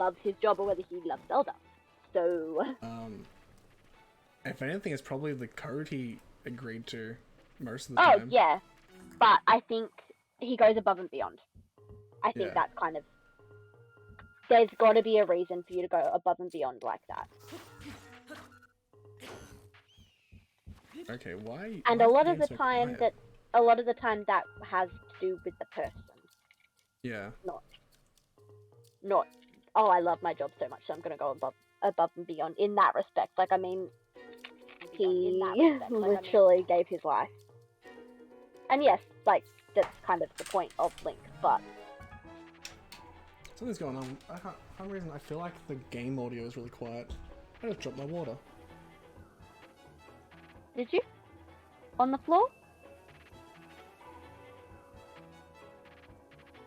loves his job or whether he loves Zelda. So If anything, it's probably the code he agreed to most of the oh time. yeah, but I think he goes above and beyond. I think Yeah. that's kind of, there's got to be a reason for you to go above and beyond like that. Okay, why? And why a is lot the of game the so time quiet? that has to do with the person, Yeah. not oh, I love my job so much, so I'm gonna go above and beyond in that respect. Like, I mean, he literally gave his life, and yes, like that's kind of the point of Link. But Something's going on. For some reason, I feel like the game audio is really quiet. I just dropped my water. did you on the floor?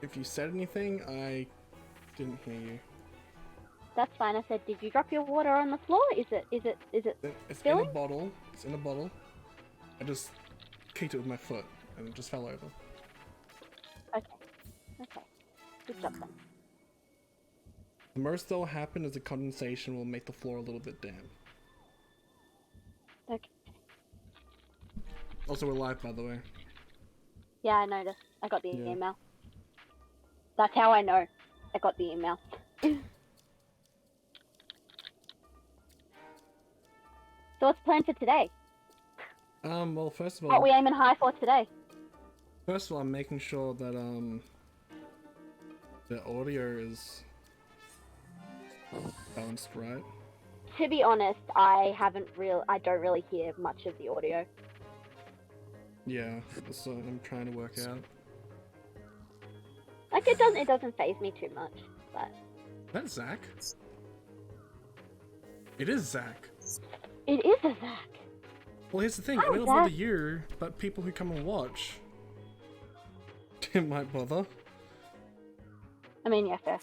If you said anything, I didn't hear you. That's fine. I said, did you drop your water on the floor? Is it It's in a spilling? bottle. It's in a bottle. I just kicked it with my foot, and it just fell over. Okay. Good job then. The most that will happen is the condensation will make the floor a little bit damp. Okay. Also, we're live, by the way. Yeah, I noticed. I got the Yeah. email. That's how I know I got the email. So what's planned for today? Well, first of What all, we aiming high for today? I'm making sure that, the audio is balanced right. To be honest, I don't really hear much of the audio. Yeah, that's what I'm trying to work out. Like, it doesn't faze me too much, but That's Zach. It is Zach. it is a Zach. Well, here's the thing. Hi, I don't bother Zach. you, but people who come and watch might bother. I mean, yeah, fair.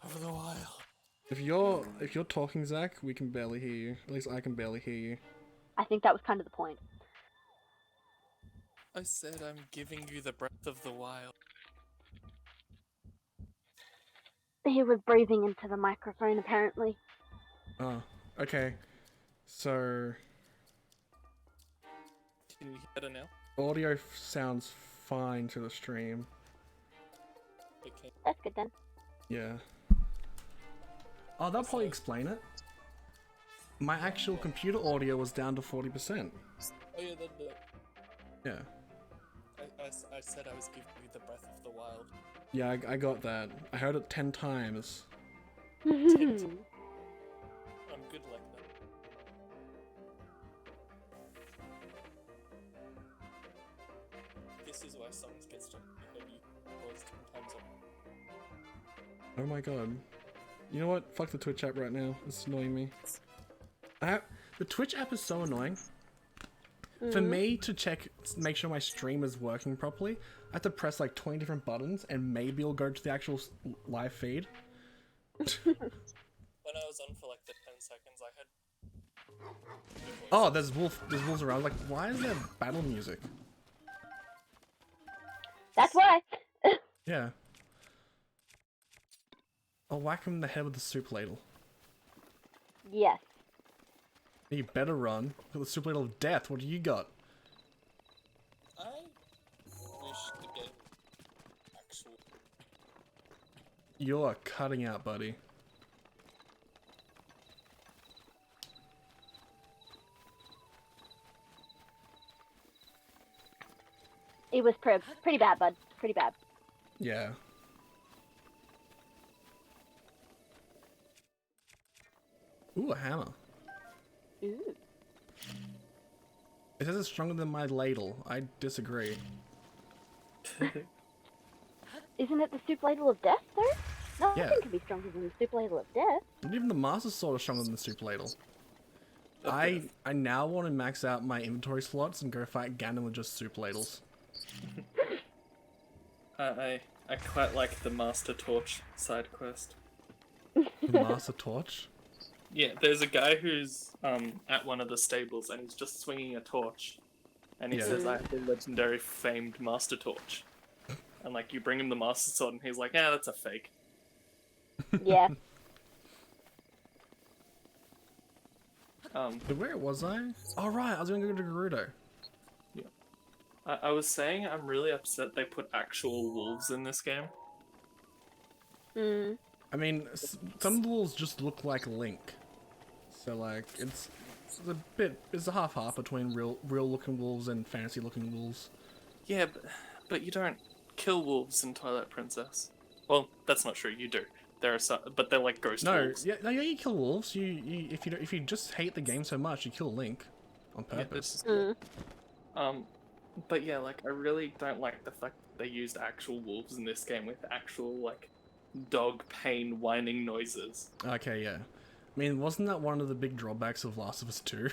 Over the wild. If you're talking, Zach, we can barely hear you. At least I can barely hear you. I think that was kind of the point. I said I'm giving you the breath of the wild. He was breathing into the microphone, apparently. Oh, okay. So Can you hear it now? audio sounds fine to the stream. Okay. That's good then. Yeah. Oh, that'll probably explain it. My actual computer audio was down to 40%. Oh yeah, Yeah. I said I was giving you the breath of the wild. Yeah, I got that. I heard it 10 times. I'm good like that. This is why songs get stuck in you boys 10 times up. Oh my god. You know what? Fuck the Twitch app right now. It's annoying me. The Twitch app is so annoying. For me to make sure my stream is working properly, I have to press like 20 different buttons and maybe it'll go to the actual live feed. When I was on for like the 10 seconds, I had... Oh, there's wolves around. Like, why is there battle music? That's why. Yeah. I'll whack him in the head with the soup ladle. Yes. You better run. With the soup ladle of death, what do you got? I wish the game actually... You're cutting out, buddy. It was pretty bad, bud. Pretty bad. Yeah. Ooh, a hammer. Ooh. It says it's stronger than my ladle. I disagree. Isn't it the soup ladle of death, though? Nothing Yeah. can be stronger than the soup ladle of death. Not even the Master Sword is stronger than the soup ladle. I now want to max out my inventory slots and go fight Ganon with just soup ladles. I quite like the Master Torch side quest. The Master Torch? Yeah, there's a guy who's at one of the stables and he's just swinging a torch, and he Yeah. says, "I have the legendary famed Master Torch," and like you bring him the Master Sword and he's like, "Yeah, that's a fake." Yeah. Where was I? Oh right, I was gonna go to Gerudo. I was saying I'm really upset they put actual wolves in this game. Mm. I mean, some of the wolves just look like Link. So like, it's a half between real looking wolves and fancy looking wolves. Yeah, but you don't kill wolves in Twilight Princess. Well, that's not true. You do. There are some, but they're like ghost wolves. Yeah, you kill wolves. If you just hate the game so much, you kill Link on Yeah, purpose. But yeah, like I really don't like the fact that they used actual wolves in this game with actual like dog pain whining noises. Okay, yeah. I mean, wasn't that one of the big drawbacks of Last of Us 2?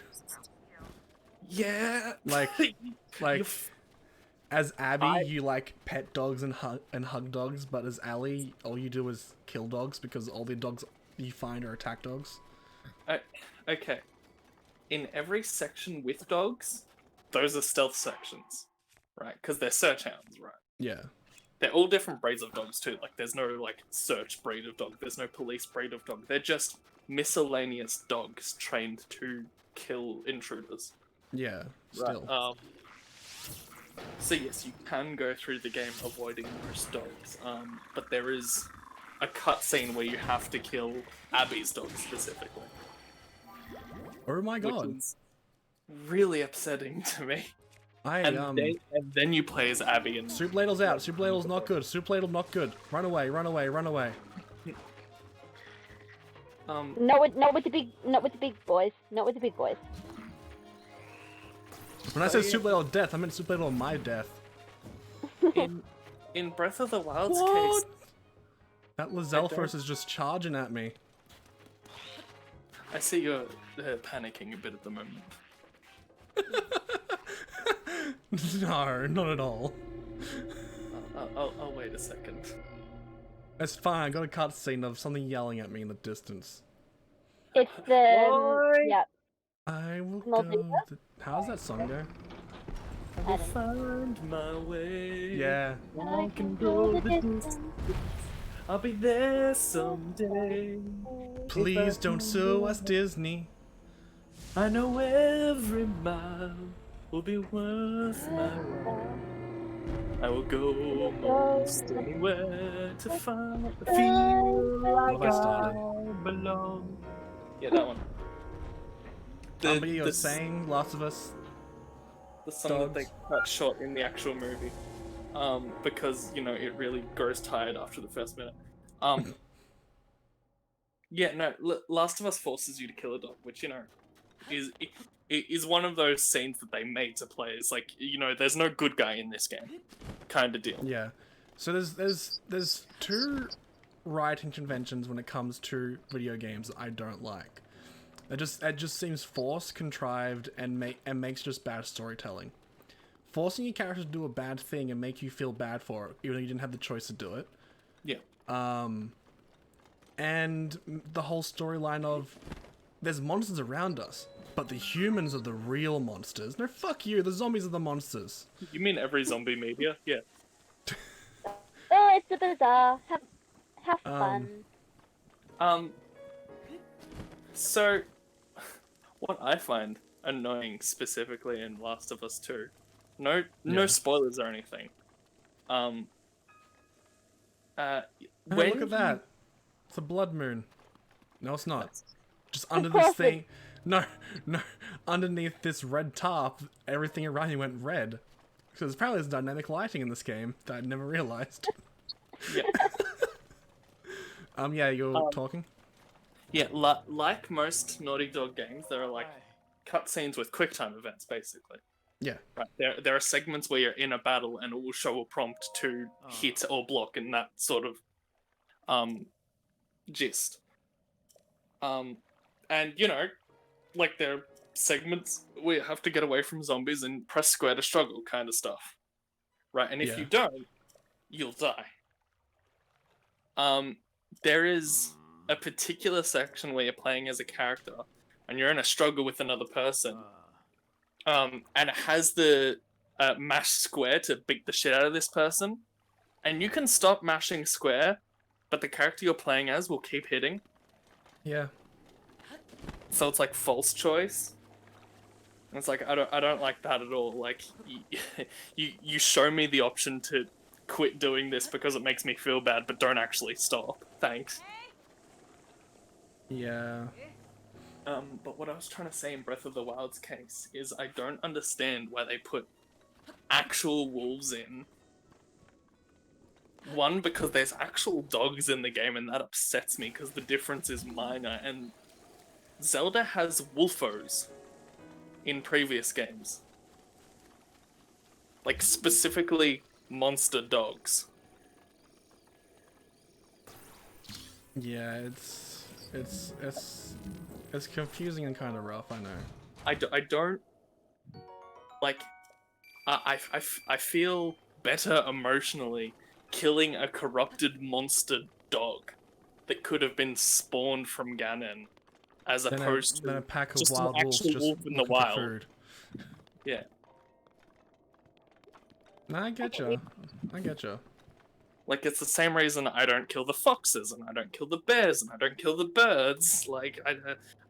Yeah, Like, You as Abby, you like pet dogs and hug dogs, but as Ellie, all you do is kill dogs because all the dogs you find are attack dogs. Okay. In every section with dogs, those are stealth sections, right? Because they're search hounds, right? Yeah. They're all different breeds of dogs too. Like, there's no like search breed of dog. There's no police breed of dog. They're just miscellaneous dogs trained to kill intruders. Yeah. Still. Right. So yes, you can go through the game avoiding most dogs. But there is a cutscene where you have to kill Abby's dog specifically. Oh my god. Which is really upsetting to me. And then you play as Abby and Soup ladle's out. Soup ladle's not good. Soup ladle not good. Run away. Run away. Run away. Not with the big boys. Not with the big boys. When I said soup ladle death, I meant soup ladle my death. in Breath of the Wild's What? case, That Lazelfos is just charging at me. I see you're panicking a bit at the moment. No, not at all. I'll wait a second. It's fine, I got a cutscene of something yelling at me in the distance. It's the yeah. I will Small go. Diva? How's that song go? I will find my way. Yeah. I can go the distance. I'll be there someday. Please don't sue us, Disney. I know every mile will be worth my while. I will go most anywhere to feel like I belong. Yeah, that one. But you were saying Last of Us. The song that they cut short in the actual movie, because you know it really grows tired after the first minute. Yeah, no, Last of Us forces you to kill a dog, which you know is one of those scenes that they made to play. It's like, you know, there's no good guy in this game, kind of deal. Yeah. So there's two writing conventions when it comes to video games that I don't like. It just seems forced, contrived, and makes just bad storytelling. Forcing your character to do a bad thing and make you feel bad for it, even though you didn't have the choice to do it. Yeah. And the whole storyline of there's monsters around us, but the humans are the real monsters. No, fuck you. The zombies are the monsters. You mean every zombie media? Yeah. Oh, it's a bazaar. Have fun. So, what I find annoying specifically in Last of Us 2, no spoilers or anything. Hey, When look at that. It's a blood moon. No, it's not. Just under this thing. No. Underneath this red tarp, everything around you went red. Because apparently there's dynamic lighting in this game that I'd never realized. Yeah. Yeah, you're talking? Yeah, like most Naughty Dog games, there are like cutscenes with QuickTime events, basically. Yeah. Right. There are segments where you're in a battle and it will show a prompt to hit or block and that sort of gist. And you know, like there are segments where you have to get away from zombies and press square to struggle kind of stuff. Right, and if you don't, you'll die. There is a particular section where you're playing as a character and you're in a struggle with another person. And it has the mash square to beat the shit out of this person. And you can stop mashing square but the character you're playing as will keep hitting. Yeah. So it's like false choice. And it's like I don't like that at all. Like you show me the option to quit doing this because it makes me feel bad, but don't actually stop. Thanks. Yeah. But what I was trying to say in Breath of the Wild's case is I don't understand why they put actual wolves in. One, because there's actual dogs in the game, and that upsets me because the difference is minor, and Zelda has wolfos in previous games. Like, specifically monster dogs. Yeah, it's confusing and kind of rough, I know. I don't... Like, I feel better emotionally killing a corrupted monster dog that could have been spawned from Ganon, as opposed Then a to pack of just an wild wolves actual just wolf in the looking for wild. food. Yeah. Nah, I get you. I get you. Like, it's the same reason I don't kill the foxes, and I don't kill the bears, and I don't kill the birds. Like,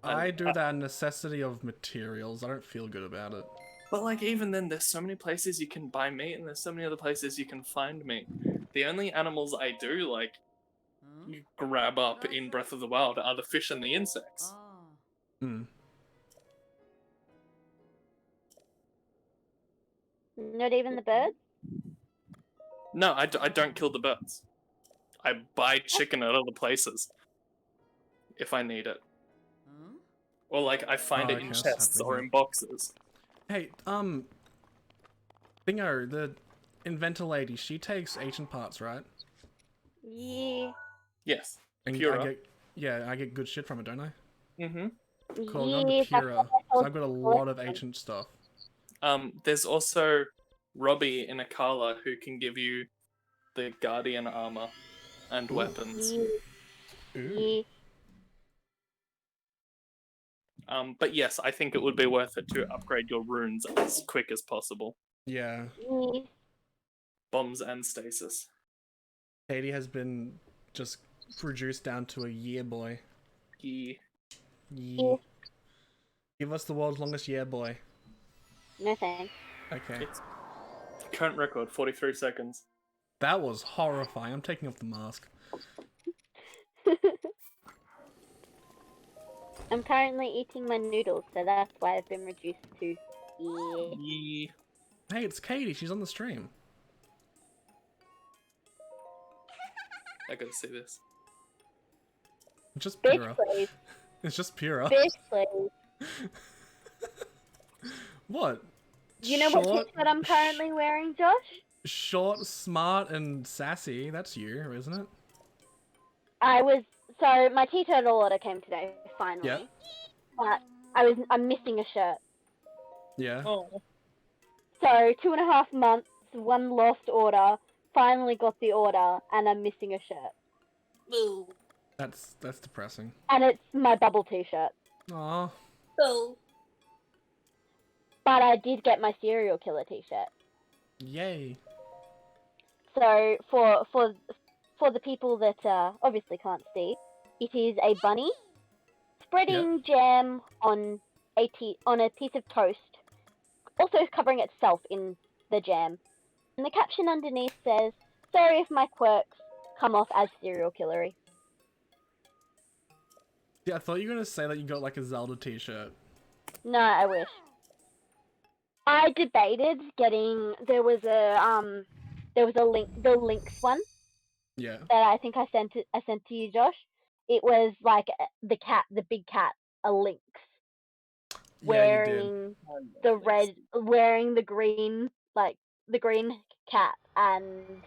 I do that necessity of materials. I don't feel good about it. But, like, even then, there's so many places you can buy meat, and there's so many other places you can find meat. The only animals I do, like, grab up in Breath of the Wild are the fish and the insects. Hmm. Not even the birds? No, I don't kill the birds. I buy chicken at other places if I need it. Or, like, I find Oh, it in okay, that's chests happening or here. in boxes. Hey, Bingo, the inventor lady, she takes ancient parts, right? Yeah. Yes. And Pura. I get good shit from it, don't I? Mm-hmm. Cool, I'm Yeah, going to that's Pura. what I So told I've got a you lot of before. ancient stuff. There's also Robbie in Akala who can give you the Guardian armor and weapons. Yeah. Ooh. Yeah. But yes, I think it would be worth it to upgrade your runes as quick as possible. Yeah. Yeah. Bombs and stasis. Katie has been just reduced down to a year boy. Yeah. Yeah. Give us the world's longest year boy. No thanks. Okay. It's current record, 43 seconds. That was horrifying. I'm taking off the mask. I'm currently eating my noodles, so that's why I've been reduced to Yeah. Hey, it's Katie. She's on the stream. I gotta see this. It's just bitch, Pura. please. It's just Pura. Bitch, please. What? You know what t-shirt I'm currently wearing, Josh? Short, smart, and sassy. That's you, isn't it? So my T-turtle order came today, finally. Yeah. But I'm missing a shirt. Yeah. Oh. So 2.5 months, one lost order, finally got the order, and I'm missing a shirt. Boo. That's depressing. And it's my bubble T-shirt. Aw. Boo. But I did get my serial killer T-shirt. Yay. So for the people that obviously can't see, it is a bunny spreading jam on a piece of toast, also covering itself in the jam. And the caption underneath says, "Sorry if my quirks come off as serial killery." Yeah, I thought you were gonna say that you got like a Zelda t-shirt. No, I wish. I debated getting. There was a link, the Lynx one. Yeah. That I think I sent to you, Josh. It was like the big cat, a lynx, Yeah, you did. wearing the green, like the green cat and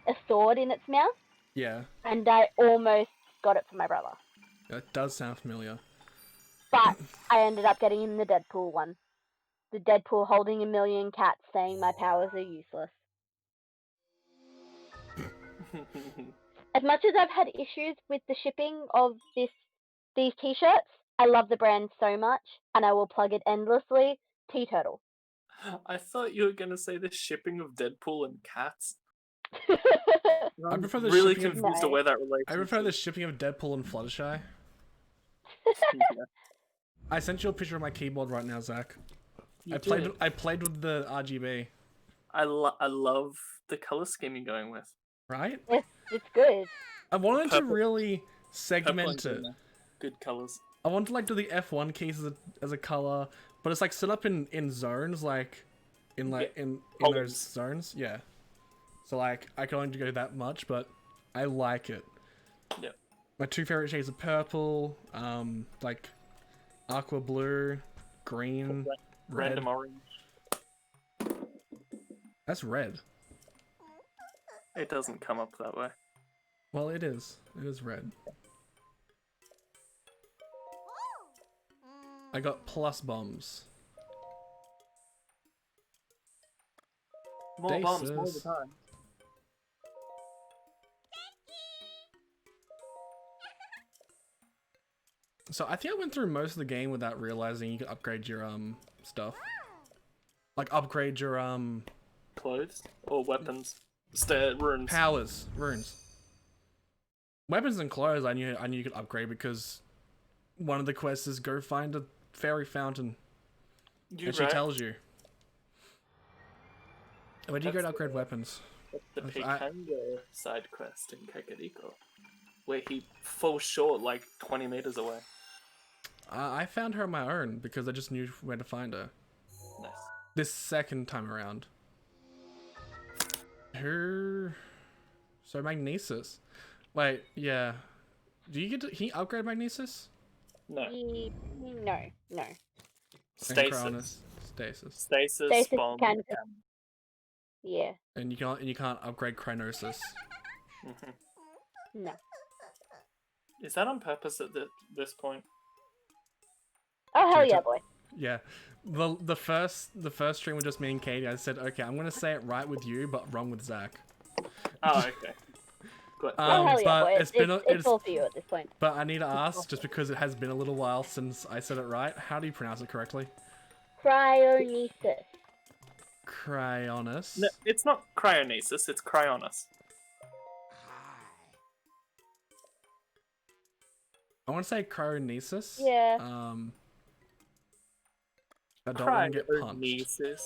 a sword in its mouth. Yeah. And I almost got it for my brother, That does sound familiar. but I ended up getting him the Deadpool one. The Deadpool holding a million cats, saying my powers are useless. As much as I've had issues with the shipping of these t-shirts, I love the brand so much, and I will plug it endlessly. T-Turtle. I thought you were gonna say the shipping of Deadpool and cats. I prefer the really shipping of- confused to No. where that relates. I prefer the shipping of Deadpool and Fluttershy. Yeah. I sent you a picture of my keyboard right now, Zach. You I played. did. I played with the RGB. I love the color scheme you're going with. Right? It's good. I wanted to Purple- really Purple and segment it. green are good colors. I want to like do the F1 keys as a color, but it's like set up in zones, like in those Columns. zones. Yeah. So like I can only go that much, but I like it. Yep. My two favorite shades are purple, like aqua blue, green, red. Random orange. That's red. It doesn't come up that way. Well, it is. It is red. I got plus bombs. More bombs all the Daces. time. So I think I went through most of the game without realizing you could upgrade your stuff. Like upgrade your Clothes or weapons. Runes. powers, runes. Weapons and clothes I knew you could upgrade because one of the quests is go find a fairy fountain. And she tells you. Where do you go to upgrade weapons? The If I- Picango side quest in Kakariko, where he falls short like 20 meters away. I found her on my own because I just knew where to find her. Nice. This second time around. Her... So Magnesis. Wait, yeah. Do you get to... Can you upgrade Magnesis? No. No. And Stasis. Cronus. Stasis. Stasis, Stasis bomb. can. Yeah. And you can't upgrade Chronosis. Mhm. No. Is that on purpose at this point? Oh hell Dude, yeah, boy. Yeah. The first stream was just me and Katie. I said, okay, I'm gonna say it right with you, but wrong with Zach. Oh, okay. Good. Oh hell yeah, but boy. It's all for you at this point. But I need to ask, just because it has been a little while since I said it right, how do you pronounce it correctly? Cryonesis. Cryonis. No, it's not cryonesis, it's cryonis. I want to say cryonesis. Yeah. I don't want to get punched. Cryonesis.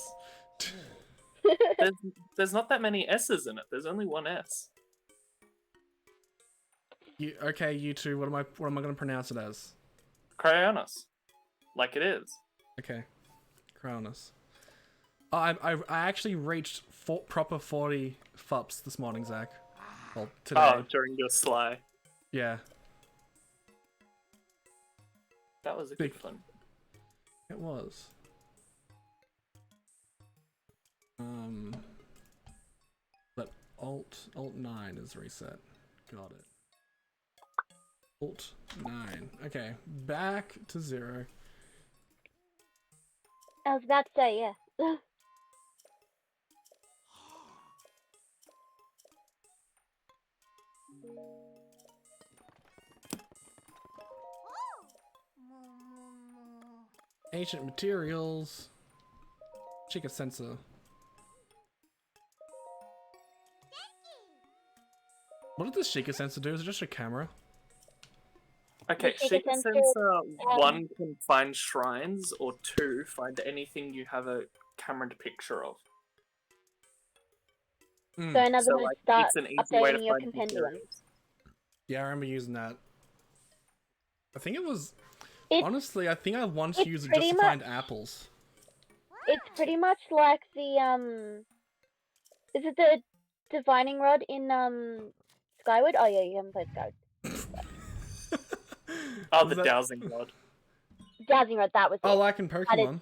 There's not that many S's in it. There's only one S. Okay, you two. What am I going to pronounce it as? Cryonis. Like it is. Okay, cryonis. Oh, I actually reached proper 40 FUPs this morning, Zach. Well, today. Oh, during your sly. Yeah, That was a good fun. it was. But Alt 9 is reset. Got it. Alt 9. Okay, back to 0. I was about to say, yeah. Ancient materials. Chica sensor. What did this Sheikah sensor do? Is it just a camera? Okay, The Shaker sensor, Sensor 1 can find shrines, or 2, find anything you have a cameraed picture of. Mm. So in other So, words, like, start it's an easy way to updating your find compendium. materials. Yeah, I remember using that. I think it was... It's- Honestly, I think I once it's used it just pretty to find apples. It's pretty much like the is it the divining rod in Skyward? Oh yeah, you haven't played Skyward. Oh, Was the that- dowsing rod. Dowsing rod, that was it. Oh, like in Pokemon.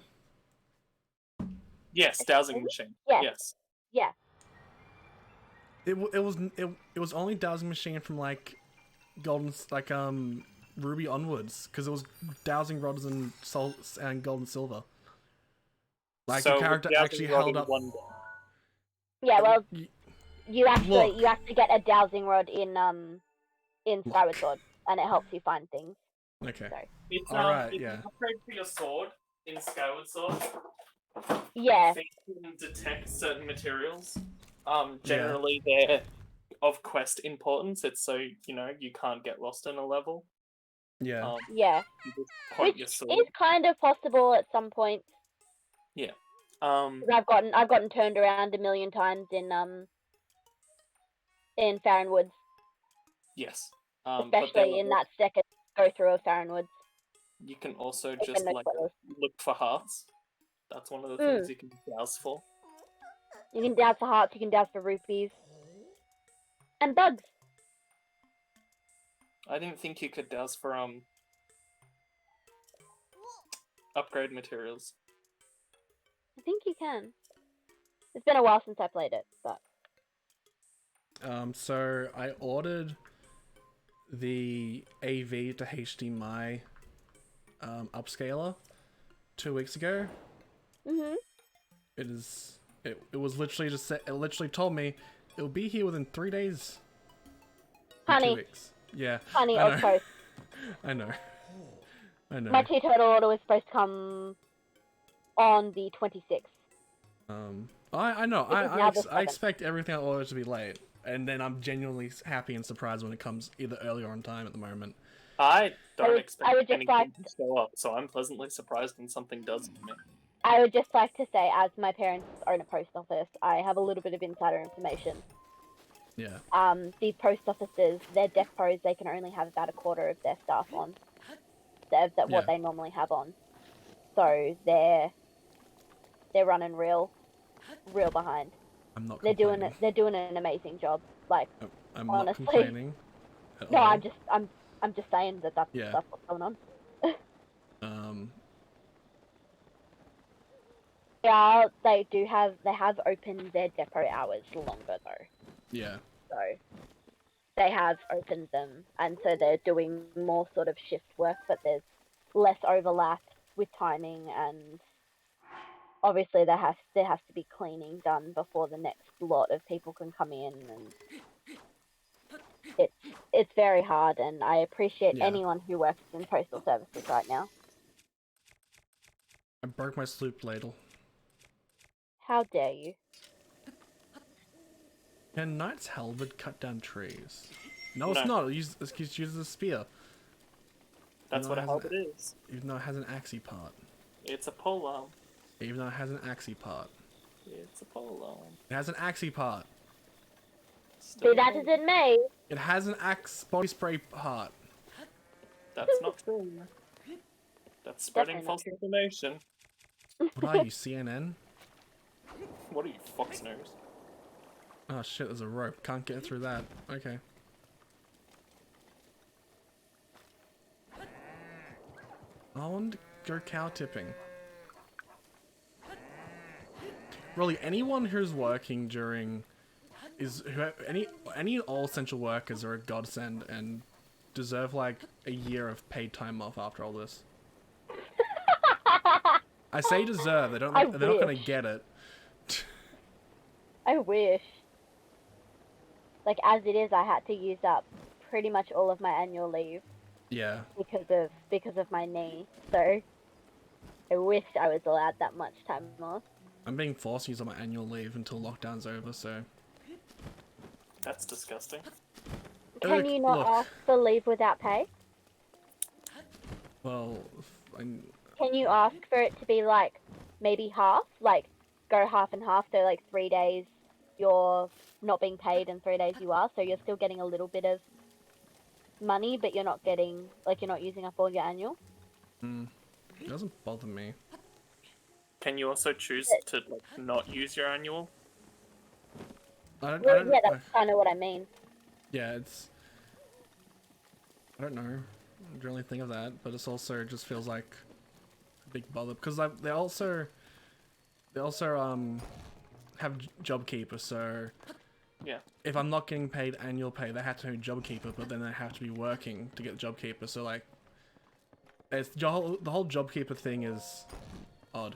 Yes, dowsing machine. Yes. Yes. Yeah. It was only dowsing machine from like golden Ruby onwards, because it was dowsing rods and gold and silver. Like So the character with dowsing actually rod held in up. one- Yeah, well, Y- you Look. actually get a dowsing rod in Skyward Look. Sword, and it helps you find things. Okay. Sorry. It's Alright, it's yeah. an upgrade for your sword in Skyward Sword. Yeah. So you can detect certain materials. Generally they're of quest importance. It's so, you can't get lost in a level. Yeah. Yeah, You just point which your is sword. kind of possible at some point. Yeah. 'Cause I've gotten turned around a million times in Farron Woods, Yes. But especially in that second go through of Farron Woods. you can also Even just no like spoilers. look for hearts. That's one of the things you can browse for. You can douse for hearts, you can douse for rupees. And bugs. I didn't think you could douse for upgrade materials. I think you can. It's been a while since I played it, but So I ordered the AV to HDMI upscaler 2 weeks ago. It was literally just it literally told me it'll be here within 3 days. In 2 honey, weeks. Yeah. honey, I of know. course. I know. I know. My teetotal order was supposed to come on the 26th. I know. It is now the I 7th. expect everything I order to be late, and then I'm genuinely happy and surprised when it comes either early or on time at the moment. I don't expect I would just anything like to show up, so I'm pleasantly surprised when something does for me. I would just like to say, as my parents own a post office, I have a little bit of insider information. Yeah. The post offices, their depots, they can only have about a quarter of their staff on. What they normally have on. So they're running real behind. I'm not They're complaining. they're doing an amazing job. Like, I'm honestly. not complaining at no, all. I'm just saying that's what's going on. Yeah, they have opened their depot hours longer though. Yeah. So they have opened them, and so they're doing more sort of shift work, but there's less overlap with timing, and obviously there has to be cleaning done before the next lot of people can come in, and it's very hard, and I appreciate anyone who works in postal services right now. I broke my sloop ladle. How dare you? Can Knight's Halberd cut down trees? No, it's not. It uses a spear. That's what a halberd is. Even though it has an axey part. It's a polearm. Even though it has an axey part. It's a polearm. It has an axey part. Be that as it may. It has an axe body spray part. That's not true. That's spreading false information. What are you, CNN? What are you, Fox News? Oh shit, there's a rope. Can't get through that. Okay. I want to go cow tipping. Really, anyone who's working during any all essential workers are a godsend and deserve like a year of paid time off after all this. I say deserve. They're not gonna get it. I wish. Like, as it is, I had to use up pretty much all of my annual leave. Yeah. Because of my knee. So I wish I was allowed that much time off. I'm being forced to use all my annual leave until lockdown's over, so... That's disgusting. Can you not ask for leave without pay? Well, Can you ask for it to be, like, maybe half? Like, go half and half, so, like, 3 days you're not being paid and 3 days you are, so you're still getting a little bit of money, but you're not getting, like, you're not using up all your annual? It doesn't bother me. Can you also choose to like, not use your annual? Yeah, that's kind of what I mean. Yeah, it's... I don't know. I don't really think of that, but it's also it just feels like a big bother because they also have JobKeeper, so yeah. If I'm not getting paid annual pay, they have to be JobKeeper, but then they have to be working to get JobKeeper. So like, it's the whole JobKeeper thing is odd.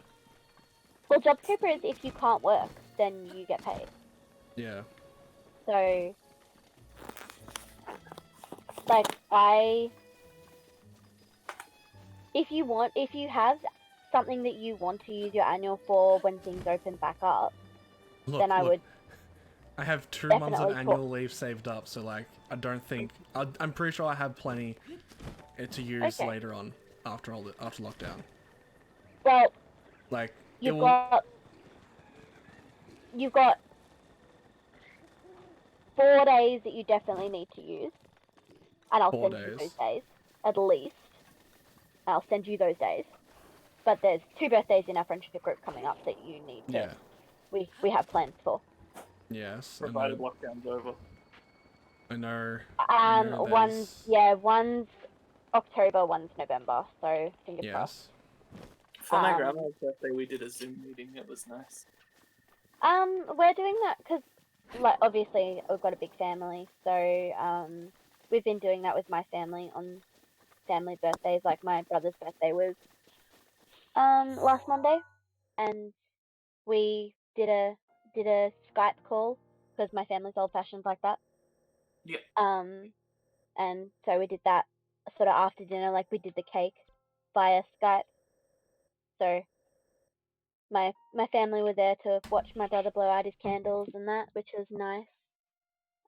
Well, JobKeeper is if you can't work, then you get paid. Yeah. So, like, if you have something that you want to use your annual for when things open back up, then I would. I have 2 months of Definitely annual leave saved up, so like I don't think I'm pretty sure I have plenty to use Okay. later on after lockdown. Well, Like it you've will. got 4 days that you definitely need to use, and I'll 4 send you those days. days at least. I'll send you those days. But there's 2 birthdays in our friendship group coming up that you need to. Yeah. We have plans for. Yes. Provided lockdown's over. I know. One's October, one's November. So fingers crossed. Yes. For my grandma's birthday, we did a Zoom meeting. It was nice. We're doing that because, like, obviously we've got a big family, so we've been doing that with my family on family birthdays. Like my brother's birthday was last Monday, and we did a Skype call because my family's old fashioned like that. Yeah. And so we did that sort of after dinner, like we did the cake via Skype. So my family were there to watch my brother blow out his candles and that, which was nice.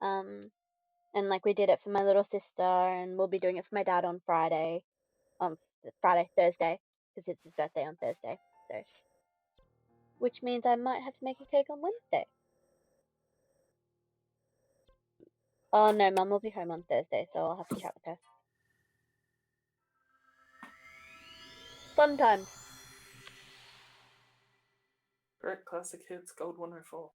And like we did it for my little sister, and we'll be doing it for my dad on Thursday, because it's his birthday on Thursday. So, which means I might have to make a cake on Wednesday. Oh no, Mum will be home on Thursday, so I'll have to chat with her. Fun times. Great classic hits, Gold 104.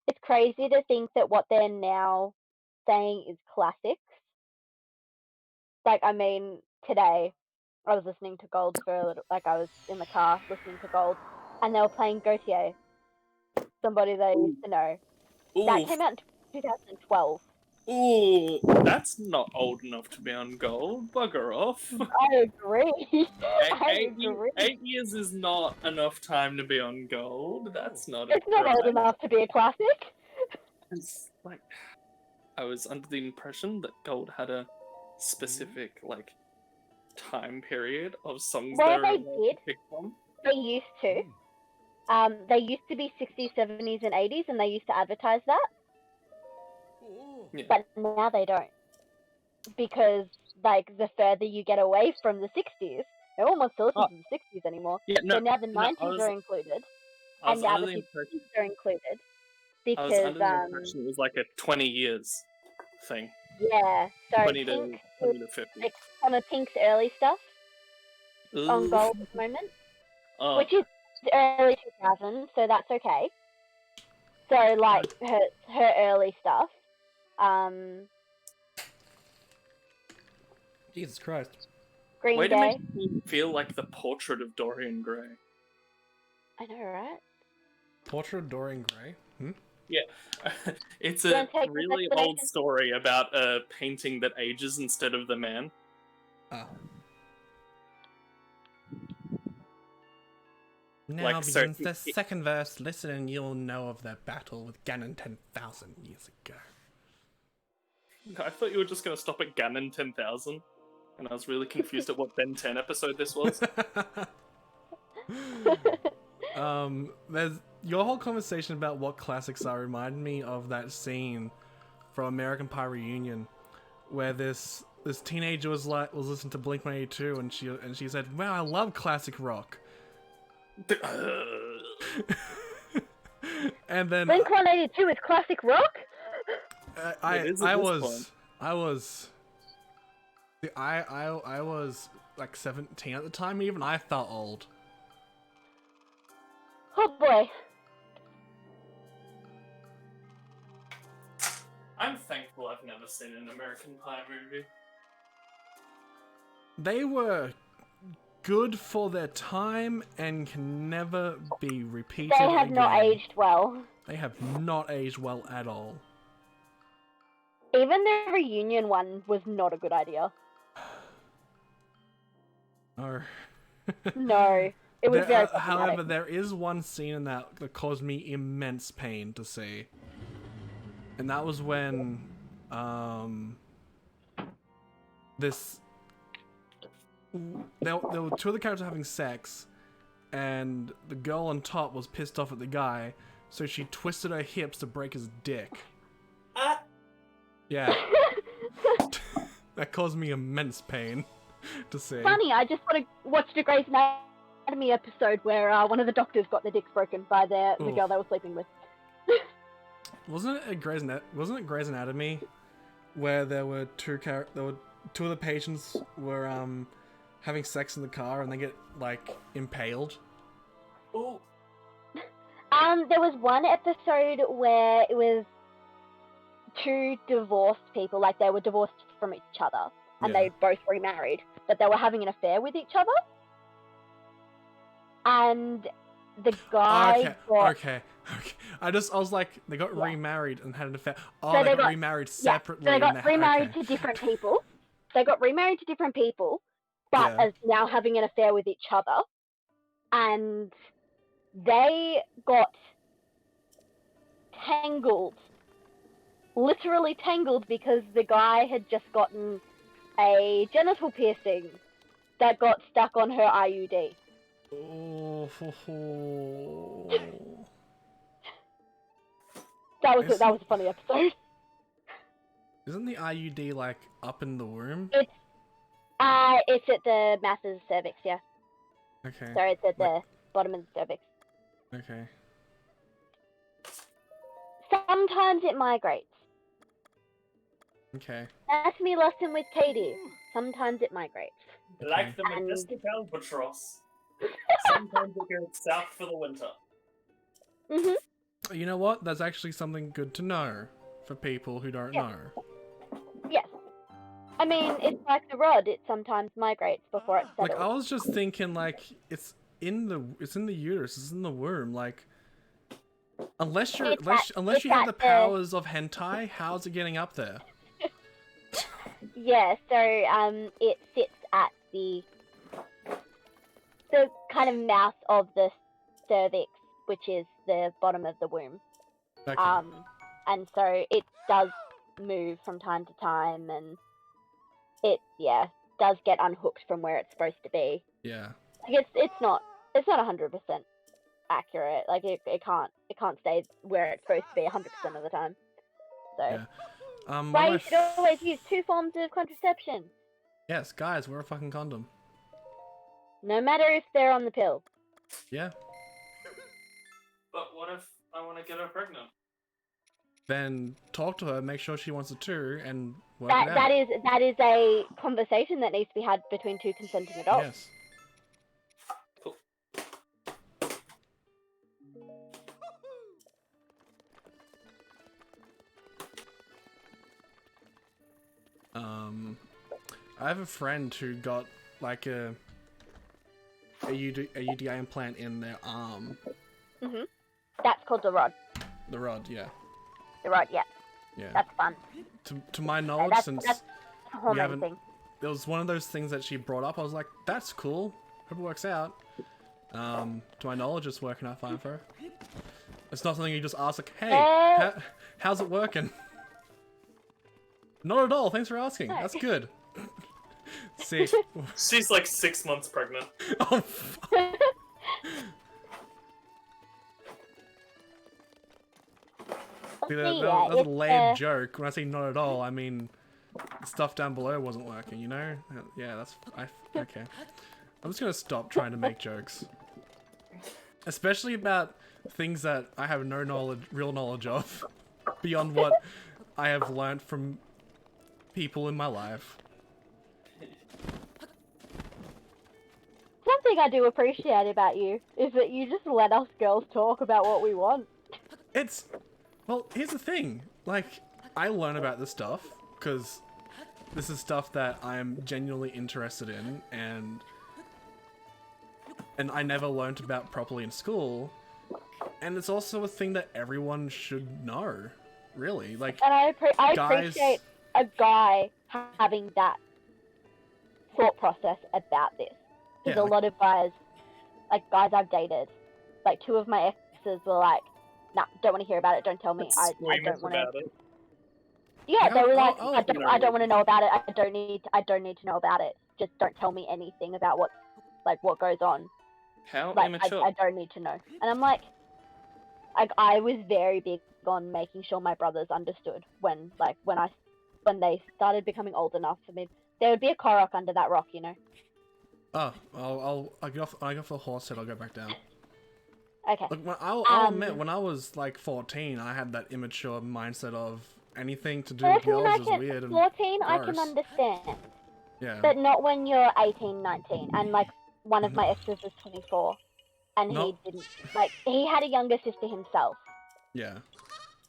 It's crazy to think that what they're now saying is classics. Like, I mean, today I was listening to Gold for a little, like I was in the car listening to Gold, and they were playing Gautier, somebody that I used to know. That came out in 2012. Ooh, that's not old enough to be on Gold. Bugger off. I agree. I agree. 8 years is not enough time to be on Gold. That's not. It's not old enough to be a classic. It's like I was under the impression that Gold had a specific like time period of songs Well, that they are did. pick from. They used to. They used to be 60s, 70s, and 80s, and they used to advertise that. Yeah. But now they don't. Because, like, the further you get away from the 60s, no one wants to listen to the 60s anymore. Yeah, no, so now the 90s I was are included, I and was now under the the 50s impression. are included. I Because, was under the impression it was like a 20 years thing. yeah, so 20 to Pink, 20 to 50. like, some of Pink's early stuff on Ooh. Gold at the moment, Oh, which is early 2000s, so that's okay. So, like, her early stuff, Jesus Christ. Green way to Day. make me feel like the portrait of Dorian Gray. I know, right? Portrait of Dorian Gray? Yeah, it's You a wanna take this really old explanation? story about a painting that ages instead of the man. Ah. Now Like, so begins the second verse. Listen and you'll know of their battle with Ganon 10,000 years ago. I thought you were just going to stop at Ganon 10,000, and I was really confused at what Ben 10 episode this was. There's your whole conversation about what classics are reminded me of that scene from American Pie Reunion, where this teenager was listening to Blink-182 and she said, "Wow, I love classic rock." And then Blink-182 is classic rock? I was like 17 at the time. Even I felt old. Oh boy. I'm thankful I've never seen an American Pie movie. They were good for their time and can never be repeated. They have not aged well. They have not aged well at all. Even the reunion one was not a good idea. Oh. No. It was very problematic. However, there is one scene in that caused me immense pain to see. And that was when there were two of the characters having sex, and the girl on top was pissed off at the guy, so she twisted her hips to break his dick. Ah! Yeah. That caused me immense pain to see. Funny, I just watched a Grey's Anatomy episode where one of the doctors got their dicks broken by the Oof. girl they were sleeping with. Wasn't it Grey's Anatomy where there were two of the patients were having sex in the car and they get like impaled? Ooh. There was one episode where it was two divorced people, like they were divorced from each other, and Yeah. they both remarried, but they were having an affair with each other. And the guy Okay. I was like, they got remarried and had an affair. Oh, So they got remarried separately. So they got and remarried okay. to different people. They got remarried to different people, but Yeah. as now having an affair with each other. And they got tangled. Literally tangled because the guy had just gotten a genital piercing that got stuck on her IUD. Oh, That was a funny episode. Isn't the IUD like up in the womb? It's at the masses cervix, yeah. Okay. So it's at the bottom of the cervix. Okay. Sometimes it migrates. Okay. Anatomy lesson with Katie. Sometimes it migrates. Like the And- majestic albatross. Sometimes it goes south for the winter. Mhm. You know what? That's actually something good to know for people who don't know. Yes. I mean, it's like the rod. It sometimes migrates before it settles. Like I was just thinking, like it's in the uterus, it's in the womb. Like unless you have the powers of hentai, how's it getting up there? Yeah. So it sits at the kind of mouth of the cervix, which is the bottom of the womb. Okay. And so it does move from time to time, and it does get unhooked from where it's supposed to be. Yeah. Like it's not 100% accurate. Like it can't stay where it's supposed to be 100% of the time. So Yeah. why you should always use 2 forms of contraception, Yes, guys, wear a fucking condom. no matter if they're on the pill. Yeah. But what if I want to get her pregnant? Then talk to her, make sure she wants it too, and work it out. That is a conversation that needs to be had between 2 consenting adults. Yes. Cool. I have a friend who got like a UDI implant in their arm. Mhm. That's called the rod. The rod, yeah. The rod, yeah. Yeah. That's fun. To my knowledge, That's a we hormone haven't. thing. It was one of those things that she brought up. I was like, that's cool. Hope it works out. To my knowledge, it's working out fine for her. It's not something you just ask, like, hey, how's it working? Not at all. Thanks for asking. That's good. See. She's like 6 months pregnant. Oh, fuck. See, that was a lame joke. When I say not at all, I mean the stuff down below wasn't working, you know? Yeah, that's... okay. I'm just gonna stop trying to make jokes. Especially about things that I have no real knowledge of. Beyond what I have learnt from people in my life. Something I do appreciate about you is that you just let us girls talk about what we want. It's... Well, here's the thing. Like, I learn about this stuff because this is stuff that I'm genuinely interested in, and I never learnt about properly in school. And it's also a thing that everyone should know, really. Like, And I guys... appreciate a guy having that thought process about this. Because Yeah, a lot of guys I've dated, like 2 of my exes were like, nah, don't want to hear about it, don't tell me, I don't want to. it. Yeah, they were like, oh, I don't want to know about it, I don't need to know about it, just don't tell me anything about what goes on. How Like, immature. I don't need to know. And I'm like I was very big on making sure my brothers understood when they started becoming old enough for me. There would be a Korok under that rock, you know. Oh, I'll get off the horse head. I'll go back down. Okay. Look, I'll admit, when I was like 14, I had that immature mindset of anything to do with 14 girls is weird and 14 I can gross. understand. Yeah. But not when you're 18, 19. And like one of my extras was 24. And No. he didn't he had a younger sister himself. Yeah.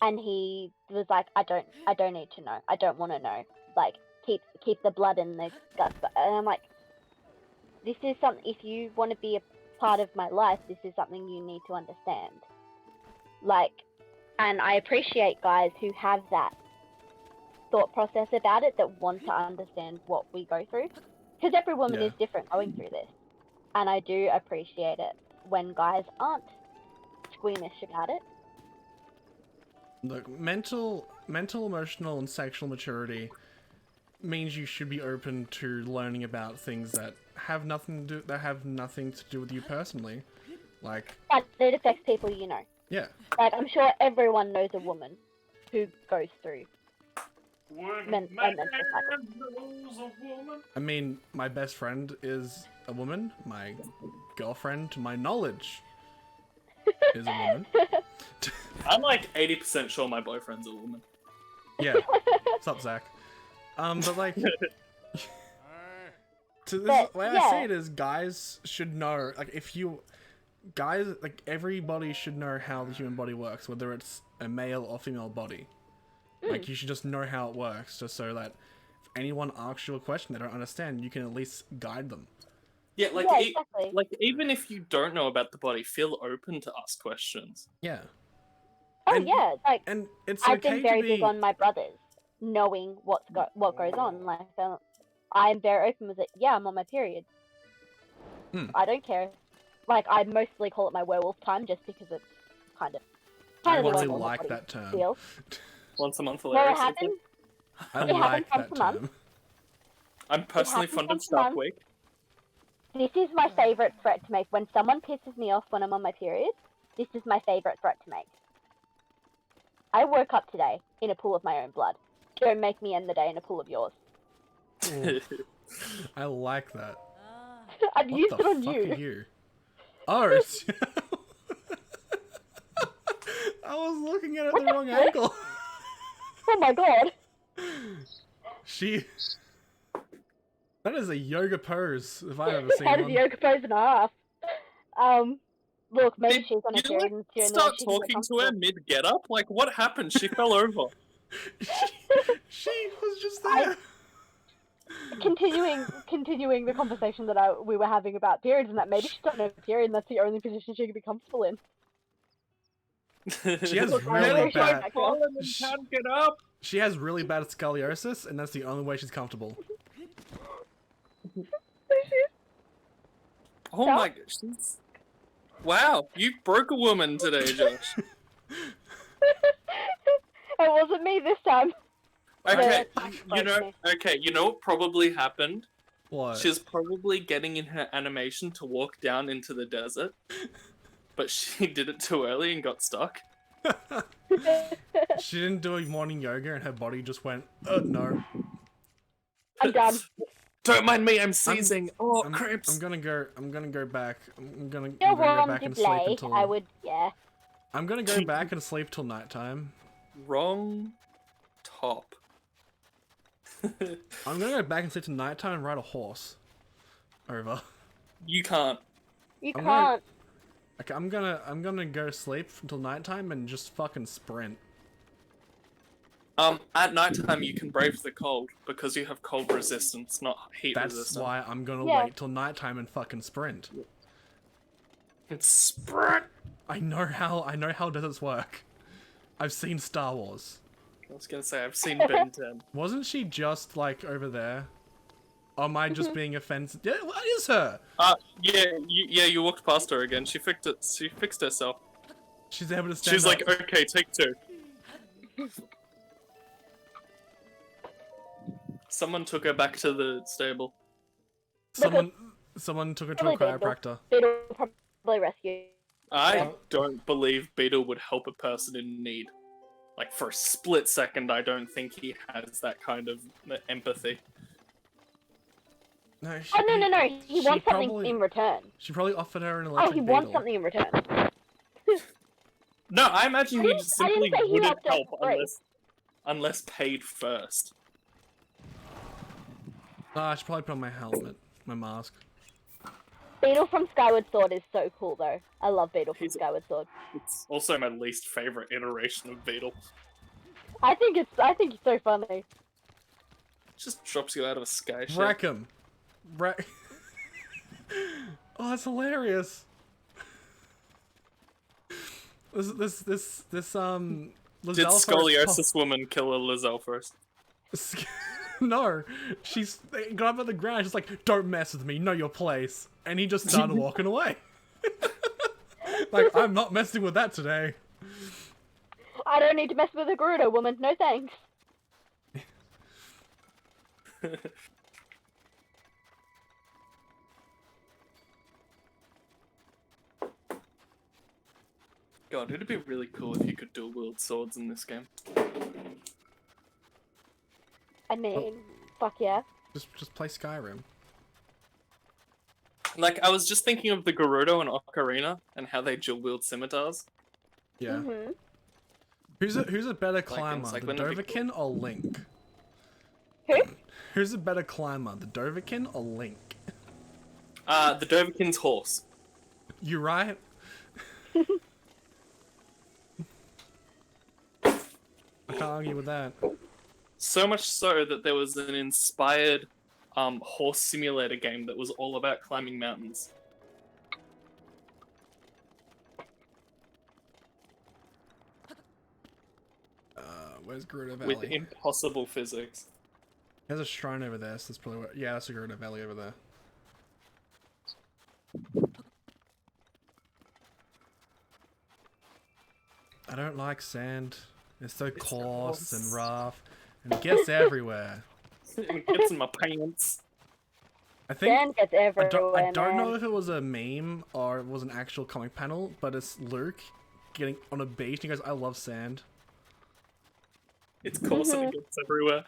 And he was like, I don't need to know. I don't want to know. Like, keep the blood in the guts. And I'm like, this is something, if you want to be a part of my life, this is something you need to understand. Like, and I appreciate guys who have that thought process about it, that want to understand what we go through. Because every woman Yeah. is different going through this. And I do appreciate it when guys aren't squeamish about it. Look, mental, emotional, and sexual maturity means you should be open to learning about things that have nothing to do with you personally. Like, But it affects people you know. yeah. Like, I'm sure everyone knows a woman who goes through a mental cycle. I mean, my best friend is a woman. My girlfriend, to my knowledge, is a woman. I'm like 80% sure my boyfriend's a woman. Yeah. What's up, Zach? But like, to this, the way I say it is, guys should know. Like, like everybody should know how the human body works, whether it's a male or female body. Like, you should just know how it works, just so that if anyone asks you a question they don't understand, you can at least guide them. Yeah, like, Yeah, exactly. like even if you don't know about the body, feel open to ask questions. Yeah. Oh And- yeah, like And it's I've okay been very to be. big on my brothers knowing what goes on. Like I'm very open with it. Yeah, I'm on my period. I don't care. Like I mostly call it my werewolf time just because it's kind of I the way really my like body that term. feels. Once a month, Where hilarious. it happens, I It like happens that once a month. term. I'm personally happens fond of once a Stark month. Week. this is my favorite threat to make. When someone pisses me off when I'm on my period, this is my favorite threat to make. I woke up today in a pool of my own blood. Don't make me end the day in a pool of yours. Ooh, I like that. I've What used the it on fuck you. are you? Oh, it's- I was looking at it the wrong angle. Oh my god. That is a yoga pose, if I've ever seen That is one. the yoga pose and a half. Look, maybe Did she's on a you period like and she start she can get talking to her comfortable. mid get up? Like, what happened? She fell over. She was just there. Continuing the conversation that we were having about periods, and that maybe she's on a period and that's the only position she can be comfortable in. She has Look, I really appreciate bad. that girl. and can't get up. She has really bad scoliosis, and that's the only way she's comfortable. Oh my gosh. She's... Wow, you broke a woman today, Josh. It wasn't me this time. Okay, Yeah. you know what probably happened? What? She's probably getting in her animation to walk down into the desert, but she did it too early and got stuck. She didn't do a morning yoga, and her body just went, no. I'm done. Don't mind me, I'm seizing. I'm cramps. gonna go back. I'm gonna Still go warm back to and sleep play. until. I would, yeah. I'm gonna go back and sleep till nighttime. Wrong top. I'm gonna go back and sleep till nighttime and ride a horse. Over. You can't. You I'm can't. Okay, I'm gonna go sleep until nighttime and just fucking sprint. At nighttime you can brave the cold because you have cold resistance, not heat That's resistance. why I'm gonna Yeah. wait till nighttime and fucking sprint. It's sprint. I know how deserts work. I've seen Star Wars. I was gonna say I've seen Ben 10. Wasn't she just like over there? Or am I just being offensive? Yeah, what is her? You walked past her again. She fixed it. She fixed herself. She's able to stand She's up. like, okay, take two. Someone took her back to the stable. Someone took her to a Probably Beetle. chiropractor. Beetle rescue. I don't believe Beetle would help a person in need. Like, for a split second, I don't think he has that kind of empathy. No, Oh, no. He she wants something probably- in return. She probably offered her an Oh, electric he beetle. wants something in return. No, I imagine I he didn't- just I didn't simply say he wouldn't left us help free. unless paid first. I should probably put on my helmet, my mask. Beetle from Skyward Sword is so cool, though. I love Beetle from He's- Skyward Sword. It's also my least favorite iteration of Beetle. I think it's so funny. Just drops you out of a sky ship. Wreck him. Wreck. Oh, that's hilarious. This Did Lizelle scoliosis woman kill a Lizelle first? No, she's got up at the ground. She's like, "Don't mess with me. Know your place." And he just started walking away. Like, I'm not messing with that today. I don't need to mess with a Gerudo woman. No thanks. God, it'd be really cool if you could dual wield swords in this game. I mean, fuck yeah. Just play Skyrim. Like, I was just thinking of the Gerudo and Ocarina and how they dual wield scimitars. Yeah. Mm-hmm. Who's a better climber, like the when the Dovahkiin or Link? Who? Who's a better climber, the Dovahkiin or Link? The Dovahkiin's horse. You right? I can't argue with that. So much so that there was an inspired horse simulator game that was all about climbing mountains. Where's Gerudo Valley? With impossible physics. There's a shrine over there, so that's probably where... Yeah, that's a Gerudo Valley over there. I don't like sand. It's so coarse and rough, and it gets everywhere. It gets in my pants. I think... Sand gets everywhere, I don't know man. if it was a meme or it was an actual comic panel, but it's Luke getting on a beach and he goes, "I love sand." It's coarse and it gets everywhere.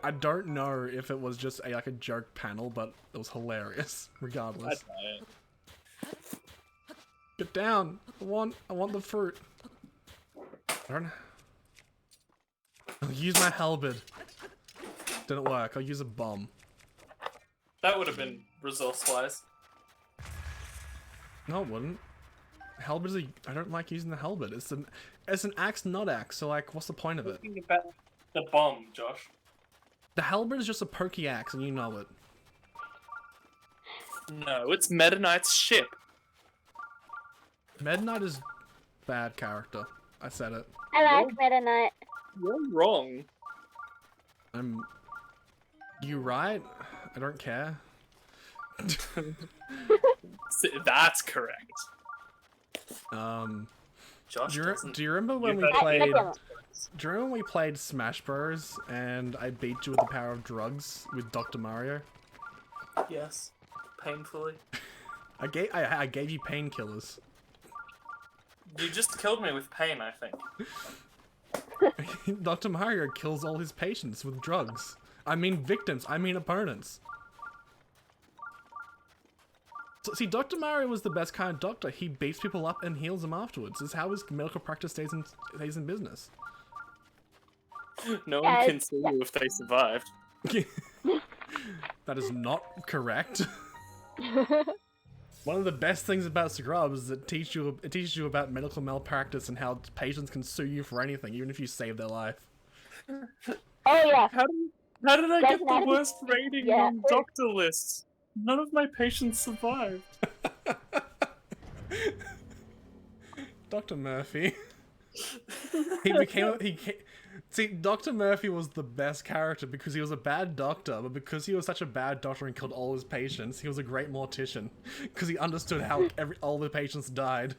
I don't know if it was just a joke panel, but it was hilarious, regardless. Get down! I want the fruit. I don't... I'll use my halberd. Didn't work. I'll use a bomb. That would have been resource-wise. No, it wouldn't. Halberds are... I don't like using the halberd. It's an axe, not axe. So like, what's the point of it? Think about the bomb, Josh. The halberd is just a pokey axe, and you know it. No, it's Meta Knight's ship. Meta Knight is bad character. I said it. I like Meta Knight. You're wrong. You right? I don't care. That's correct. Josh Do you remember when we better- played? Never. Do you remember when we played Smash Bros. And I beat you with the power of drugs with Dr. Mario? Yes. Painfully. I gave you painkillers. You just killed me with pain, I think. Dr. Mario kills all his patients with drugs. I mean victims. I mean opponents. So, see, Dr. Mario was the best kind of doctor. He beats people up and heals them afterwards. This is how his medical practice stays in business. No one can see you if they survived. That is not correct. One of the best things about Scrubs is it teaches you about medical malpractice and how patients can sue you for anything, even if you save their life. Oh yeah. How did I get the Definitely. worst rating Yeah. on doctor lists? None of my patients survived. Dr. Murphy. See, Dr. Murphy was the best character because he was a bad doctor, but because he was such a bad doctor and killed all his patients, he was a great mortician because he understood how all the patients died.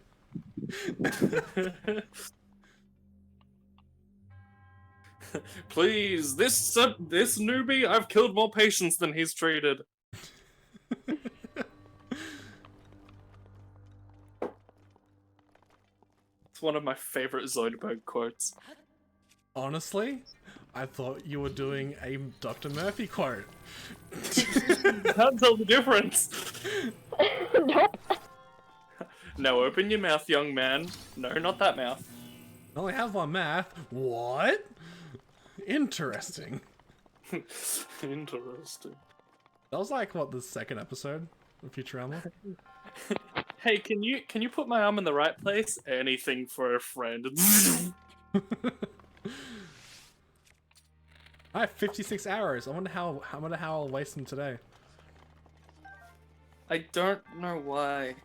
Please, this newbie, I've killed more patients than he's treated. It's one of my favorite Zoidberg quotes. Honestly, I thought you were doing a Dr. Murphy quote. Can't tell the difference. Nope. Now open your mouth, young man. No, not that mouth. I only have one math. What? Interesting. Interesting. That was like, what, the second episode of Futurama? Hey, can you put my arm in the right place? Anything for a friend. I have 56 hours. I wonder how I'll waste them today. I don't know why.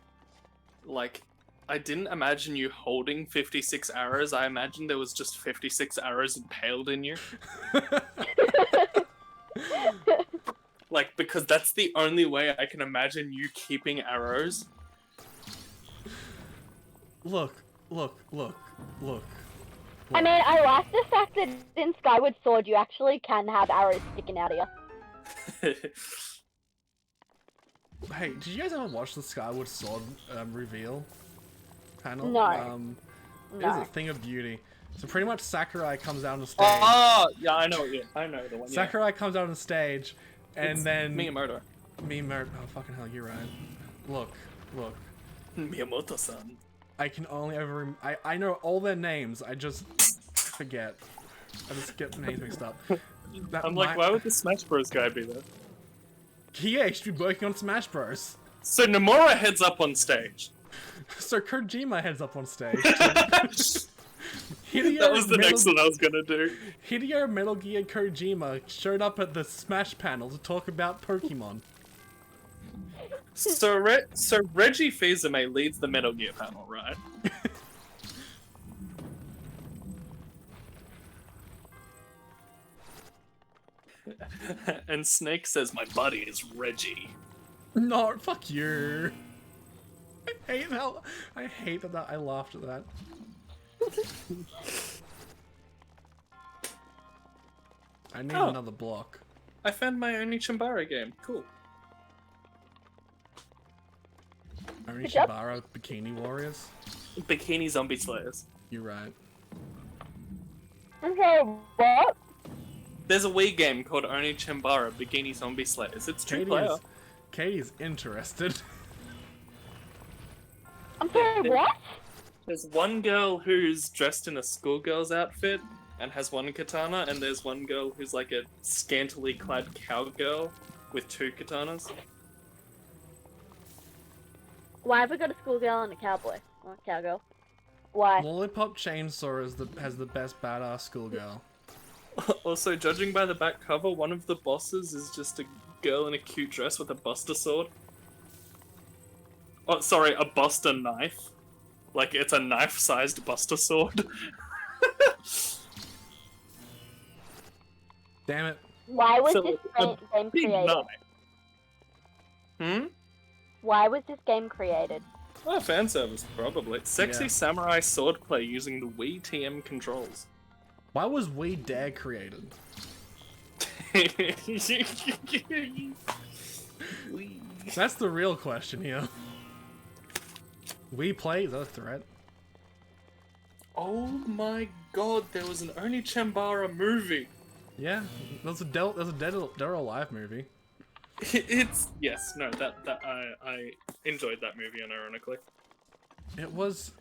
Like, I didn't imagine you holding 56 arrows. I imagined there was just 56 arrows impaled in you. Like, because that's the only way I can imagine you keeping arrows. Look. I mean, I like the fact that in Skyward Sword you actually can have arrows sticking out of you. Hey, did you guys ever watch the Skyward Sword reveal panel? No. It is No. a thing of beauty. So pretty much Sakurai comes out on the stage. Oh, yeah, I know the one. Sakurai comes out on the stage, and It's then Miyamoto. Oh fucking hell, you're right. Look. Miyamoto-san. I can only ever. I know all their names. I just forget. I just get names mixed up. I'm like, why would the Smash Bros guy be there? He actually been working on Smash Bros. So Nomura heads up on stage. So Kojima heads up on stage. That was the next one I was gonna do. Hideo Metal Gear Kojima showed up at the Smash panel to talk about Pokemon. So Reggie Fils-Aimé leads the Metal Gear panel, right? And Snake says, "My buddy is Reggie." No, fuck you. I hate that. I laughed at that. I need Oh. another block. I found my Oni Chimbara game. Cool. Only Good job. Shibara Bikini Warriors? Bikini Zombie Slayers. You're right. Okay, what? There's a Wii game called Oni Chimbara Bikini Zombie Slayers. It's two-player. Katie's interested. I'm sorry, what? There's one girl who's dressed in a schoolgirl's outfit and has one katana, and there's one girl who's like a scantily clad cowgirl with two katanas. Why have we got a schoolgirl and a cowboy? Or a cowgirl? Why? Lollipop Chainsaw has the best badass schoolgirl. Also, judging by the back cover, one of the bosses is just a girl in a cute dress with a buster sword. Oh, sorry, a buster knife. Like, it's a knife-sized buster sword. Damn it. Why was So, this a game Big created? knife. Why was this game created? Oh, fan service, probably. Sexy Yeah. samurai swordplay using the Wii TM controls. Why was We Dare created? That's the real question here. We Play? Is that a threat? Oh my god, there was an Oni Chambara movie. Yeah, there's a Dead or Alive movie. It's yes, no, that I enjoyed that movie unironically. It was...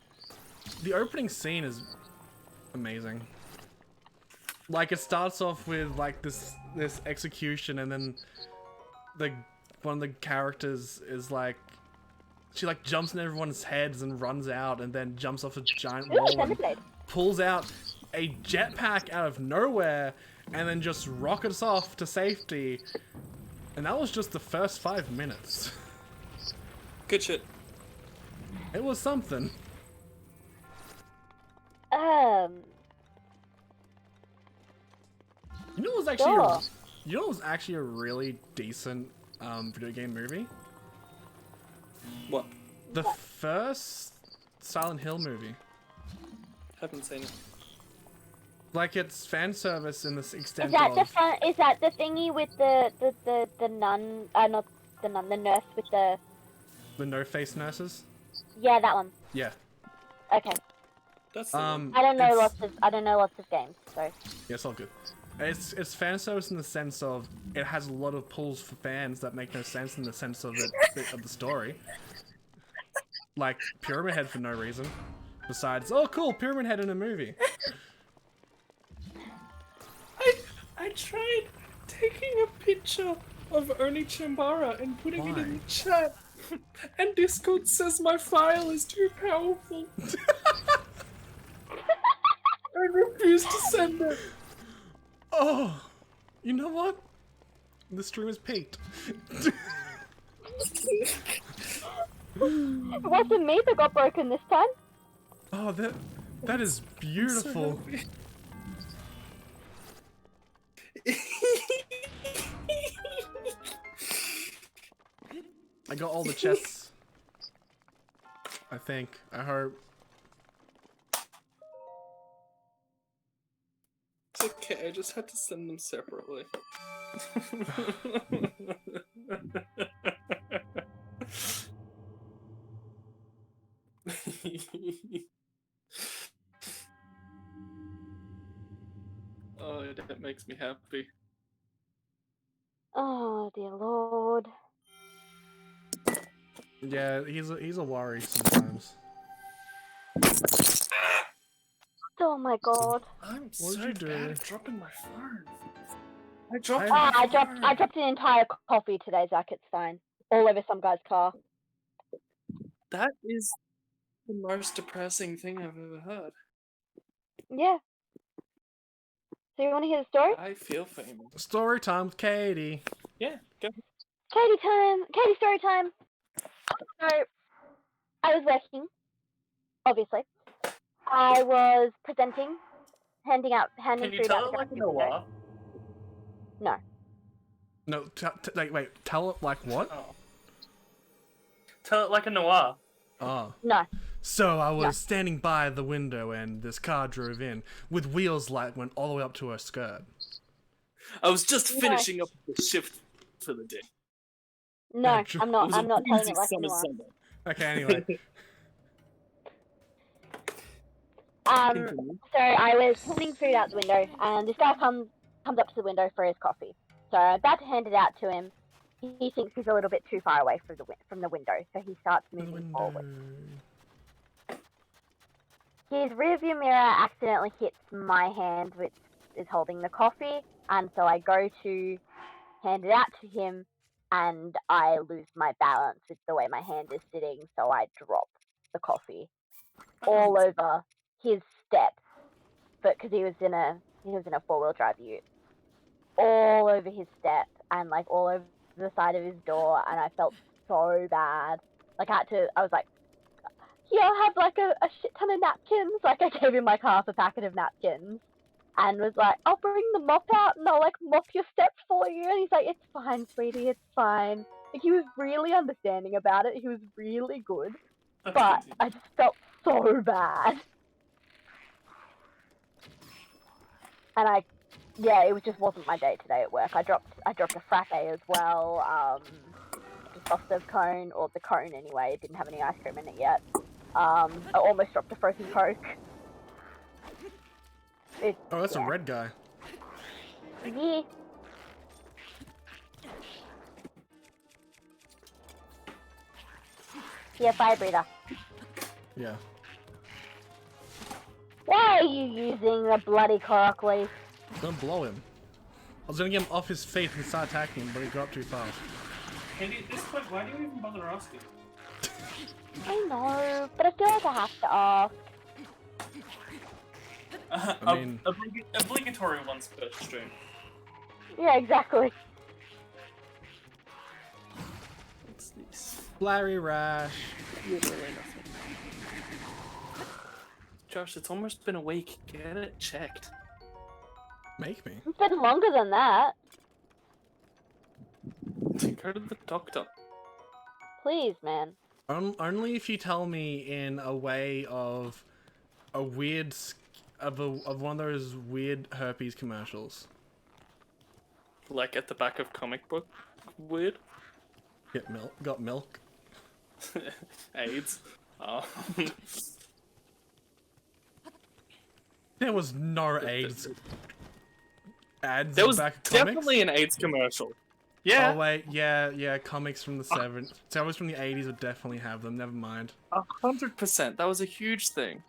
The opening scene is amazing. Like, it starts off with, like, this execution, and then one of the characters is, like... She, like, jumps in everyone's heads and runs out, and then jumps off a giant Ooh, wall and Xenoblade. pulls out a jetpack out of nowhere, and then just rockets off to safety. And that was just the first 5 minutes. Good shit. It was something. You know, it was actually Sure. you know, it was actually a really decent video game movie. What? The first Silent Hill movie. Haven't seen it. Like, it's fan service in this Is extent that of... is that the thingy with the nun? Not the nun, the nurse with the. The no-face nurses? Yeah, that one. Yeah. Okay. That's the one. I don't know it's- lots of games, so. Yeah, it's all good. It's fan service in the sense of it has a lot of pulls for fans that make no sense in the sense of the story. Like Pyramid Head for no reason. Besides, oh cool, Pyramid Head in a movie. I tried taking a picture of Oni Chambara and putting it in Why? the chat, and Discord says my file is too powerful. I refuse to send it. Oh, you know what? The stream is peaked. It wasn't me that got broken this time. Oh, that is beautiful. I got all the chests. I think. I hope. It's okay, I just had to send them separately. Oh, that makes me happy. Oh dear lord. Yeah, he's a worry sometimes. Oh my god. I'm What'd so you do? bad at dropping my phone. I dropped I- my phone. I dropped an entire coffee today, Zach. It's fine. All over some guy's car. That is the most depressing thing I've ever heard. Yeah. So you want to hear the story? I feel famous. Story time with Katie. Yeah, go. Katie time. Katie story time. So I was working, obviously. I was presenting, handing Can you food out tell the it like drive-thru a window. Noir? No. No, wait. Tell it like what? Oh. Tell it like a Noir. Ah. No. So I was standing by the window and this car drove in with wheels like went all the way up to her skirt. I was just No. finishing up the shift for the day. No, Yeah, I'm It not. was a I'm not telling breezy it like summer you are. Sunday. Okay, anyway. Continue. So I was handing food out the window, and this guy comes up to the window for his coffee. So I'm about to hand it out to him. He thinks he's a little bit too far away from the window, so he starts The moving window. forward. His rearview mirror accidentally hits my hand, which is holding the coffee, and so I go to hand it out to him, and I lose my balance with the way my hand is sitting, so I drop the coffee all over his steps, but because he was in a 4-wheel drive ute, all over his step and like all over the side of his door, and I felt so bad. Like I was like, here, I'll have like a shit ton of napkins. Like I gave him like half a packet of napkins, and was like, I'll bring the mop out and I'll like mop your steps for you. And he's like, it's fine, sweetie, it's fine. Like he was really understanding about it. He was really good, That's but good. I just felt so bad. And it just wasn't my day today at work. I dropped a frappe as well. The soft cone, or the cone anyway. It didn't have any ice cream in it yet. I almost dropped a frozen Coke. Oh, that's a red guy. Yeah. Yeah, fire breather. Yeah. Why are you using the bloody cork leaf? I'm gonna blow him. I was gonna get him off his feet and start attacking him, but he got up too fast. Andy, at this point, why do you even bother asking? I know, but I feel like I have to ask. I mean- Obligatory once per stream. Yeah, exactly. What's this? Larry Rash. Literally nothing. Josh, it's almost been a week. Get it checked. Make me. It's been longer than that. Go to the doctor. Please, man. Only if you tell me in a way of a weird of one of those weird herpes commercials. Like at the back of comic book. Weird. Get milk. Got milk. AIDS. Oh. There was no AIDS ads There was back at comics. definitely an AIDS commercial. Yeah, Oh wait, yeah, comics from the 70s. Comics from the 80s would definitely have them. Never mind. 100%. That was a huge thing.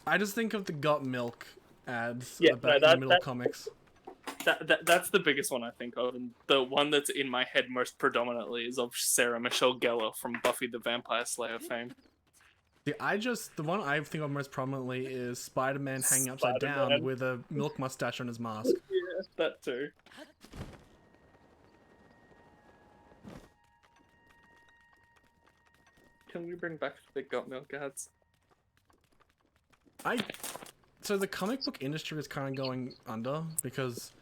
I just think of the Got Milk ads Yeah, about in no, the middle of comics. That's the biggest one I think of, and the one that's in my head most predominantly is of Sarah Michelle Gellar from Buffy the Vampire Slayer fame. The one I think of most prominently is Spider-Man hanging upside down Spider-Man. with a milk mustache on his mask. Yeah, that too. Can we bring back the Got Milk ads? So the comic book industry is kind of going under because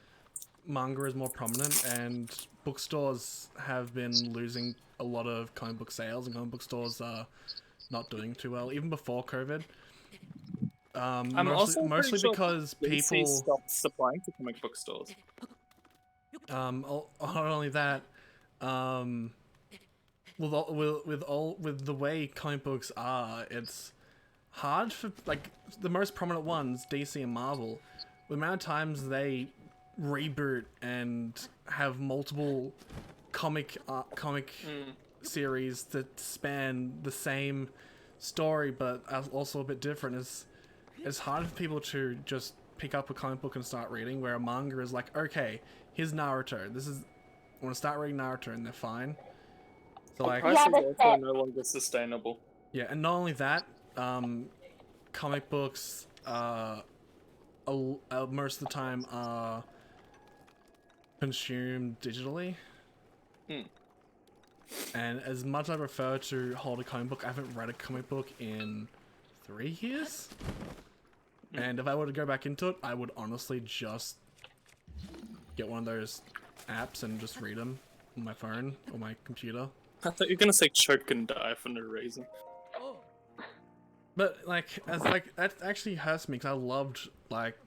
manga is more prominent and bookstores have been losing a lot of comic book sales, and comic book stores are not doing too well, even before COVID. Mostly sure because DC people stopped supplying to comic book stores. not only that, with the way comic books are, it's hard for like the most prominent ones, DC and Marvel. The amount of times they reboot and have multiple comic series that span the same story but are also a bit different, it's hard for people to just pick up a comic book and start reading, where a manga is like, okay, here's Naruto, I want to start reading Naruto, and they're fine. So like, Prices that's also it. no longer sustainable. yeah, and not only that, comic books most of the time are consumed digitally. And as much as I prefer to hold a comic book, I haven't read a comic book in 3 years. And if I were to go back into it, I would honestly just get one of those apps and just read them on my phone or my computer. I thought you were gonna say choke and die for no reason. But that actually hurts me because I loved like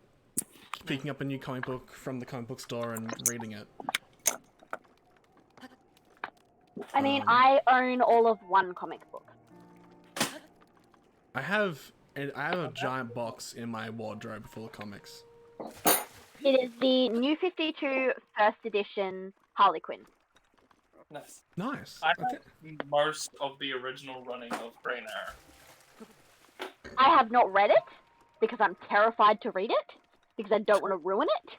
picking up a new comic book from the comic book store and reading it. I mean, I own all of one comic book. I have a giant box in my wardrobe full of comics. It is the New 52 First Edition Harley Quinn. Nice. Nice. I Okay. have most of the original running of Green Arrow. I have not read it because I'm terrified to read it because I don't want to ruin it.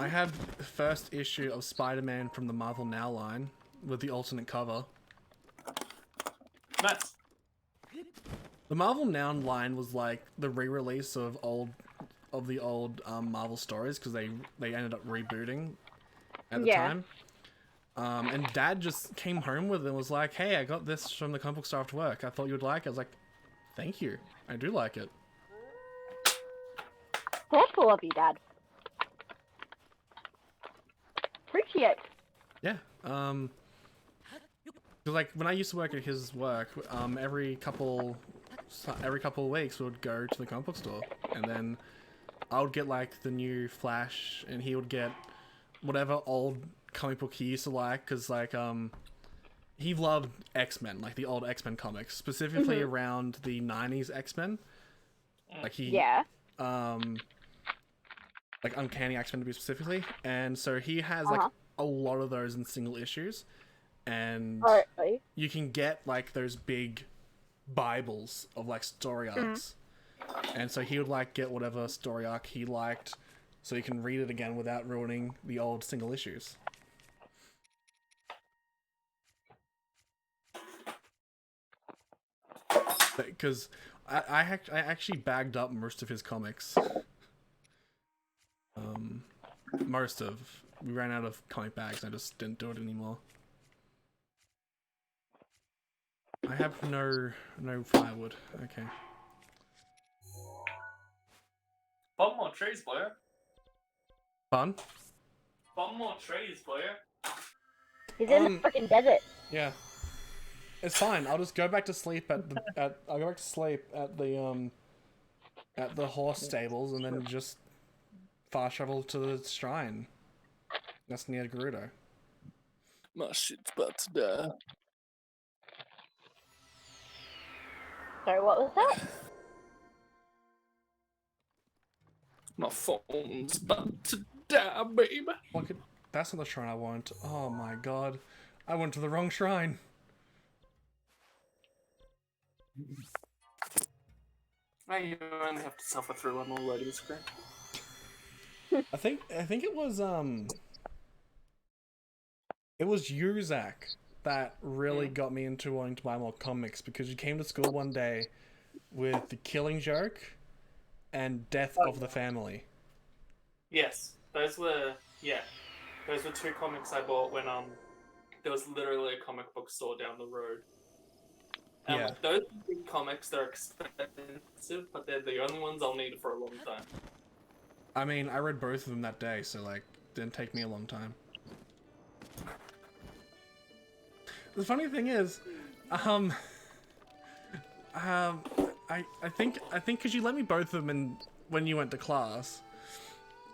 I have the first issue of Spider-Man from the Marvel Now line with the alternate cover. Nice. The Marvel Now line was like the re-release of the old Marvel stories because they ended up rebooting at the time. And Dad just came home with it and was like, "Hey, I got this from the comic book store after work. I thought you would like it." I was like, "Thank you. I do like it." Thoughtful of you, Dad. Appreciate. Yeah. Cause like when I used to work at his work, every couple of weeks we would go to the comic book store, and then I would get like the new Flash, and he would get whatever old comic book he used to like, cause like he loved X-Men, like the old X-Men comics, specifically around the 90s X-Men. Like like Uncanny X-Men to be specifically, and so he has like a lot of those in single issues, and you can get like those big Bibles of like story arcs, and so he would like get whatever story arc he liked, so you can read it again without ruining the old single issues. Because I actually bagged up most of his comics. We ran out of comic bags. I just didn't do it anymore. I have no firewood. Okay. Bomb more trees, boy. Fun? Bomb more trees, boy. He's in the freaking desert. Yeah. It's fine. I'll just go back to sleep at the horse stables, and then just fast travel to the shrine. That's near Gerudo. My shit's about to die. Sorry, what was that? My phone's about to die, baby. Look, that's not the shrine I want. Oh my god. I went to the wrong shrine. Now you only have to suffer through one more loading screen. I think it was Yurzak that really got me into wanting to buy more comics, because you came to school one day with The Killing Joke and Death of the Family. Yes, those were two comics I bought when there was literally a comic book store down the road. Yeah. Those big comics, they're expensive, but they're the only ones I'll need for a long time. I mean, I read both of them that day, so like, didn't take me a long time. The funny thing is, I think because you let me both of them in when you went to class,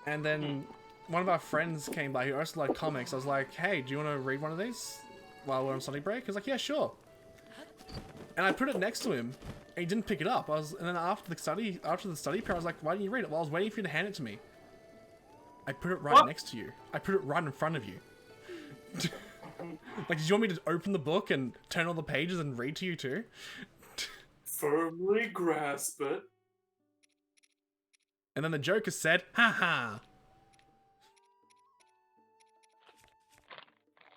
and then one of our friends came by who also liked comics. I was like, hey, do you want to read one of these while we're on study break? He was like, yeah, sure. And I put it next to him, and he didn't pick it up. And then after the study period, I was like, why didn't you read it? Well, I was waiting for you to hand it to me. I put it right next to you. I put it right in front of you. Like, did you want me to open the book and turn all the pages and read to you too? Firmly grasp it. And then the Joker said, ha.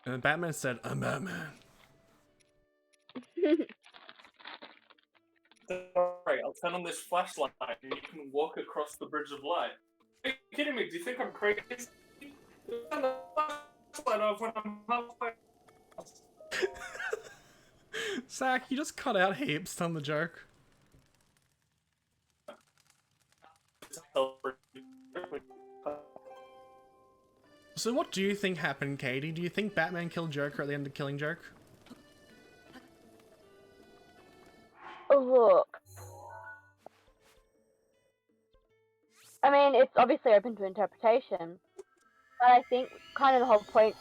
And then Batman said, I'm Batman. Alright, I'll turn on this flashlight and you can walk across the bridge of light. Are you kidding me? Do you think I'm crazy? Turn the flashlight off when I'm halfway. Zach, you just cut out heaps on the joke. So what do you think happened, Katie? Do you think Batman killed Joker at the end of Killing Joke? Look. I mean, it's obviously open to interpretation, but I think kind of the whole point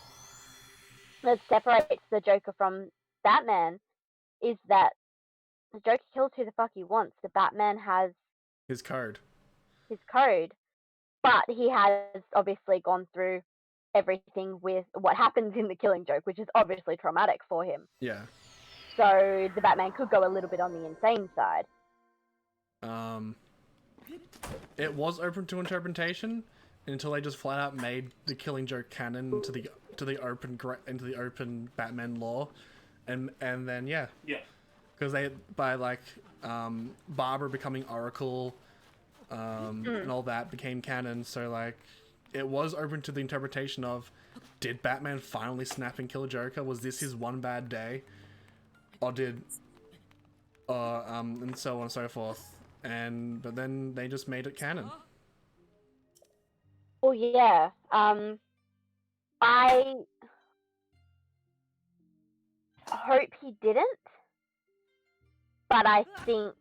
that separates the Joker from Batman is that the Joker kills who the fuck he wants. The Batman has His code. But he has obviously gone through everything with what happens in the Killing Joke, which is obviously traumatic for him. Yeah. So the Batman could go a little bit on the insane side. It was open to interpretation until they just flat out made the Killing Joke canon into the open Batman lore, and then yeah, because they Barbara becoming Oracle, and all that became canon. So like, it was open to the interpretation of, did Batman finally snap and kill Joker? Was this his one bad day, or did, and so on and so forth. But then they just made it canon. Well, yeah. I hope he didn't, but I think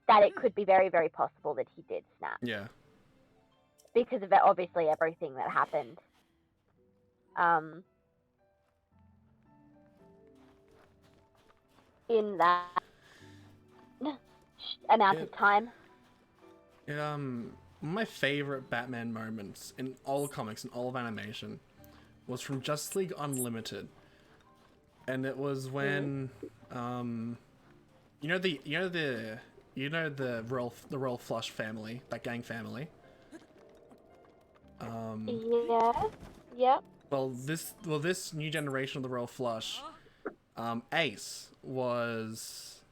that it could be very, very possible that he did snap. Yeah. Because of obviously everything that happened. In that amount of time. My favorite Batman moments in all comics and all of animation was from Justice League Unlimited, and it was when the Royal Flush family, that gang family. Yeah. Yep. Well, this new generation of the Royal Flush, Ace was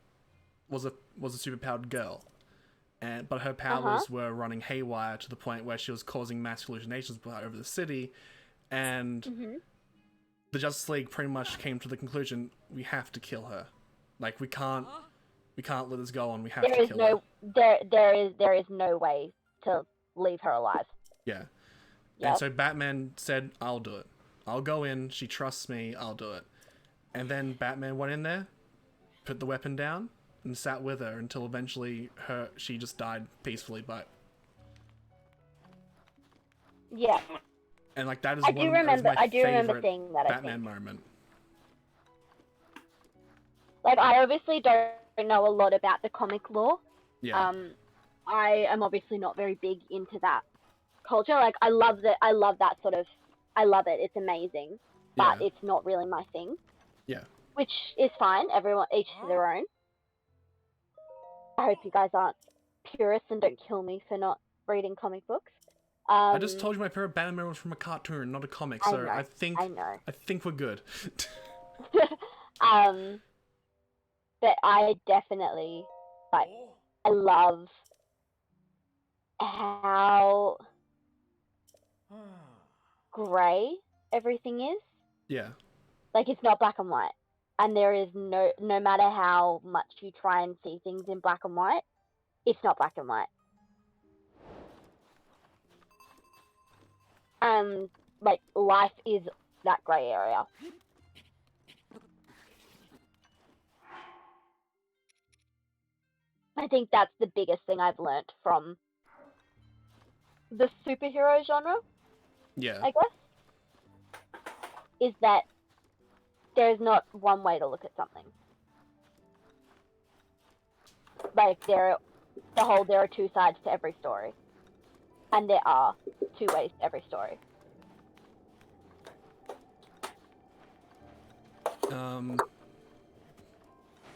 a superpowered girl, but her powers were running haywire to the point where she was causing mass hallucinations over the city, and the Justice League pretty much came to the conclusion, we have to kill her. Like, we can't let this go on. We have to kill her. There is no way to leave her alive. Yeah. Yep. And so Batman said, I'll do it. I'll go in. She trusts me. I'll do it. And then Batman went in there, put the weapon down, and sat with her until eventually she just died peacefully. But yeah. And like, that is I do remember seeing that. Batman moment. Like, I obviously don't know a lot about the comic lore. Yeah. I am obviously not very big into that culture. Like, I love that. I love that sort of. I love it. It's amazing, but Yeah. it's not really my thing. Yeah. Which is fine. Everyone, each to their own. I hope you guys aren't purists and don't kill me for not reading comic books. I just told you my favorite Batman was from a cartoon, not a comic, so I think we're good. But I definitely like. I love how grey everything is. Yeah. Like, it's not black and white, and there is no matter how much you try and see things in black and white, it's not black and white. Like, life is that grey area. I think that's the biggest thing I've learnt from the superhero genre, Yeah. I guess, is that there's not one way to look at something. Like, there are two sides to every story. And there are two ways to every story.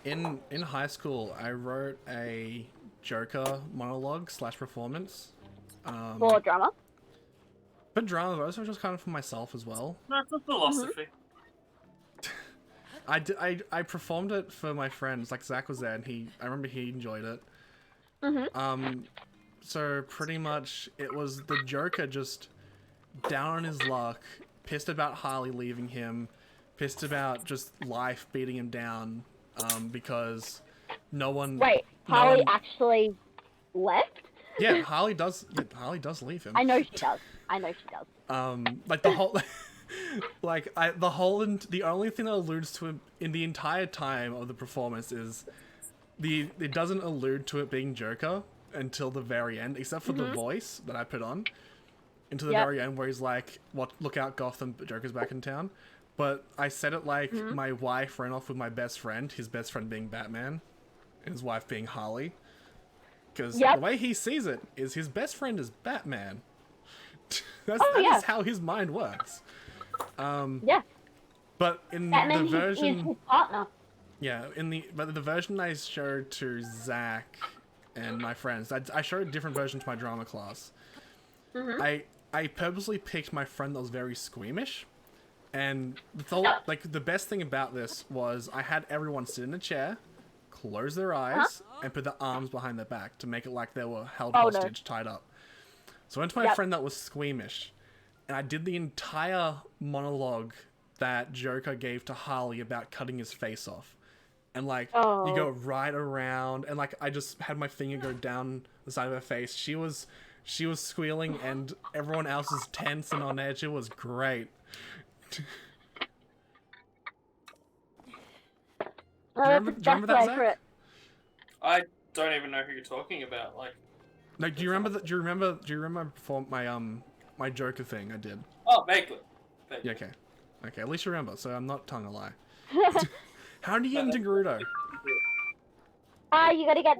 In high school, I wrote a Joker monologue / performance. For drama? But drama, but also just kind of for myself as well. That's a philosophy. I performed it for my friends. Like, Zach was there, and I remember he enjoyed it. So pretty much it was the Joker just down on his luck, pissed about Harley leaving him, pissed about just life beating him down, because no one. Wait, Harley actually left? Yeah, Harley does leave him. I know she does. Like the whole, the only thing that alludes to him in the entire time of the performance is it doesn't allude to it being Joker until the very end, except for the voice that I put on into the very end where he's like, "What? Look out, Gotham! Joker's back in town." But I said it like my wife ran off with my best friend, his best friend being Batman, and his wife being Harley. Because the way he sees it is his best friend is Batman. That is how his mind works. But in Batman the version, is his partner. Yeah, but the version I showed to Zach and my friends, I showed a different version to my drama class. I purposely picked my friend that was very squeamish, and the best thing about this was I had everyone sit in a chair, close their eyes, and put their arms behind their back to make it like they were held hostage, tied up. So I went to my friend that was squeamish, and I did the entire monologue that Joker gave to Harley about cutting his face off. And you go right around, and I just had my finger go down the side of her face. She was squealing, and everyone else was tense and on edge. It was great. Do you remember that, Zach? I don't even know who you're talking about. Do you remember that? Do you remember perform my Joker thing I did? Oh, vaguely. Yeah, okay. At least you remember. So I'm not telling a lie. How do you get into Gerudo? You gotta get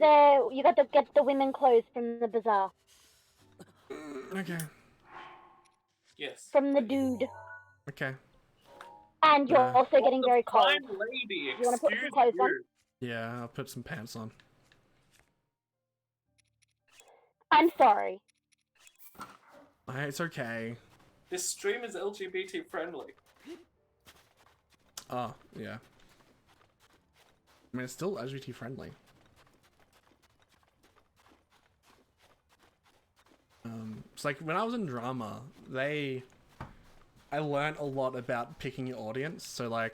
the women clothes from the bazaar. Okay. Yes. From the dude. Okay. And you're also getting very cold. Fine lady, You wanna put some clothes on? Yeah, I'll put some pants on. I'm sorry. It's okay. This stream is LGBT friendly. Oh, yeah. I mean, it's still LGBT friendly. It's like when I was in drama, I learned a lot about picking your audience. So I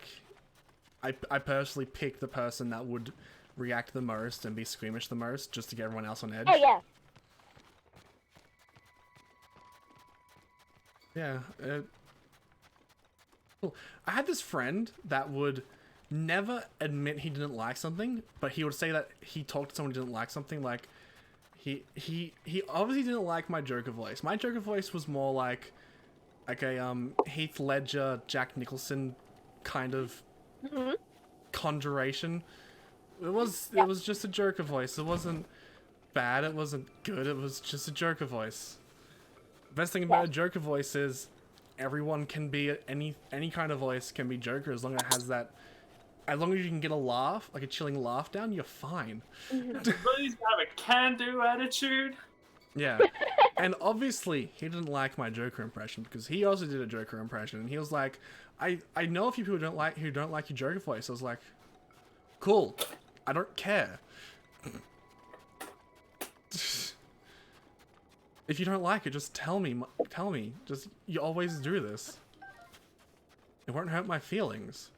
personally picked the person that would react the most and be squeamish the most, just to get everyone else on edge. Oh yeah. Yeah. Cool. I had this friend that would never admit he didn't like something, but he would say that he talked to someone who didn't like something. Like, he obviously didn't like my Joker voice. My Joker voice was more like a Heath Ledger, Jack Nicholson kind of conjuration. It was just a Joker voice. It wasn't bad. It wasn't good. It was just a Joker voice. The best thing about a Joker voice is everyone can be any kind of voice can be Joker as long as it has that. As long as you can get a laugh, like a chilling laugh down, you're fine. Please have a can-do attitude. Yeah. And obviously, he didn't like my Joker impression because he also did a Joker impression, and he was like, "I know a few people who don't like your Joker voice." I was like, "Cool, I don't care. If you don't like it, just tell me. Tell me. Just you always do this. It won't hurt my feelings."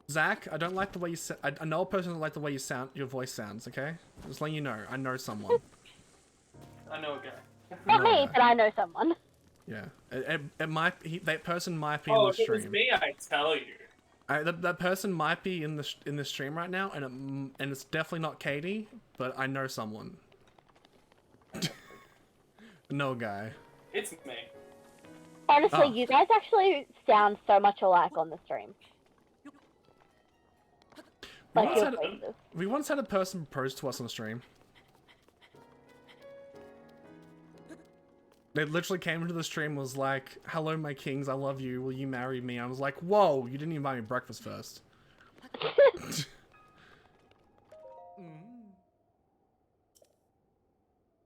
Zach, I don't like the way you I know a person doesn't like the way your voice sounds, okay? Just letting you know. I know someone. I know a guy. Not me, but I know someone. Yeah. It might... that person might be in Oh, the if it stream. was me, I tell you. That person might be in the stream right now, and it's definitely not Katie, but I know someone. No guy. It's me. Honestly, Oh. you guys actually sound so much alike on the stream. Like your voices. We once had a person propose to us on the stream. They literally came into the stream and was like, "Hello, my kings, I love you. Will you marry me?" I was like, "Whoa, you didn't even buy me breakfast first."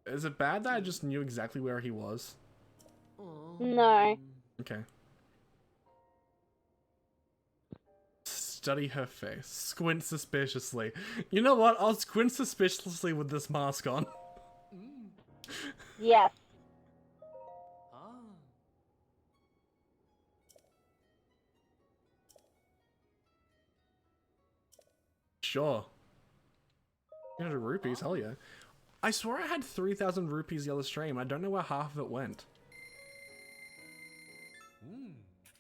Is it bad that I just knew exactly where he was? No. Okay. Study her face. Squint suspiciously. You know what? I'll squint suspiciously with this mask on. Yes. Sure. 300 rupees, hell yeah. I swore I had 3,000 rupees the other stream. I don't know where half of it went.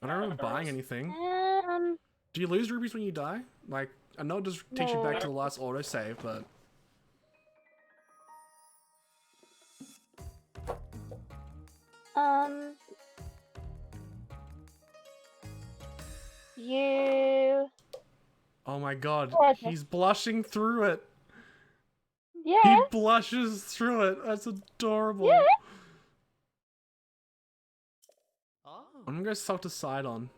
I don't remember buying anything. Do you lose rupees when you die? Like, I know it just takes you back to the last autosave, but... You... Oh my god, Oh, okay. he's blushing through it. Yeah. He blushes through it. That's adorable. Yeah. I'm gonna go talk to Sidon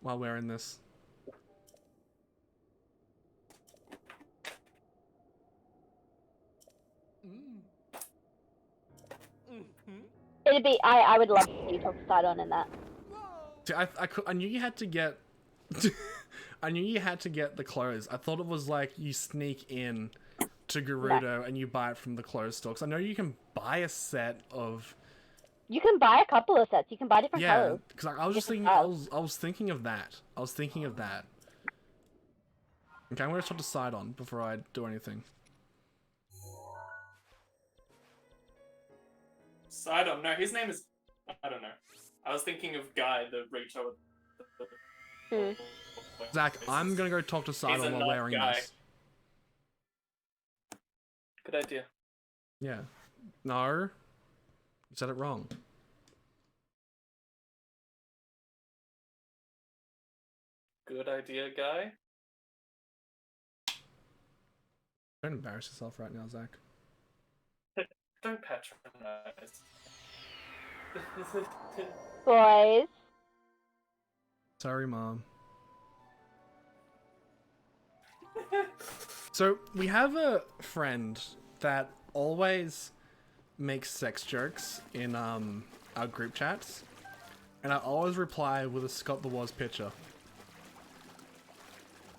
while we're in this. It'd be... I would love to see you talk to Sidon in that. See, I knew you had to get... I knew you had to get the clothes. I thought it was like you sneak in to Gerudo and you buy it from the clothes store. 'Cause I know you can buy a set of... You can buy a couple of sets. You can buy different Yeah, colors. because I was just thinking... Different I was thinking of that. I was thinking of that. Okay, I'm gonna talk to Sidon before I do anything. Sidon. No, his name is... I don't know. I was thinking of Guy, the Rachel. Zach, I'm gonna go talk to Sidon while wearing this. Good idea. Yeah. No. You said it wrong. Good idea, Guy. Don't embarrass yourself right now, Zach. Don't patronize. Boys. Sorry, Mom. So, we have a friend that always makes sex jokes in our group chats. And I always reply with a Scott the Woz picture.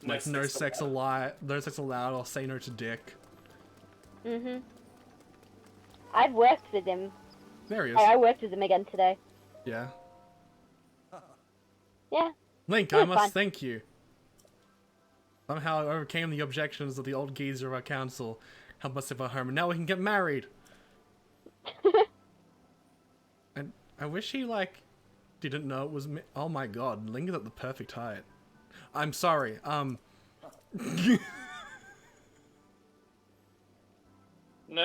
Like, no sex allowed, or say no to dick. I've worked with him. There he is. I worked with him again today. Yeah. Yeah. Link, I must thank you. Somehow I overcame the objections of the old geezer of our council. Help us save our home, and now we can get married. And I wish he, like, didn't know it was me. Oh my god, Link is at the perfect height. I'm sorry, No,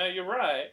you're right.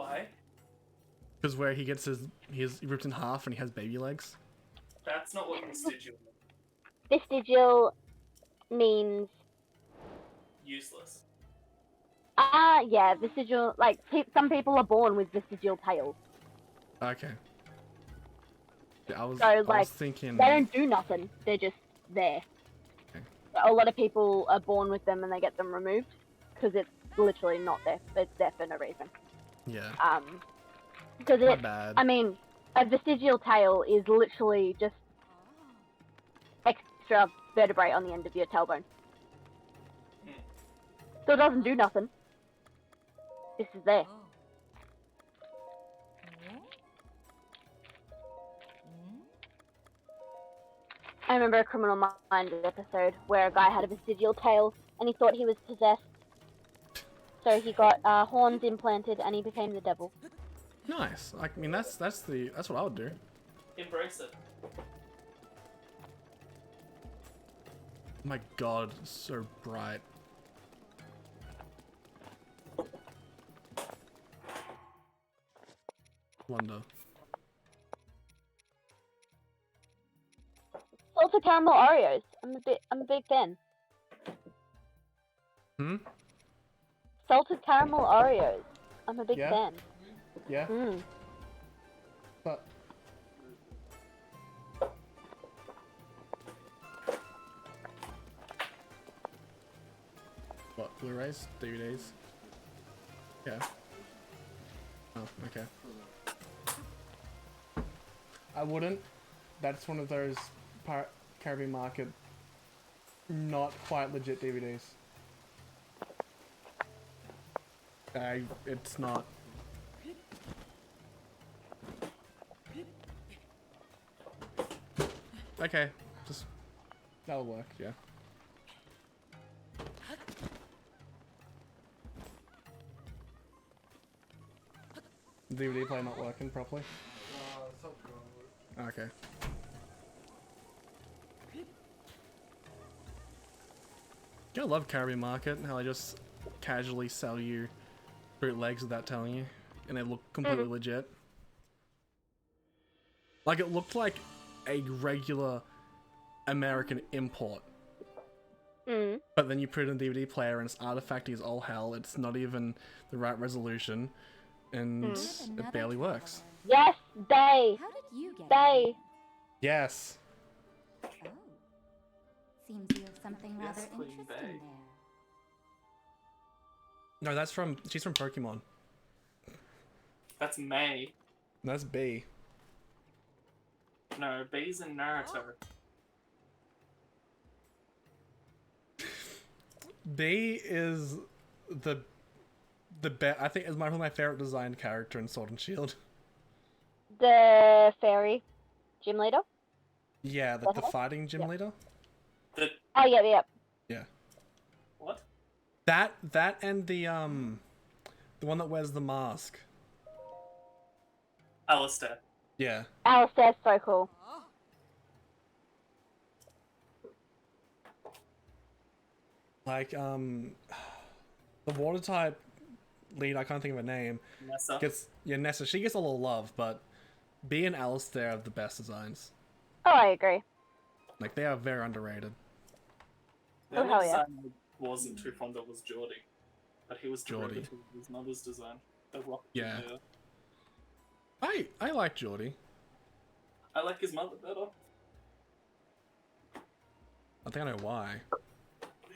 Why? Because where he gets he's ripped in half and he has baby legs. That's not what vestigial means. Vestigial means Useless. yeah, vestigial. Like some people are born with vestigial tails, Okay. Yeah, so I like was thinking. they don't do nothing. They're just there. Okay. A lot of people are born with them and they get them removed because it's literally not there. It's there for no reason. Yeah. Because My it. bad. I mean, a vestigial tail is literally just extra vertebrae on the end of your tailbone. So it doesn't do nothing. This is there. I remember a Criminal Minds episode where a guy had a vestigial tail and he thought he was possessed. So he got horns implanted and he became the devil. Nice. I mean, that's what I would do. Embrace it. My God, it's so bright. Wonder. Salted caramel Oreos. I'm a big fan. Hmm. Salted caramel Oreos. I'm a big Yeah? fan. Yeah. Mm. But. What? Blu-rays? DVDs? Yeah. Oh, okay. I wouldn't. That's one of those Caribbean market, not quite legit DVDs. It's not. Okay, just that'll work. Yeah. DVD player not working properly. Okay. I love Caribbean Market, how they just casually sell you bootlegs without telling you, and they look completely legit. Like, it looked like a regular American import. But then you put it in a DVD player and it's artifacty as all hell, it's not even the right resolution, and it barely works. Yes, they. How did you get They. Yes. Oh. Seems you have something Yes, rather Queen interesting Bey. there. No, she's from Pokemon. That's May. That's B. No, B's in Naruto. B is the I think is one of my favorite designed character in Sword and Shield. The fairy gym leader. Yeah, the fighting gym leader. Oh yeah. Yeah. What? That and the one that wears the mask. Alistair. Yeah. Alistair's so cool. Like the water type lead, I can't think of her name. Nessa. Nessa, she gets a little love, but B and Alistair have the best designs. Oh, I agree. Like, they are very underrated. The Oh, only hell yeah. design I wasn't too fond of was Geordie. But he was Geordie. derivative of his mother's design. The rock. Yeah. I like Geordie. I like his mother better. I think I know why.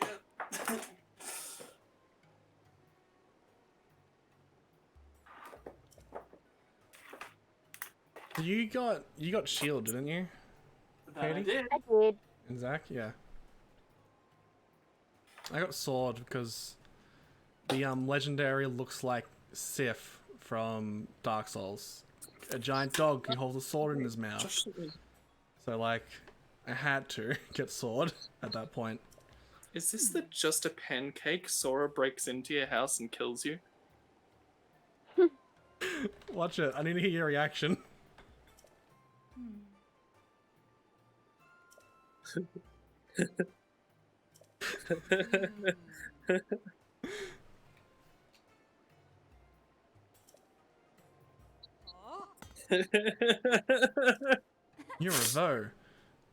Yeah. You got Shield, didn't you? That I Katie? did. I did. And Zach, yeah. I got Sword because the legendary looks like Sif from Dark Souls. A giant dog who holds a sword in his mouth. So like, I had to get Sword at that point. Is this the just a pancake Sora breaks into your house and kills you? Watch it. I need to hear your reaction. You're a Vo.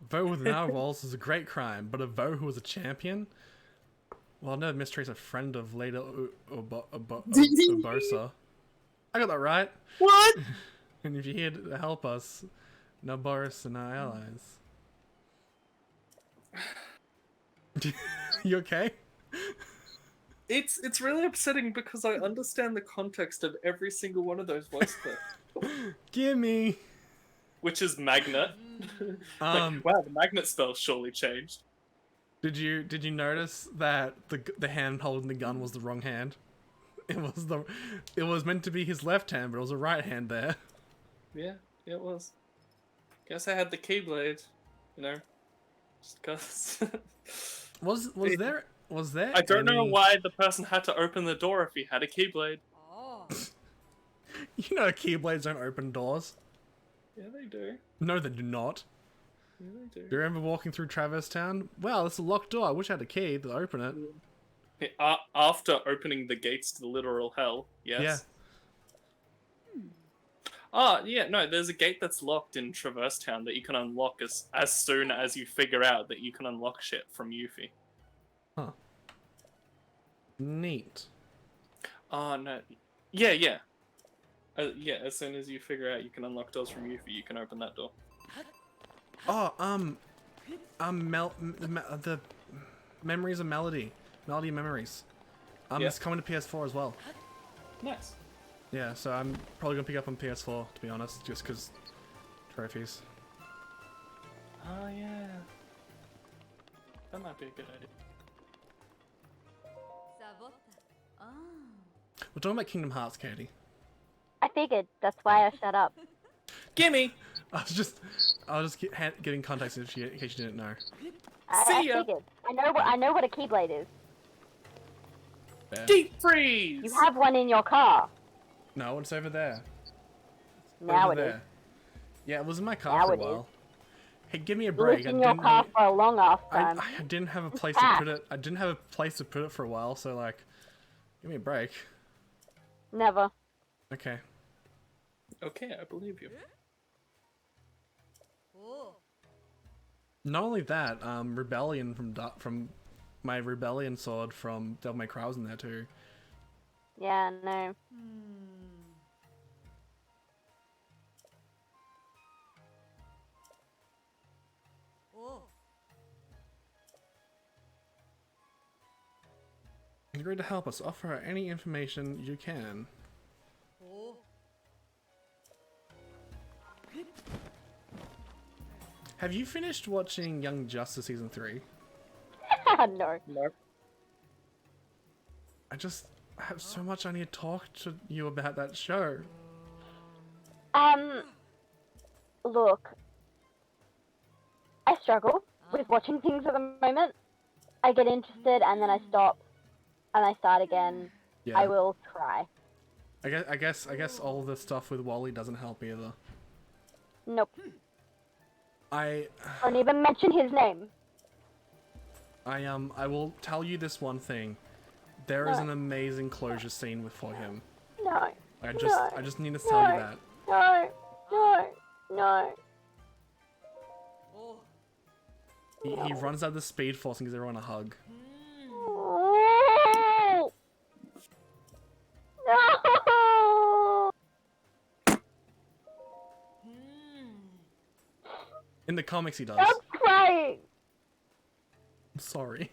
Vo with narwhals is a great crime, but a Vo who was a champion? Well, no, Mystery's a friend of Leda Urbosa. I got that right. What? And if you're here to help us, no Boris and our allies. You okay? It's really upsetting because I understand the context of every single one of those voice clips, Gimme! which is magnet. Like, wow, the magnet spell surely changed. Did you notice that the hand holding the gun was the wrong hand? It was meant to be his left hand, but it was a right hand there. Yeah, it was. Guess I had the keyblade, you know, just cause. Was there I don't know any- why the person had to open the door if he had a keyblade. You know keyblades don't open doors. Yeah, they do. No, they do not. Yeah, they do. Do you remember walking through Traverse Town? Wow, it's a locked door. I wish I had a key to open it. After opening the gates to the literal hell, yes. Yeah. Oh, yeah, no, there's a gate that's locked in Traverse Town that you can unlock as soon as you figure out that you can unlock shit from Yuffie. Huh. Neat. Oh, no. Yeah, yeah. Yeah, as soon as you figure out you can unlock doors from Yuffie, you can open that door. Oh, the Memories of Melody. Melody of Memories. Yeah. It's coming to PS4 as well. Nice. Yeah, so I'm probably gonna pick up on PS4, to be honest, just because trophies. Oh, yeah. That might be a good idea. We're talking about Kingdom Hearts, Katie. I figured. That's why I shut up. Gimme! I was just getting context in case you didn't know. I See ya. figured. I know what a keyblade is. There. Deep freeze! You have one in your car. No, it's over there. Now Over it is. there. Yeah, it was in my car Now for a it is. while. Hey, give me a It was break. in your car for a long ass time. I didn't have a place to put it. I didn't have a place to put it for a while, so like, give me a break. Never. Okay. Okay, I believe you. Not only that, Rebellion from my Rebellion sword from Devil May Cry was in there too. Yeah, no. Agree to help us. Offer her any information you can. Have you finished watching Young Justice Season 3? No. Nope. I have so much I need to talk to you about that show. Look. I struggle with watching things at the moment. I get interested and then I stop. And I start again. Yeah. I will try. I guess all the stuff with Wally doesn't help either. Nope. I Don't even mention his name. I will tell you this one thing. There is No. an amazing closure scene for him. No. I No. just need to tell you No. that. No. No. No. He runs out the Speed Force and gives everyone a hug. No. No. In the comics he does. Stop crying. I'm sorry.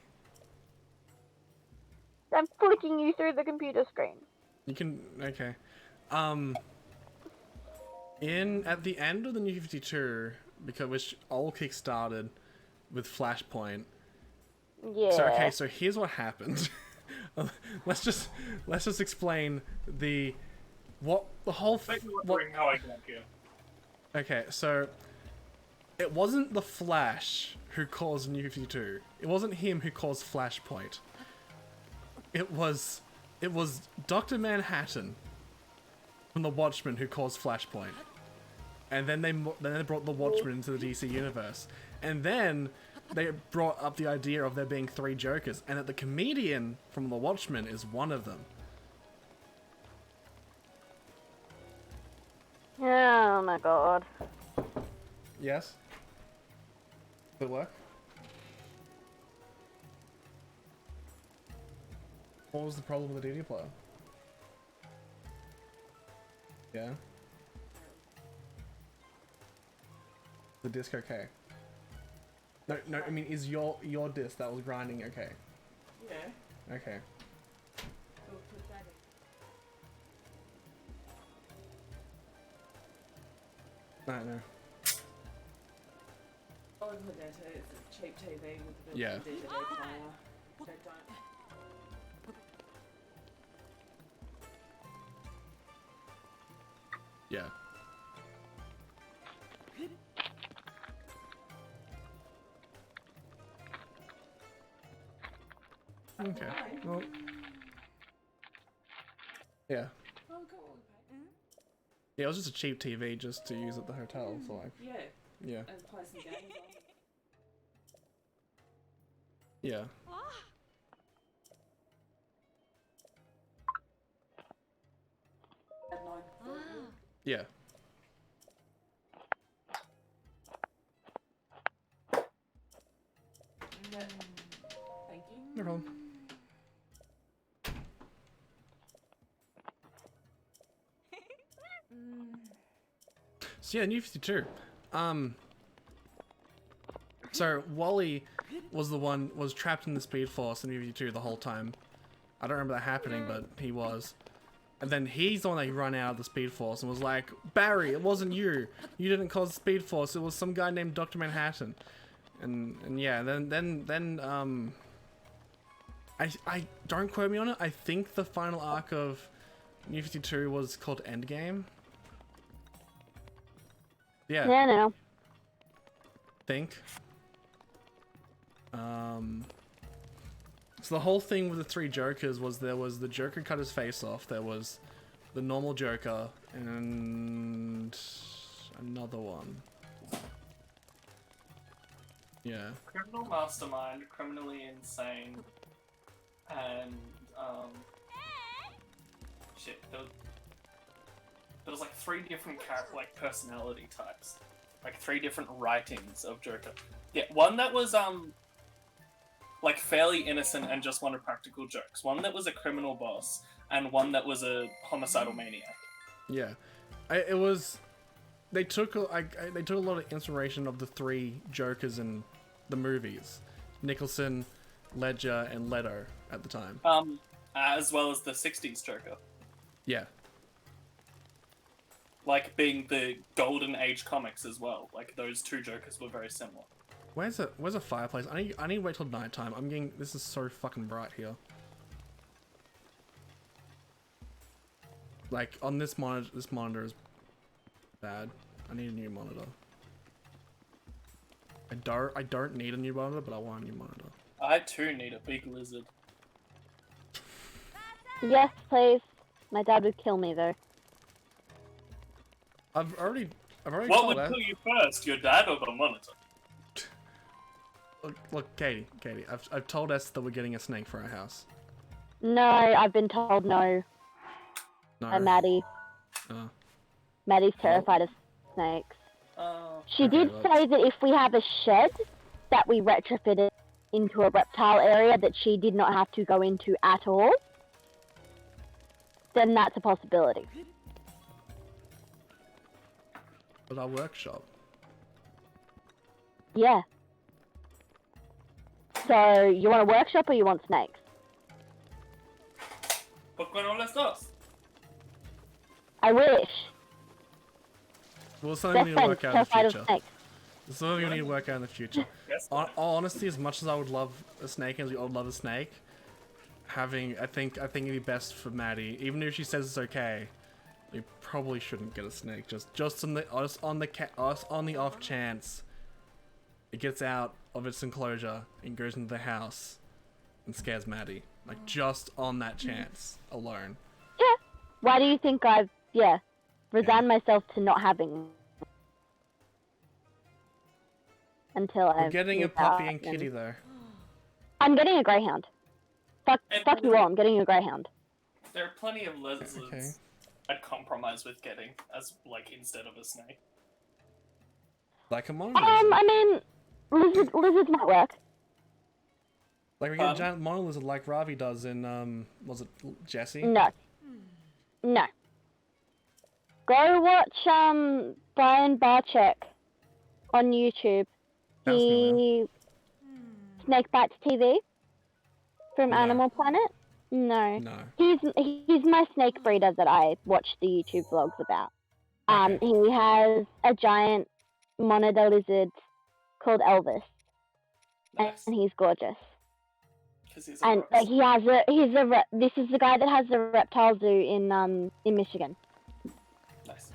I'm flicking you through the computer screen. You can okay. At the end of the New 52, which all kick-started with Flashpoint. Yeah. So here's what happened. let's just explain the whole how I got here. Okay, so it wasn't the Flash who caused New 52. It wasn't him who caused Flashpoint. It was Dr. Manhattan from the Watchmen who caused Flashpoint. And then they brought the Watchmen into the DC universe. And then they brought up the idea of there being 3 Jokers, and that the comedian from the Watchmen is one of them. my god. Yes? Did it work? What was the problem with the DVD player? Yeah? The disc okay? No, I mean, is your disc that was grinding okay? Yeah. Okay. We'll put that in. No. Oh, and put that too. It's a cheap TV with a built-in Yeah. DVD player. They don't. Yeah. Okay. Well. Yeah. Oh, cool. Okay. Yeah, it was just a cheap TV just to use at the hotel, so like. Yeah. Yeah. And play some games on. Yeah. At 9:30. Yeah. Yeah. Thank you. No problem. So yeah, New 52. So Wally was trapped in the Speed Force in New 52 the whole time. I don't remember that happening, but he was. And then he's the one that ran out of the Speed Force and was like, Barry, it wasn't you. You didn't cause the Speed Force. It was some guy named Dr. Manhattan. And yeah, then I don't quote me on it. I think the final arc of New 52 was called Endgame. Yeah. Yeah, no. Think. So the whole thing with the three Jokers was there was the Joker cut his face off, there was the normal Joker, and another one. Yeah. Criminal mastermind, criminally insane, and shit. There was like 3 different personality types, like 3 different writings of Joker. Yeah, one that was like fairly innocent and just wanted practical jokes. One that was a criminal boss, and one that was a homicidal maniac. Yeah. It was. They took a lot of inspiration of the 3 Jokers in the movies, Nicholson, Ledger, and Leto at the time. As well as the 60s Joker. Yeah. Like being the golden age comics as well. Like those 2 Jokers were very similar. Where's a fireplace? I need to wait till nighttime. I'm getting. This is so fucking bright here. Like on this monitor is bad. I need a new monitor. I don't need a new monitor, but I want a new monitor. I too need a big lizard. Yes, please. My dad would kill me though. I've already What told would her. kill you first, your dad or the monitor? Look, Katie. I've told us that we're getting a snake for our house. No, I've been told no. No. By Maddie. Oh. Maddie's terrified of snakes. She Okay, did well- say that if we have a shed that we retrofitted into a reptile area that she did not have to go into at all, then that's a possibility. But our workshop. Yeah. So, you want a workshop or you want snakes? ¿Por qué no las dos? I wish. Well, it's something we need to work out in the terrified of future. snakes. It's something we need to work out in the future. Yes. All honesty, as much as I would love a snake, as we all love a snake, I think it'd be best for Maddie, even if she says it's okay. We probably shouldn't get a snake. Just on the off chance it gets out of its enclosure and goes into the house and scares Maddie. Like just on that chance alone. Yeah. Why do you think I've, resigned myself to not having until We're I've getting a moved puppy out and kitty though. I'm getting a greyhound. Fuck you all, I'm getting a greyhound. There are plenty of lizards Okay. I'd compromise with getting as like instead of a snake. Like a monitor lizard. I mean, lizards might work. Like we get a giant monitor lizard like Ravi does in, was it Jesse? No. No. Go watch, Brian Barczyk on YouTube. Sounds familiar. He... Snake Bites TV from No. Animal Planet? No. No. He's my snake breeder that I watch the YouTube vlogs about. Okay. He has a giant monitor lizard called Elvis, Nice. and he's gorgeous. 'Cause he's a And rock star. this is the guy that has the reptile zoo in Michigan, Nice.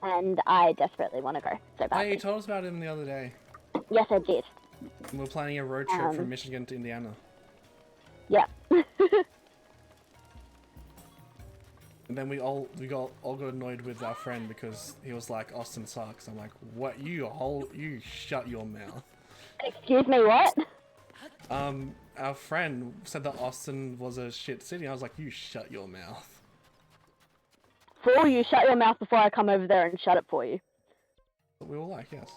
and I desperately want to go so Oh, badly. you told us about him the other day. Yes, I did. We were planning a road trip from Michigan to Indiana. Yeah. And then we all got annoyed with our friend because he was like, Austin sucks. I'm like, what? You shut your mouth. Excuse me, what? Our friend said that Austin was a shit city. I was like, you shut your mouth. Fool, you shut your mouth before I come over there and shut it for you. But we were like, yes.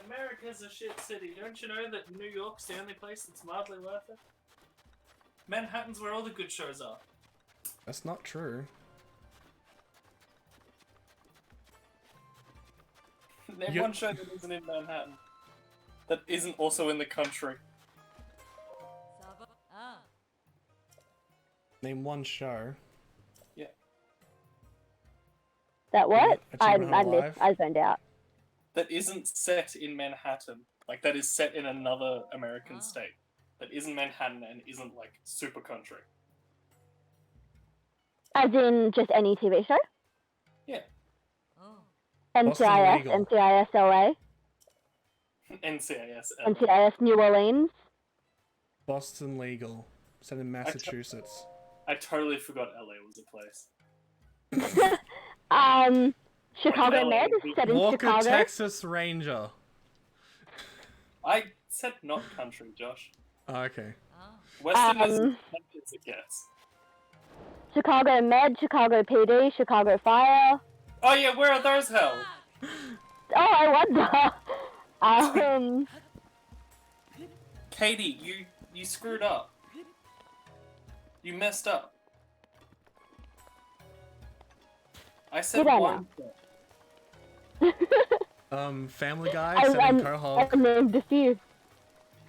America's a shit city. Don't you know that New York's the only place that's mildly worth it? Manhattan's where all the good shows are. That's not true. Name You- one show that isn't in Manhattan. That isn't also in the country. Name one show. That what? I Achievement Hunter missed. Live? I zoned out. That isn't set in Manhattan. Like, that is set in another American state. That isn't Manhattan and isn't, like, super country. As in just any TV show? Yeah. NCIS, Legal. NCIS LA, NCIS. NCIS New Orleans. Boston Legal. Set in Massachusetts. I totally forgot LA was a place. Chicago LA. Med, set in Walker, Chicago. Texas Ranger. I said not country, Josh. Oh, okay. Western is as country as it gets. Chicago Med, Chicago PD, Chicago Fire. Oh yeah, where are those held? Oh, I wonder. Katie, you screwed up. You messed up. I said Did I one. Family Guy, set in Quahog, I named a few.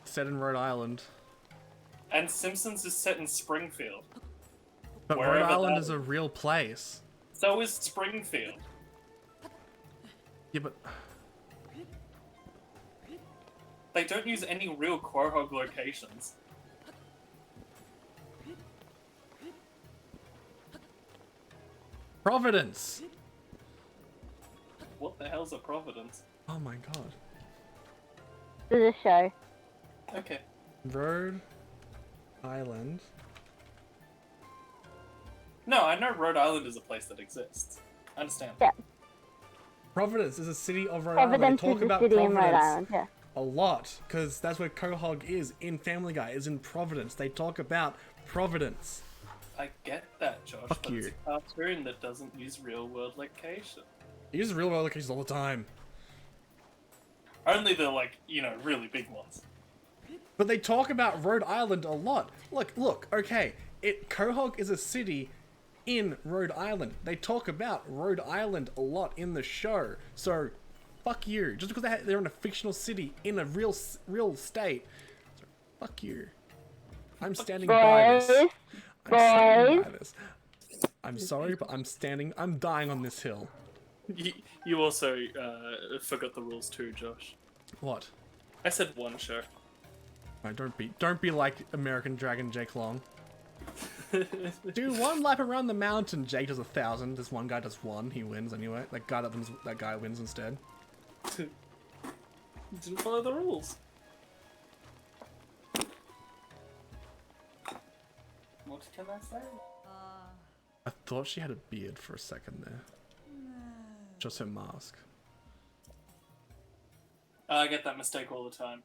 set in Rhode Island. And Simpsons is set in Springfield. But Rhode Wherever Island that is a is. real place. So is Springfield. Yeah, but They don't use any real Quahog locations. Providence! What the hell's a Providence? Oh my god. This is a show. Okay. Rhode Island. No, I know Rhode Island is a place that exists. I understand. Yeah. Providence is a city of Rhode Providence Island. is They talk a about city in Rhode Providence Island, yeah. a lot, because that's where Quahog is in Family Guy, is in Providence. They talk about Providence. I get that, Josh, Fuck but you. it's a cartoon that doesn't use real world location. He uses real world locations all the time. Only the, like, you know, really big ones. But they talk about Rhode Island a lot. Look, okay. Quahog is a city in Rhode Island. They talk about Rhode Island a lot in the show. So, fuck you. Just because they're in a fictional city in a real state. So, fuck you. I'm standing by this. Boys, I'm standing by boys. this. I'm sorry, but I'm dying on this hill. You also forgot the rules too, Josh. What? I said one show. Right, don't be like American Dragon Jake Long. Do one lap around the mountain. Jake does 1,000. This one guy does 1. He wins anyway. That guy wins instead. Didn't follow the rules. What can I say? I thought she had a beard for a second there. Just her mask. I get that mistake all the time.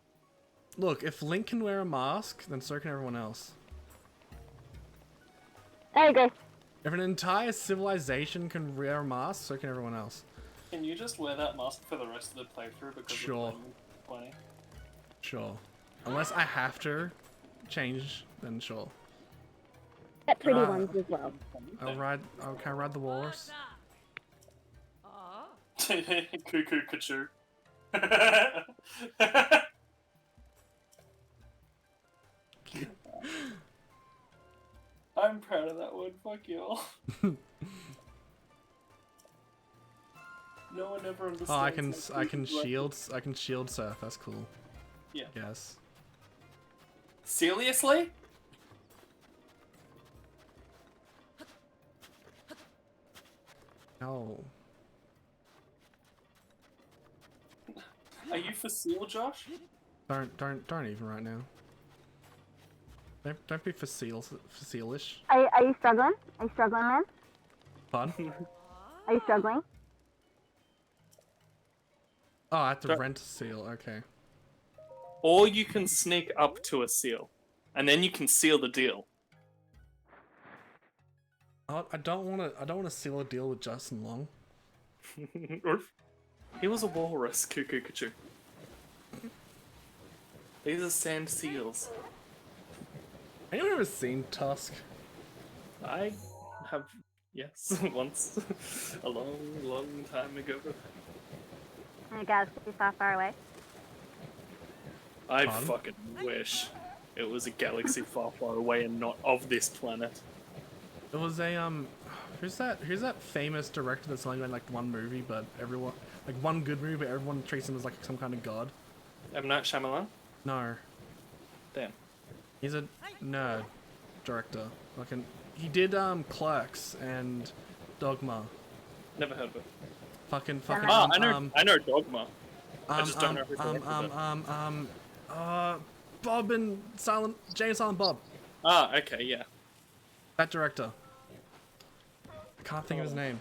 look, if Link can wear a mask, then so can everyone else. There you go. If an entire civilization can wear a mask, so can everyone else. Can you just wear that mask for the rest of the playthrough because Sure. we're playing 20? Sure. Unless I have to change, then sure. Get pretty Ah. ones as well. Can I ride the walrus? Cuckoo Kachoo. I'm proud of that one, fuck y'all. No one ever understands. Oh, I can shield surf. That's cool. Yeah. Yes. Seriously? No. Are you for seal, Josh? Don't even right now. Don't be facetious. Are you struggling? Are you struggling, man? Fun. Are you struggling? Oh, I have to Don't- rent a seal. Okay. Or you can sneak up to a seal, and then you can seal the deal. I don't want to seal a deal with Justin Long. He was a walrus, Cuckoo Kachoo. These are sand seals. Anyone ever seen Tusk? I have, yes, once. A long, long time ago. You guys too far away. I Fun. fucking wish it was a galaxy far, far away and not of this planet. It was a who's that famous director that's only made like one movie, but everyone like one good movie, but everyone treats him as like some kind of god. M. Night Shyamalan? No, Damn. he's a nerd director. He did Clerks and Dogma. Never heard of it. Fucking. Oh, I know Dogma. I just don't know who directed it. Bob and Jay and Silent Bob. Ah, okay, yeah. That director. I can't think of his name.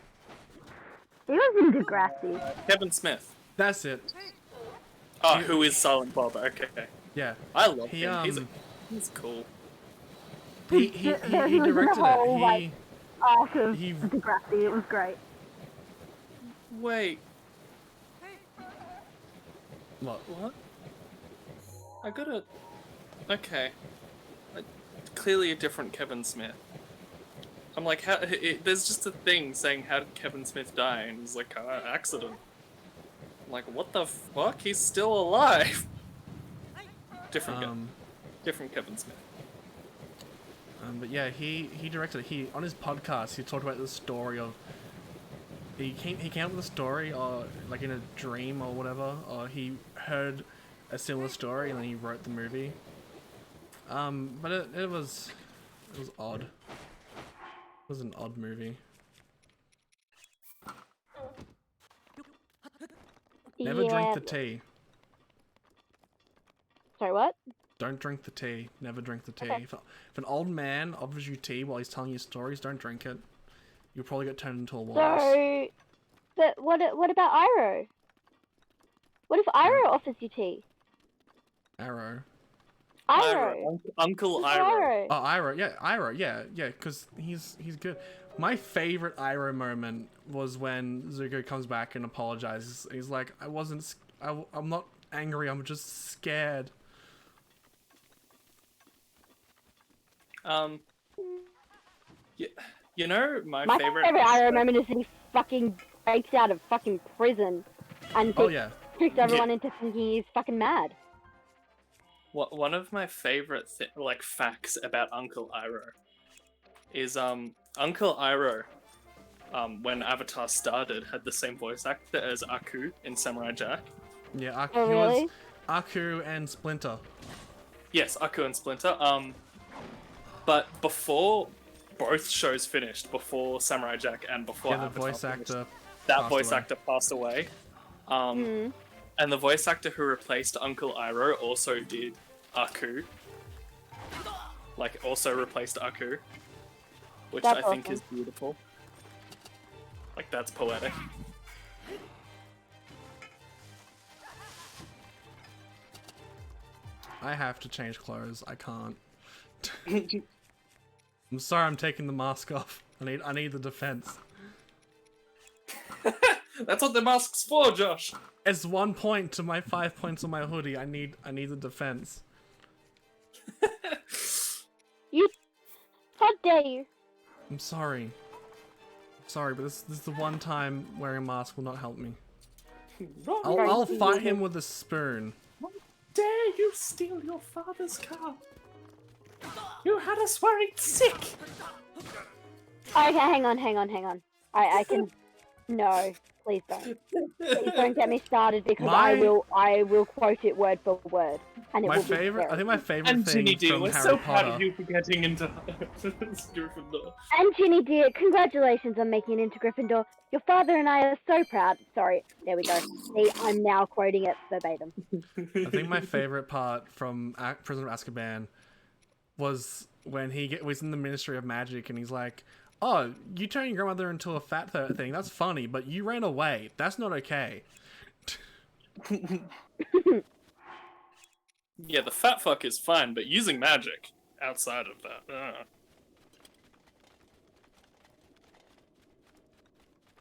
He was in Degrassi. Kevin Smith. That's it. Oh, who is Silent Bob? Okay. Yeah. I love He, him. He's cool. He There was directed a whole, it. like, arc of he- Degrassi. It was great. Wait, What? what? I gotta... Okay. Clearly a different Kevin Smith. I'm like, there's just a thing saying, how did Kevin Smith die? And he's like, accident. I'm like, what the fuck? He's still alive! Different guy. Different Kevin Smith. But yeah, he directed it. He on his podcast he talked about the story of he came up with a story or like in a dream or whatever, or he heard a similar story and then he wrote the movie. But it was odd. It was an odd movie. Never drink the tea. Sorry, what? Don't drink the tea. Never drink the tea. Okay. If an old man offers you tea while he's telling you stories, don't drink it. You'll probably get turned into a walrus. So, but what about Iroh? What if Iroh offers you tea? Arrow. Iroh. Uncle Who's Iroh. Oh, Iroh, yeah, because he's good. My favorite Iroh moment was when Zuko comes back and apologizes. He's like, I'm not angry, I'm just scared. Yeah, you know, my My favorite Iroh moment is that he fucking breaks out of fucking prison and Oh yeah. tricks everyone into thinking he's fucking mad. One of my favorite facts about Uncle Iroh is Uncle Iroh, when Avatar started, had the same voice actor as Aku in Samurai Jack. Yeah, Oh, he was really? Aku and Splinter. Yes, Aku and Splinter. But before both shows finished, before Samurai Jack and before Yeah, the Avatar voice finished, actor. that passed voice away. actor passed away. Mm. And the voice actor who replaced Uncle Iroh also did Aku. Also replaced Aku. Which That's I think awesome. is beautiful. That's poetic. I have to change clothes. I can't. I'm sorry. I'm taking the mask off. I need the defense. That's what the mask's for, Josh. It's 1 point to my 5 points on my hoodie. I need the defense. You. How dare you? I'm sorry. Sorry, but this is the one time wearing a mask will not help me. I'll fight him with a spoon. How dare you steal your father's car? You had us worried sick. Okay, hang on. I can. No, please don't. Please don't get me started because I will quote it word for word, and it My will be favorite. I scary. think my favorite And thing Ginny dear, from we're Harry so proud Potter. of you for getting into Gryffindor. And Ginny dear, congratulations on making it into Gryffindor. Your father and I are so proud. Sorry, there we go. See, I'm now quoting it verbatim. I think my favorite part from Prisoner of Azkaban was when he was in the Ministry of Magic and he's like, "Oh, you turned your grandmother into a fat thing. That's funny, but you ran away. That's not okay." Yeah, the fat fuck is fine, but using magic outside of that.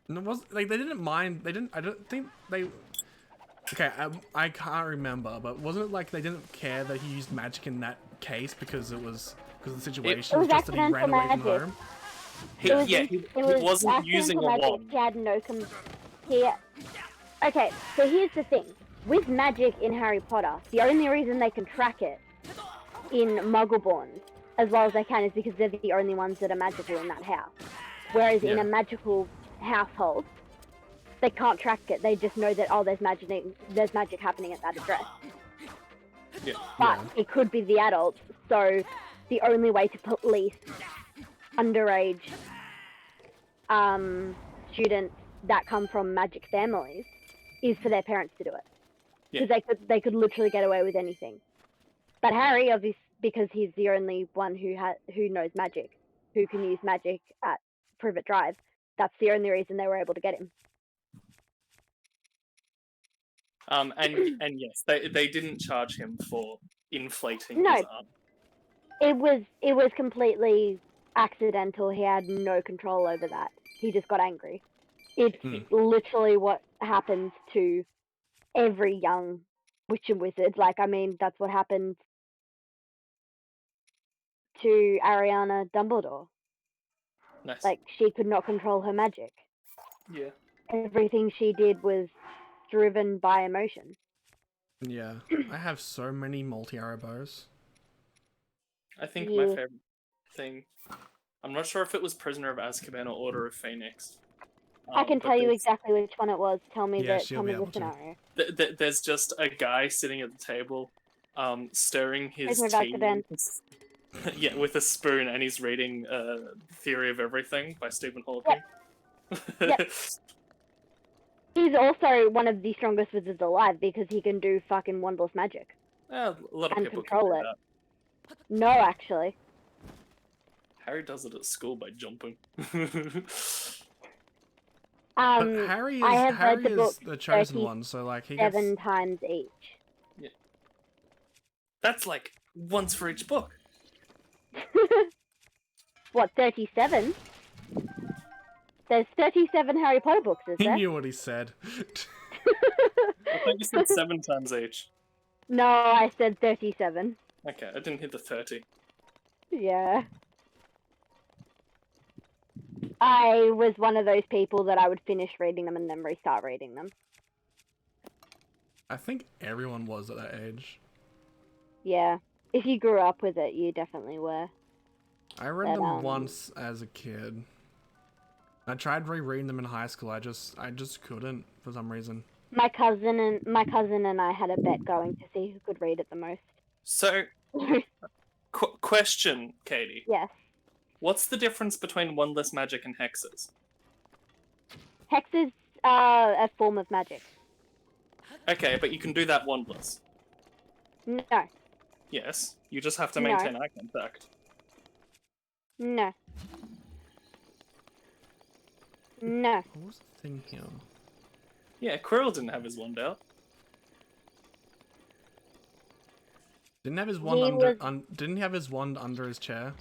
And it was like they didn't mind. They didn't. I don't think they. Okay, I can't remember, but wasn't it like they didn't care that he used magic in that case because of the situation? It was just that he ran accidental away from magic. home. It wasn't using a magic. wand. He had no Okay, so here's the thing. With magic in Harry Potter, the only reason they can track it in Muggleborns as well as they can is because they're the only ones that are magical in that house. Whereas in a magical household, they can't track it. They just know that, oh, there's magic happening at that address. Yeah. But it could be the adults, so the only way to police underage students that come from magic families is for their parents to do it. Because they could literally get away with anything. But Harry, obviously, because he's the only one who knows magic, who can use magic at Privet Drive, that's the only reason they were able to get him. And yes, they didn't charge him for inflating No. his arm. It was completely accidental. He had no control over that. He just got angry. It's literally what happens to every young witch and wizard. Like, I mean, that's what happened to Ariana Dumbledore. Nice. Like, she could not control her magic. Yeah. Everything she did was driven by emotion. Yeah, I have so many multi-arrow bows. I think my favorite thing. I'm not sure if it was Prisoner of Azkaban or Order of Phoenix. I can tell you exactly which one it was. Tell me the scenario. There's just a guy sitting at the table, stirring his Prisoner of tea. Azkaban. With a spoon, and he's reading Theory of Everything by Stephen Hawking. Yep. He's also one of the strongest wizards alive because he can do fucking wandless magic. A lot of and people control can do it. that. No, actually. Harry does it at school by jumping. But Harry is, I have read the book the chosen one, so like he gets 7 times each. Yeah. That's like once for each book. What, 37? There's 37 Harry Potter books, is He there? knew what he said. I thought you said 7 times each. No, I said 37. Okay, I didn't hit the 30. Yeah. I was one of those people that I would finish reading them and then restart reading them. I think everyone was at that age. Yeah. If you grew up with it, you definitely were. I read them once as a kid. I tried rereading them in high school. I just couldn't for some reason. My cousin and I had a bet going to see who could read it the most. So, question, Katie. Yes. What's the difference between wandless magic and hexes? Hex is a form of magic. Okay, but you can do that wandless. No. Yes, you just have to maintain eye contact. No. No. What was the thing here? Yeah, Quirrell didn't have his wand out. Didn't have his wand He under. was- Didn't he have his wand under his chair?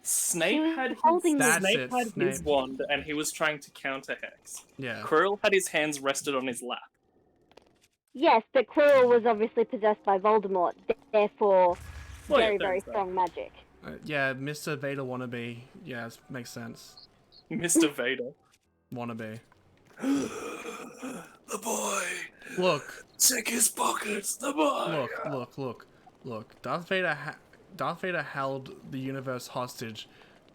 Snape was had holding his, the- That's Snape it, had his Snape. wand, and he was trying to counter Hex. Yeah. Quirrell had his hands rested on his lap. Yes, but Quirrell was obviously possessed by Voldemort, therefore Well, yeah, very, there very is that. strong magic. Yeah, Mr. Vader wannabe. Yeah, makes sense. Mr. Vader. Wannabe. The boy! Look, Check his pockets, the boy! look. Darth Vader held the universe hostage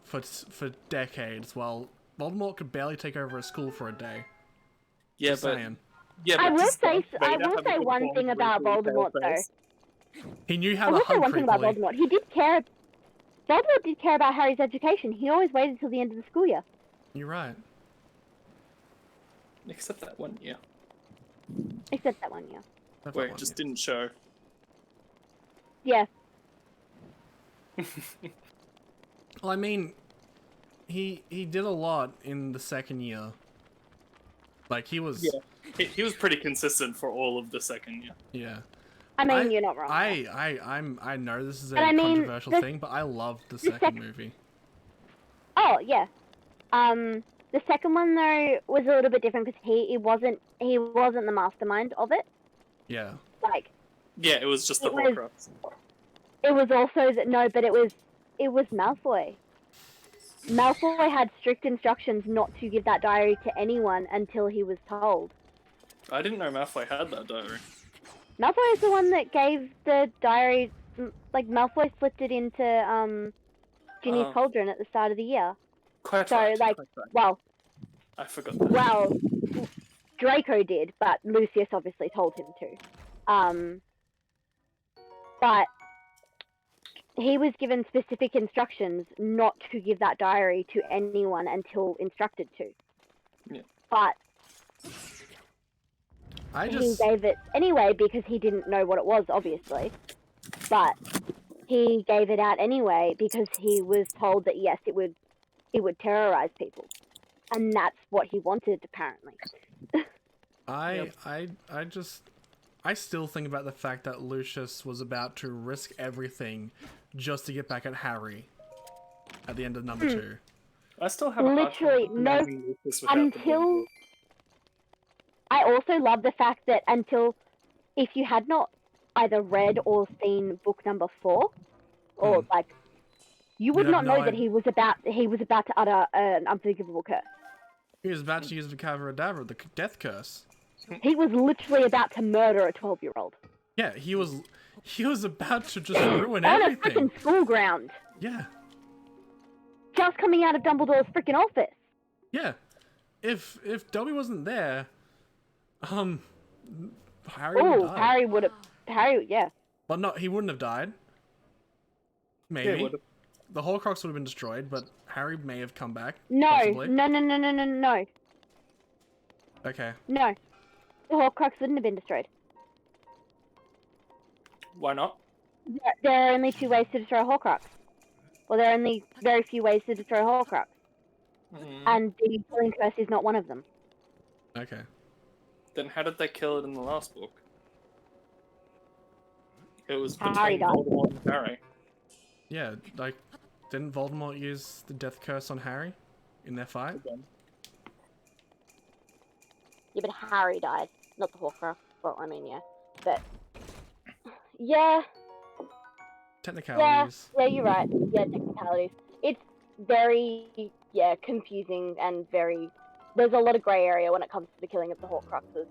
for decades, while Voldemort could barely take over a school for a day. Yeah, Just but saying. yeah, I but will does say, Darth I Vader will have say a one form thing of about Ripley Voldemort though. Paleface? He knew how I to will say hug one thing about creepily. Voldemort. He did care. Voldemort did care about Harry's education. He always waited till the end of the school year. You're right. Except that one year, Except that one year. That's where not it one, just yeah. didn't show. Yeah. Well, I mean, he did a lot in the second year. Like he was. Yeah, he was pretty consistent for all of the second year. Yeah. I mean, you're not wrong. I know this is a But I mean, controversial the- thing, but I loved the the second movie. Oh yeah. The second one though was a little bit different because he wasn't the mastermind of it. Yeah. Like Yeah, it was just the It was- Horcrux. it was also that no, but it was Malfoy. Malfoy had strict instructions not to give that diary to anyone until he was told. I didn't know Malfoy had that diary. Malfoy is the one that gave the diary. Like Malfoy slipped it into Ginny's cauldron at the start of the year. Quite So right, like, quite right. well, I forgot that. well, Draco did, but Lucius obviously told him to. But he was given specific instructions not to give that diary to anyone until instructed to. Yeah. But I he just gave it anyway because he didn't know what it was, obviously. But he gave it out anyway because he was told that yes, it would terrorize people, and that's what he wanted apparently. I still think about the fact that Lucius was about to risk everything just to get back at Harry at the end of number 2. I still have a hard time Literally, no- imagining Lucas without the until Horcrux. I also love the fact that until if you had not either read or seen book number 4, or like, you would You'd not have no know that he was about to utter an unforgivable curse. He was about to use the Cadabra, the death curse. He was literally about to murder a 12-year-old Yeah, he was about to just ruin on a everything. freaking school ground, Yeah. just coming out of Dumbledore's freaking office. Yeah. If Dobby wasn't there, Harry would Oh, die. Harry, yeah. But no, he wouldn't have died. Maybe. Yeah, would've. The Horcrux would have been destroyed, but Harry may have come back. No, possibly. no. Okay. No. The Horcrux wouldn't have been destroyed. Why not? There are only 2 ways to destroy a Horcrux. Well, there are only very few ways to destroy a Horcrux. And the killing curse is not one of them. Okay. Then how did they kill it in the last book? It was Harry between died. Voldemort and Harry. Yeah, like, didn't Voldemort use the death curse on Harry in their fight? Again. Yeah, but Harry died, not the Horcrux. Well, I mean, yeah. But... Yeah, Technicalities. yeah, you're right. Yeah, technicalities. It's very, confusing and very... There's a lot of grey area when it comes to the killing of the Horcruxes.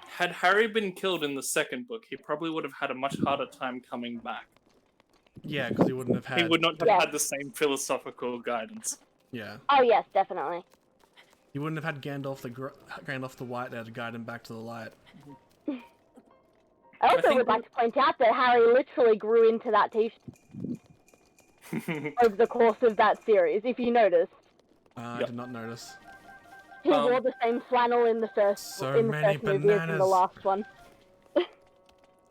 Had Harry been killed in the second book, he probably would have had a much harder time coming back. Yeah, because he wouldn't have had. He would not have Yeah. had the same philosophical guidance. Yeah, Oh, yes, definitely. he wouldn't have had Gandalf the White there to guide him back to the light. I also think would like to point out that Harry literally grew into that t-shirt over the course of that series, if you noticed. I Yep. did not notice. He wore the same flannel in the first So in the many first movie as in the bananas. last one.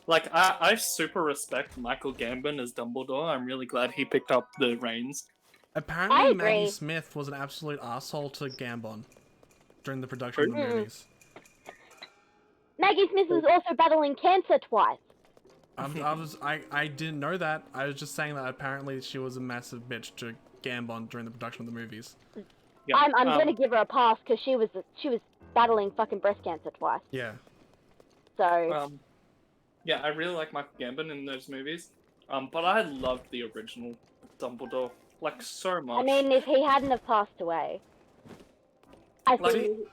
Like, I super respect Michael Gambon as Dumbledore. I'm really glad he picked up the reins. Apparently, I Maggie agree. Smith was an absolute asshole to Gambon during the production of the movies. Maggie Smith was also battling cancer twice. I didn't know that. I was just saying that apparently she was a massive bitch to Gambon during the production of the movies. Yeah. I'm gonna give her a pass because she was battling fucking breast cancer twice. Yeah. So Yeah, I really like Michael Gambon in those movies. But I loved the original Dumbledore like so much. I mean, if he hadn't have passed away, I Like, think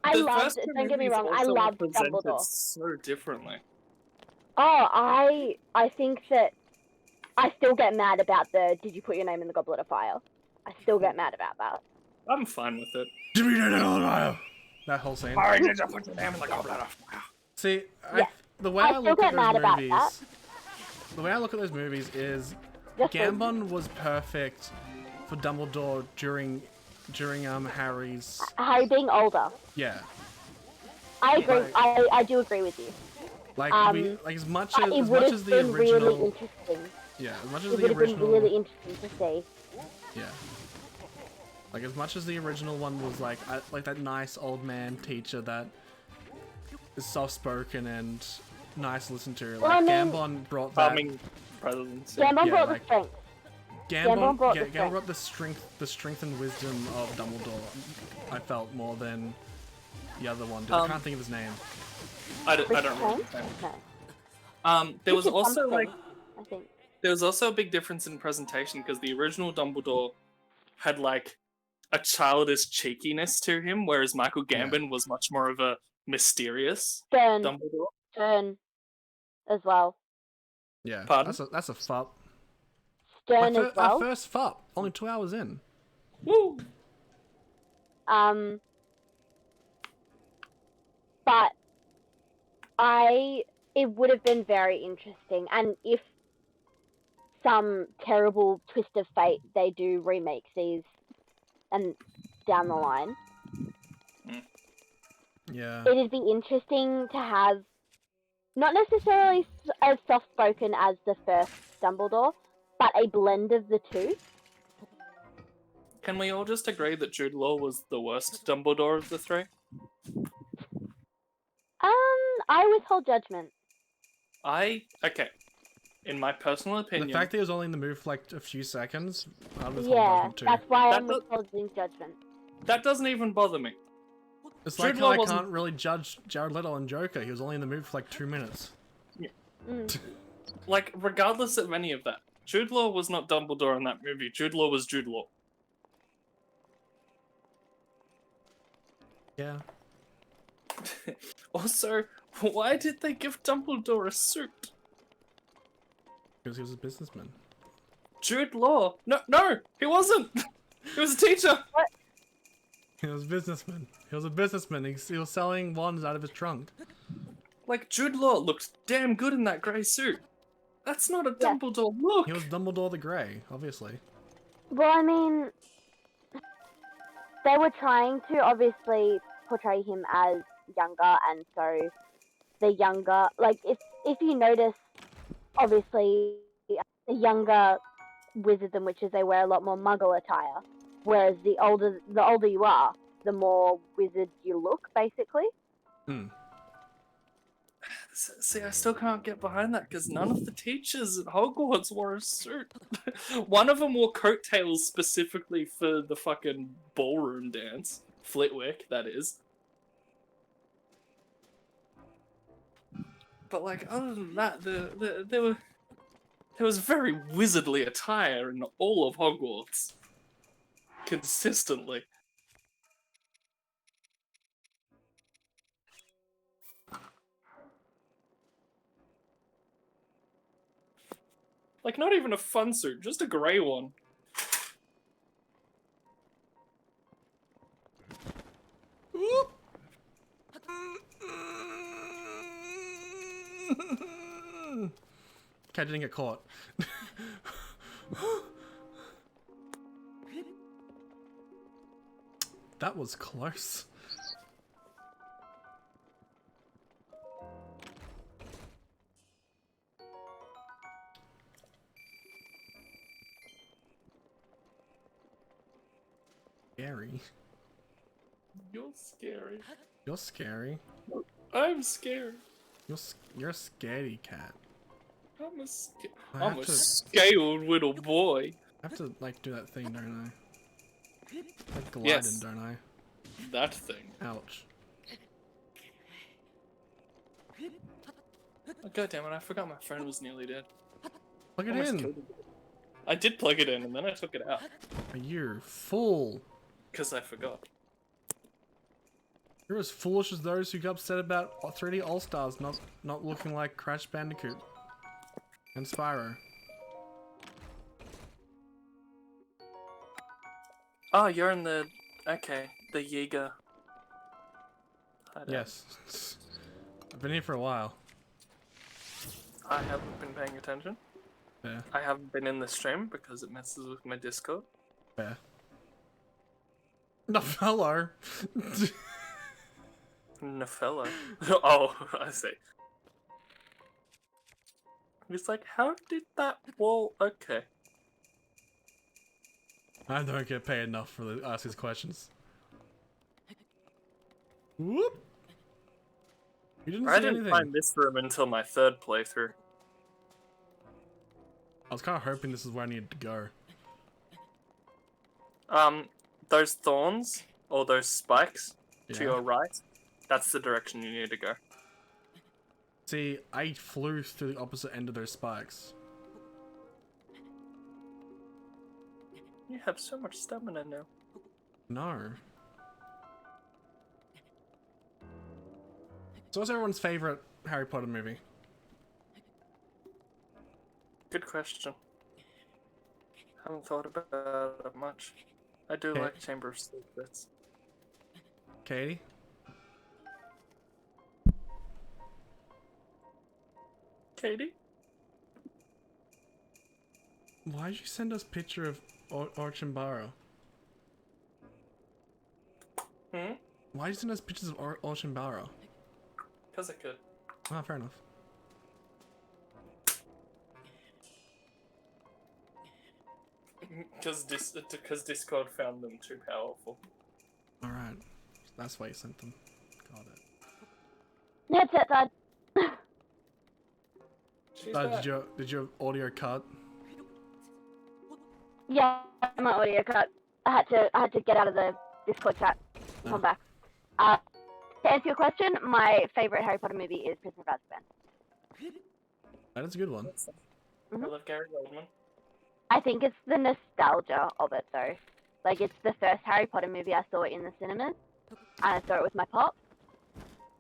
I the loved. first two Don't get me movies wrong, I also were loved presented Dumbledore. so differently. Oh, I think that I still get mad about the "Did you put your name in the Goblet of Fire?" I still get mad about that. I'm fine with it. That whole scene. I need to put your name in the Goblet of Fire. See, Yeah. the way I I still look get at those mad about movies, that. the way I look at those movies is Just Gambon was perfect for Dumbledore during Harry's. Harry being older. Yeah. I agree. Like- I do agree with you. Like as much It as would much have as the been really original. interesting. Yeah, as much as It the would have been original. really interesting to see. Yeah. Like as much as the original one was like that nice old man teacher that is soft spoken and nice to listen to. Like Well, I mean- Gambon brought that. Charming presence. Gambon Yeah, brought like- the strength. Gambon brought Gambon the brought the strength and wisdom of Dumbledore. I felt more than the other one did. I can't think of his name. I don't Richard remember. Kent? his name. No. There was Richard also something, like I think. there was also a big difference in presentation because the original Dumbledore had like a childish cheekiness to him, whereas Michael Gambon was much more of a mysterious Stern. Dumbledore. Stern as well. Yeah, Pardon? that's a fup. Stern as Our well. first fup, only 2 hours in. Woo! But it would have been very interesting, and if some terrible twist of fate they do remake these and down the line, Yeah. it'd be interesting to have not necessarily as soft spoken as the first Dumbledore, but a blend of the two. Can we all just agree that Jude Law was the worst Dumbledore of the three? I withhold judgment. Okay. In my personal opinion, The fact that he was only in the movie for like a few seconds, I was Yeah, too. that's why That I'm does- withholding judgment. that doesn't even bother me. It's Jude like Law how I wasn't- can't really judge Jared Leto and Joker. He was only in the movie for like 2 minutes. Mm. Like, regardless of any of that, Jude Law was not Dumbledore in that movie. Jude Law was Jude Law. Yeah. Also, why did they give Dumbledore a suit? Because he was a businessman. Jude Law? No, he wasn't. He was a teacher. He was a businessman. He was a businessman. He was selling wands out of his trunk. Like, Jude Law looked damn good in that grey suit. That's not a Yeah. Dumbledore look. He was Dumbledore the Grey, obviously. Well, I mean, they were trying to obviously portray him as younger, and so the younger, like if you notice, obviously the younger wizards and witches, they wear a lot more Muggle attire, whereas the older you are, the more wizard you look, basically. Hmm. See, I still can't get behind that because none of the teachers at Hogwarts wore a suit. One of them wore coattails specifically for the fucking ballroom dance. Flitwick, that is. But like, other than that, there was very wizardly attire in all of Hogwarts. Consistently. Like, not even a fun suit, just a grey one. Cat didn't get caught. That was close. Scary. You're scary. You're scary. I'm scared. You're a scaredy cat. I'm a, I I'm have a to- scaled little boy. I have to like do that thing, don't I? Like gliding, Yes. don't I? That thing. Ouch. Oh, God damn it! I forgot my phone was nearly dead. Plug it Almost in. killed it. I did plug it in and then I took it out You're fool. because I forgot. You're as foolish as those who get upset about 3D All-Stars not looking like Crash Bandicoot and Spyro. Oh, you're in the the Jaeger. Yes. I've been here for a while. I haven't been paying attention. Fair. I haven't been in the stream because it messes with my Discord. Fair. No, hello. Nafella. Oh, I see. He's like, how did that wall? Okay. I don't get paid enough for ask these questions. Whoop. You didn't I say didn't anything. find this room until my third playthrough. I was kind of hoping this is where I needed to go. Those thorns or those spikes to Yeah. your right, that's the direction you need to go. See, I flew through the opposite end of those spikes. You have so much stamina now. No. So what's everyone's favorite Harry Potter movie? Good question. Haven't thought about it much. I do Okay. like Chamber of Secrets. Katie? Katie? Why did you send us a picture of Orchimbaro? Hmm? Why did you send us pictures of Orchimbaro? Because I could. Ah, fair enough. Because Discord found them too powerful. Alright. That's why you sent them. Got it. Headset died. She's Did back. your audio cut? Yeah, my audio cut. I had to get out of the Discord chat and come back. To answer your question, my favorite Harry Potter movie is Prisoner of Azkaban. That is a good one. I love Gary Oldman. I think it's the nostalgia of it though. Like it's the first Harry Potter movie I saw in the cinemas, and I saw it with my pop,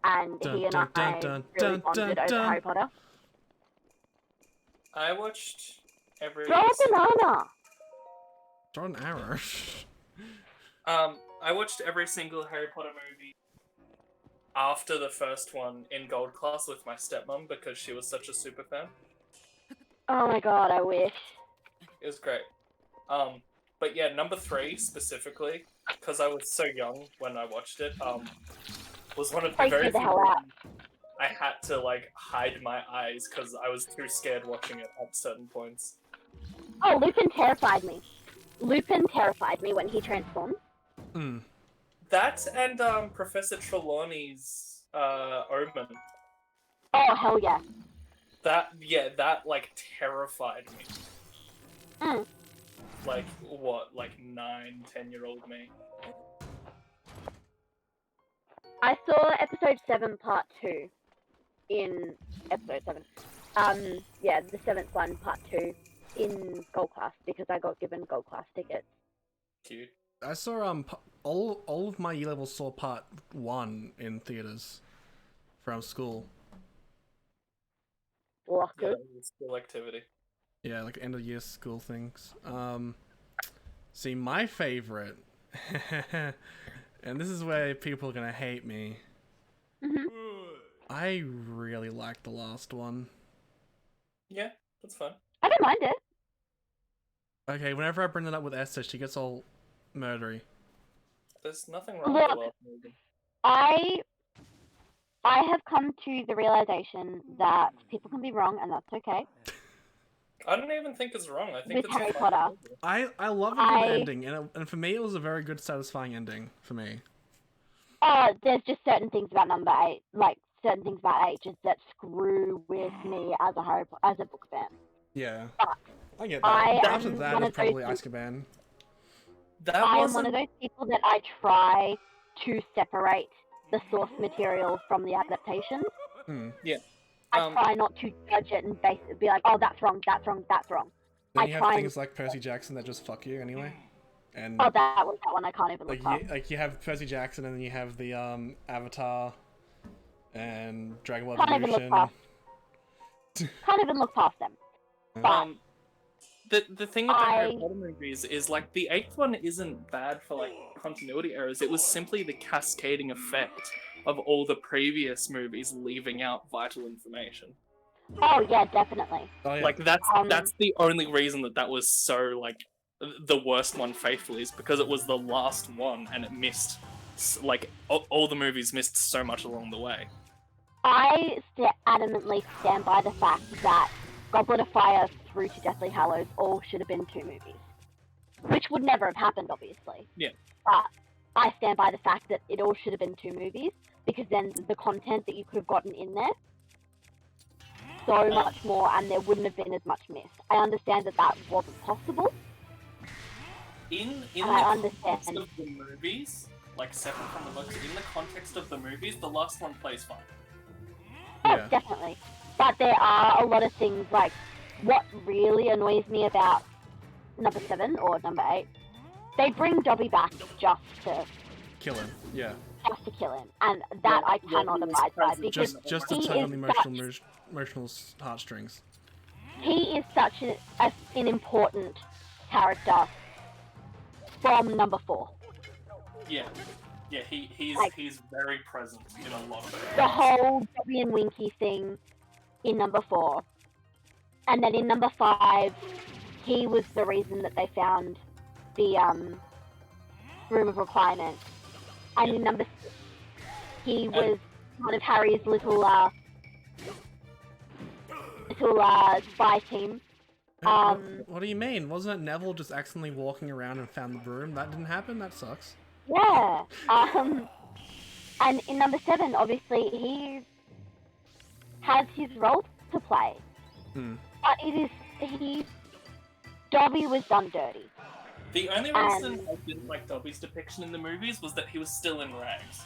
and Dun, he and dun, I dun, dun, really dun, bonded dun, over dun. Harry Potter. I watched every. Throw a banana. Throw an arrow. I watched every single Harry Potter movie after the first one in gold class with my stepmom because she was such a super fan. Oh my god, I wish. It was great. But yeah, number 3 specifically, because I was so young when I watched it, was one of the Freaked very me the few hell out. movies I had to like hide my eyes because I was too scared watching it at certain points. Oh, Lupin terrified me. Lupin terrified me when he transformed. Hmm. That and Professor Trelawney's Omen. Oh hell yeah. That like terrified me. Mm. Like what, like 9-10-year-old me. I saw episode 7 part 2 in episode 7. Yeah, the 7th one part 2 in gold class because I got given gold class tickets. Cute. I saw all of my year levels saw part 1 in theaters from school. Well, Yeah, good. that was school activity. Yeah, like end of year school things. See, my favorite, and this is where people are gonna hate me. Mhm. I really like the last one. Yeah, that's fun. I don't mind it. Okay, whenever I bring that up with Esther, she gets all murdery. There's nothing wrong with the Look. last movie. I have come to the realization that people can be wrong and that's okay. I don't even think it's wrong. I think With it's Harry a fun Potter. movie. I love a good ending, and for me, it was a very good, satisfying ending for me. There's just certain things about number 8, like certain things about ages that screw with me as a book fan. Yeah. But I get that. I After am that, one it's of those probably people- Azkaban. That I am wasn't. one of those people that I try to separate the source material from the adaptations. Hmm. I try not to judge it and be like, oh, that's wrong, that's wrong, that's wrong. Then I you have try things like Percy Jackson that just fuck you anyway. And Oh, that one I can't even look like past. you have Percy Jackson, and then you have the Avatar and Dragon Ball Can't even look Evolution. Can't even look past them. But The thing with the Harry I- Potter movies is like the eighth one isn't bad for like continuity errors. It was simply the cascading effect of all the previous movies leaving out vital information. oh yeah, definitely. Oh yeah. Like that's Um, the only reason that was so like the worst one faithfully is because it was the last one and it missed like all the movies missed so much along the way. I adamantly stand by the fact that Goblet of Fire through to Deathly Hallows all should have been 2 movies. Which would never have happened, obviously. Yeah. But I stand by the fact that it all should have been 2 movies, because then the content that you could have gotten in there, so much more, and there wouldn't have been as much missed. I understand that that wasn't possible. In the I context understand. of the movies, like separate from the books, in the context of the movies, the last one plays fine. Oh, Yeah. definitely. But there are a lot of things, like, what really annoys me about number 7 or number 8, they bring Dobby back just to Kill him. Yeah. kill him, and that I Yeah, cannot he was abide by, present because Just he to tug on the is emotional heartstrings. he is such an important character from number 4. Yeah, he's Like- he's very present in a lot of it. The whole Dobby and Winky thing in number 4, and then in number 5, he was the reason that they found the room of requirement, and in number 6, he was one of Harry's little spy team. What do you mean? Wasn't it Neville just accidentally walking around and found the room? That didn't happen? That sucks. Yeah. And in number 7, obviously, he has his role to play. Hmm. But Dobby was done dirty. The only reason I didn't like Dobby's depiction in the movies was that he was still in rags.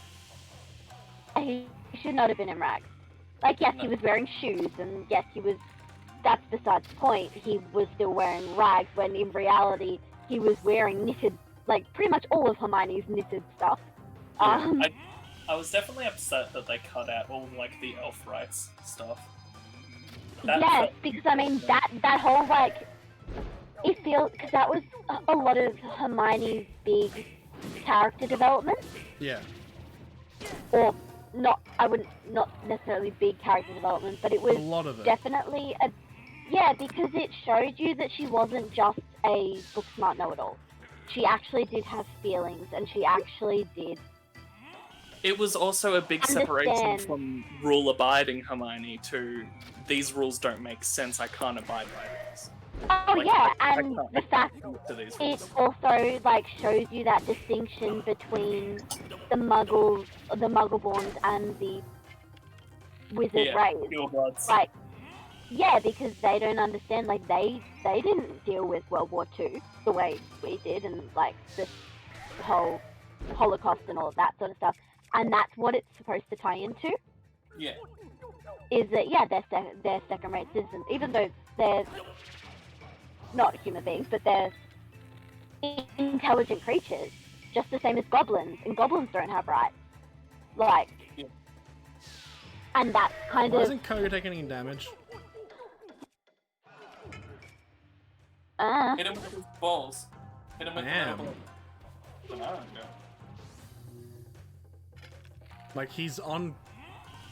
He should not have been in rags. Like, yes, he was wearing shoes, and yes, that's besides the point. He was still wearing rags, when in reality, he was wearing knitted, like, pretty much all of Hermione's knitted stuff. I was definitely upset that they cut out all like the elf rights stuff. Yes, because I mean that whole like it feels because that was a lot of Hermione's big character development, Yeah. or not. I wouldn't not necessarily big character development, but it A was lot of it. definitely because it showed you that she wasn't just a book smart know-it-all. She actually did have feelings, and she actually did. It was also a big separation Understand. from rule-abiding Hermione to these rules don't make sense. I can't abide by these. Oh Like, yeah, I and can't the fact to these it rules. also like shows you that distinction between the Muggleborns and the Wizard Yeah, race. purebloods. Like, yeah, because they don't understand. Like, they didn't deal with World War II the way we did, and like the whole Holocaust and all of that sort of stuff. And that's what it's supposed to tie into. Yeah. Is that they're second-rate citizens, even though they're not human beings, but they're intelligent creatures, just the same as goblins, and goblins don't have rights. Like, Yeah. and that's kind Why of isn't Koga taking any damage? Hit him with his balls. Hit him with Damn. the banana. Like, he's on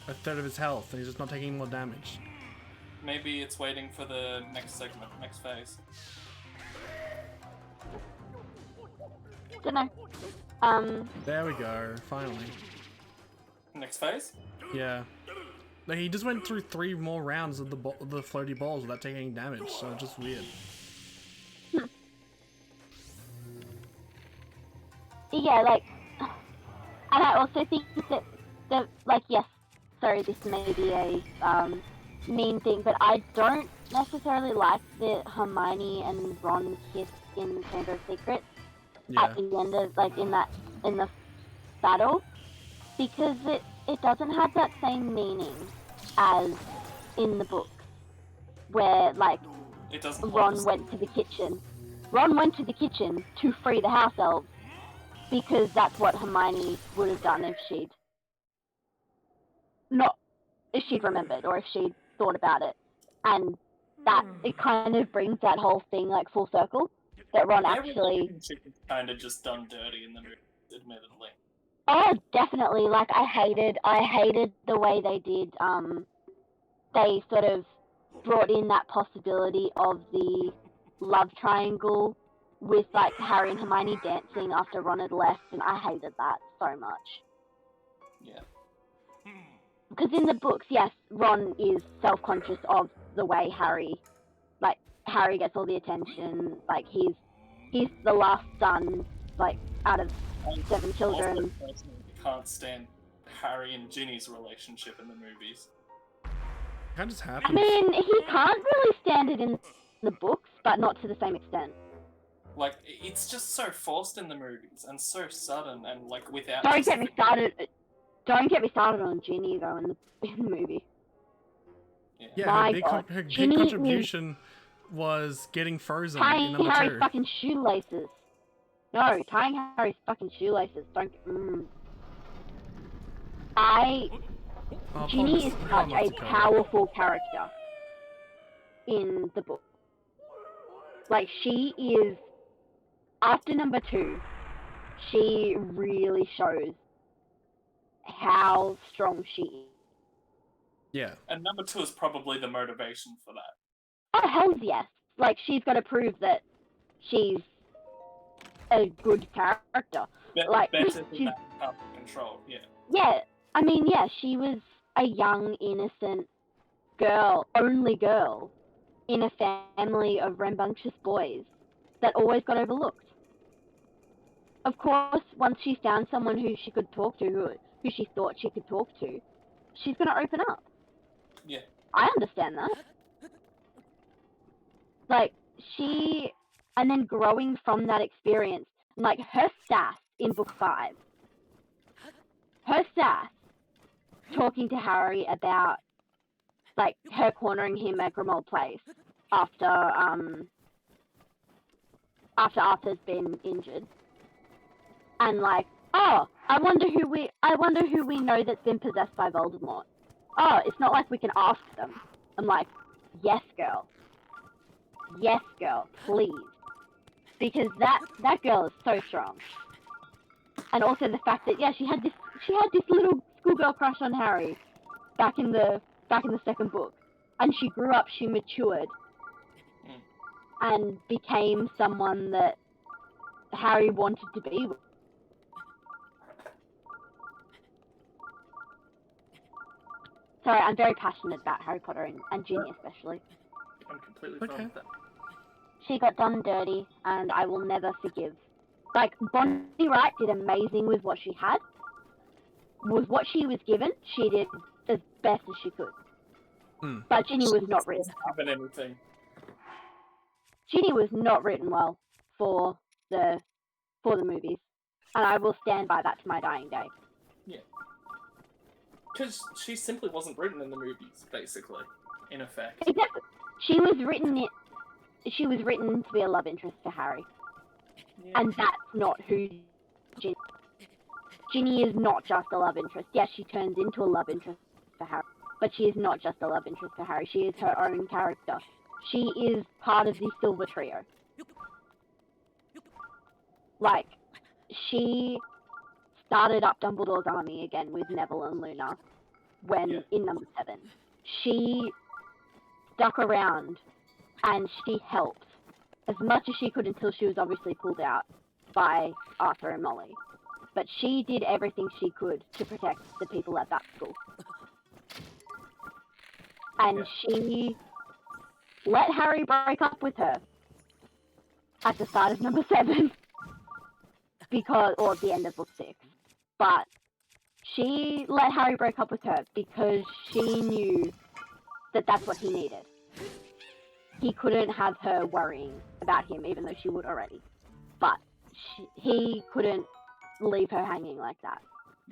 a third of his health, and he's just not taking more damage. Maybe it's waiting for the next segment, next phase. don't know. There we go, finally. Next phase? Yeah. Like, he just went through 3 more rounds of the floaty balls without taking any damage, so it's just weird. Yeah, like, and I also think that like, yes, sorry, this may be a mean thing, but I don't necessarily like the Hermione and Ron kiss in Chamber of Secrets Yeah. at the end of in the battle, because it doesn't have that same meaning as in the books, where like It doesn't. Ron went to the kitchen. Ron went to the kitchen to free the house elves because that's what Hermione would have done if she'd remembered or if she'd thought about it. And that it kind of brings that whole thing like full circle. That Ron actually kind of just done dirty in the movie, admittedly. Oh, definitely. Like I hated the way they did. They sort of brought in that possibility of the love triangle with like Harry and Hermione dancing after Ron had left, and I hated that so much. Yeah. Because in the books, yes, Ron is self-conscious of the way Harry gets all the attention. Like he's the last son, like out of 7 children. I personally can't stand Harry and Ginny's relationship in the movies. That just I happens. mean, he can't really stand it in the books, but not to the same extent. Like, it's just so forced in the movies and so sudden and like without. Don't get me started on Ginny though in the movie. Yeah, My her God. big Ginny contribution was getting frozen in Tying number Harry's 2. fucking shoelaces. No, tying Harry's fucking shoelaces. Don't. Ginny is such a powerful character in the book. Like, she is, after number 2, she really shows how strong she is. Yeah. And number 2 is probably the motivation for that. Oh, hell yes. Like, she's got to prove that she's a good character. Like, better than that out of control, yeah. Yeah, I mean, yeah, she was a young, innocent girl, only girl, in a family of rambunctious boys that always got overlooked. Of course, once she found someone who she could talk to, who she thought she could talk to, she's going to open up. Yeah. I understand that. Like, and then growing from that experience, like, her sass in book 5, her sass talking to Harry about, like, her cornering him at Grimmauld Place after Arthur's been injured, and like, oh, I wonder who we know that's been possessed by Voldemort. Oh, it's not like we can ask them. I'm like, yes, girl, please, because that girl is so strong, and also the fact that she had this little schoolgirl crush on Harry back in the second book, and she grew up, she matured, and became someone that Harry wanted to be with. Sorry, I'm very passionate about Harry Potter and Ginny especially. I'm completely Okay. fine with that. She got done dirty, and I will never forgive. Like, Bonnie Wright did amazing with what she had. With what she was given, she did as best as she could. But Ginny was not written. Haven't anything. Ginny was not written well for the movies, and I will stand by that to my dying day. Yeah. Because she simply wasn't written in the movies, basically, in effect. Exactly. She was written to be a love interest to Harry, and that's not who Ginny. Ginny is not just a love interest. Yes, she turns into a love interest for Harry, but she is not just a love interest for Harry. She is her own character. She is part of the Silver Trio. Like, she started up Dumbledore's army again with Neville and Luna in number 7. She stuck around and she helped as much as she could until she was obviously pulled out by Arthur and Molly. But she did everything she could to protect the people at that school. And she let Harry break up with her at the start of number 7. Or at the end of book 6. But she let Harry break up with her because she knew that that's what he needed. He couldn't have her worrying about him, even though she would already. But he couldn't leave her hanging like that.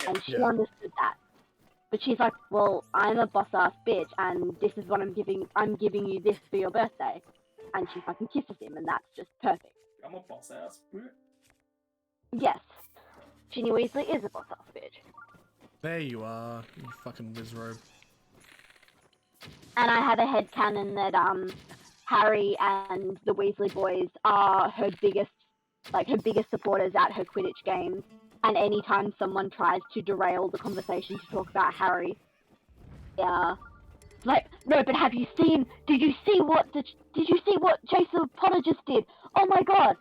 And she understood that. But she's like, well, I'm a boss-ass bitch, and this is what I'm giving you this for your birthday. And she fucking kisses him, and that's just perfect. I'm a boss ass. Yes. Ginny Weasley is a boss-ass bitch. There you are, you fucking wizrobe. And I have a headcanon that Harry and the Weasley boys are her biggest supporters at her Quidditch games. And anytime someone tries to derail the conversation to talk about Harry, like, no, but have you seen? Did you see what Jason Potter just did? Oh my god!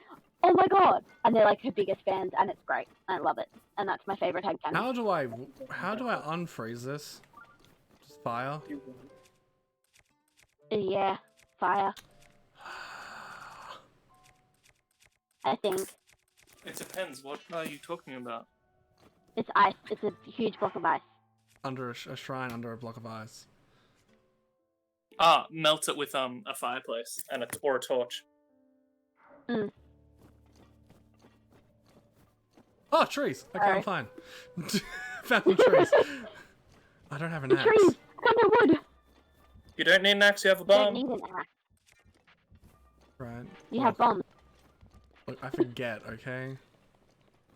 And they're like her biggest fans, and it's great. I love it, and that's my favorite headcanon. How do I unfreeze this? Just fire. Yeah, fire. I think It depends. What are you talking about? it's ice. It's a huge block of ice. Under a shrine, under a block of ice. Ah, melt it with a fireplace or a torch. Mm. Oh, trees. Okay, I'm fine. Alright. Found the trees. I don't have an axe. Trees. Come to wood. You don't need an axe. You have a You don't bomb. need an axe. Right. You have bombs. Look, I forget. Okay.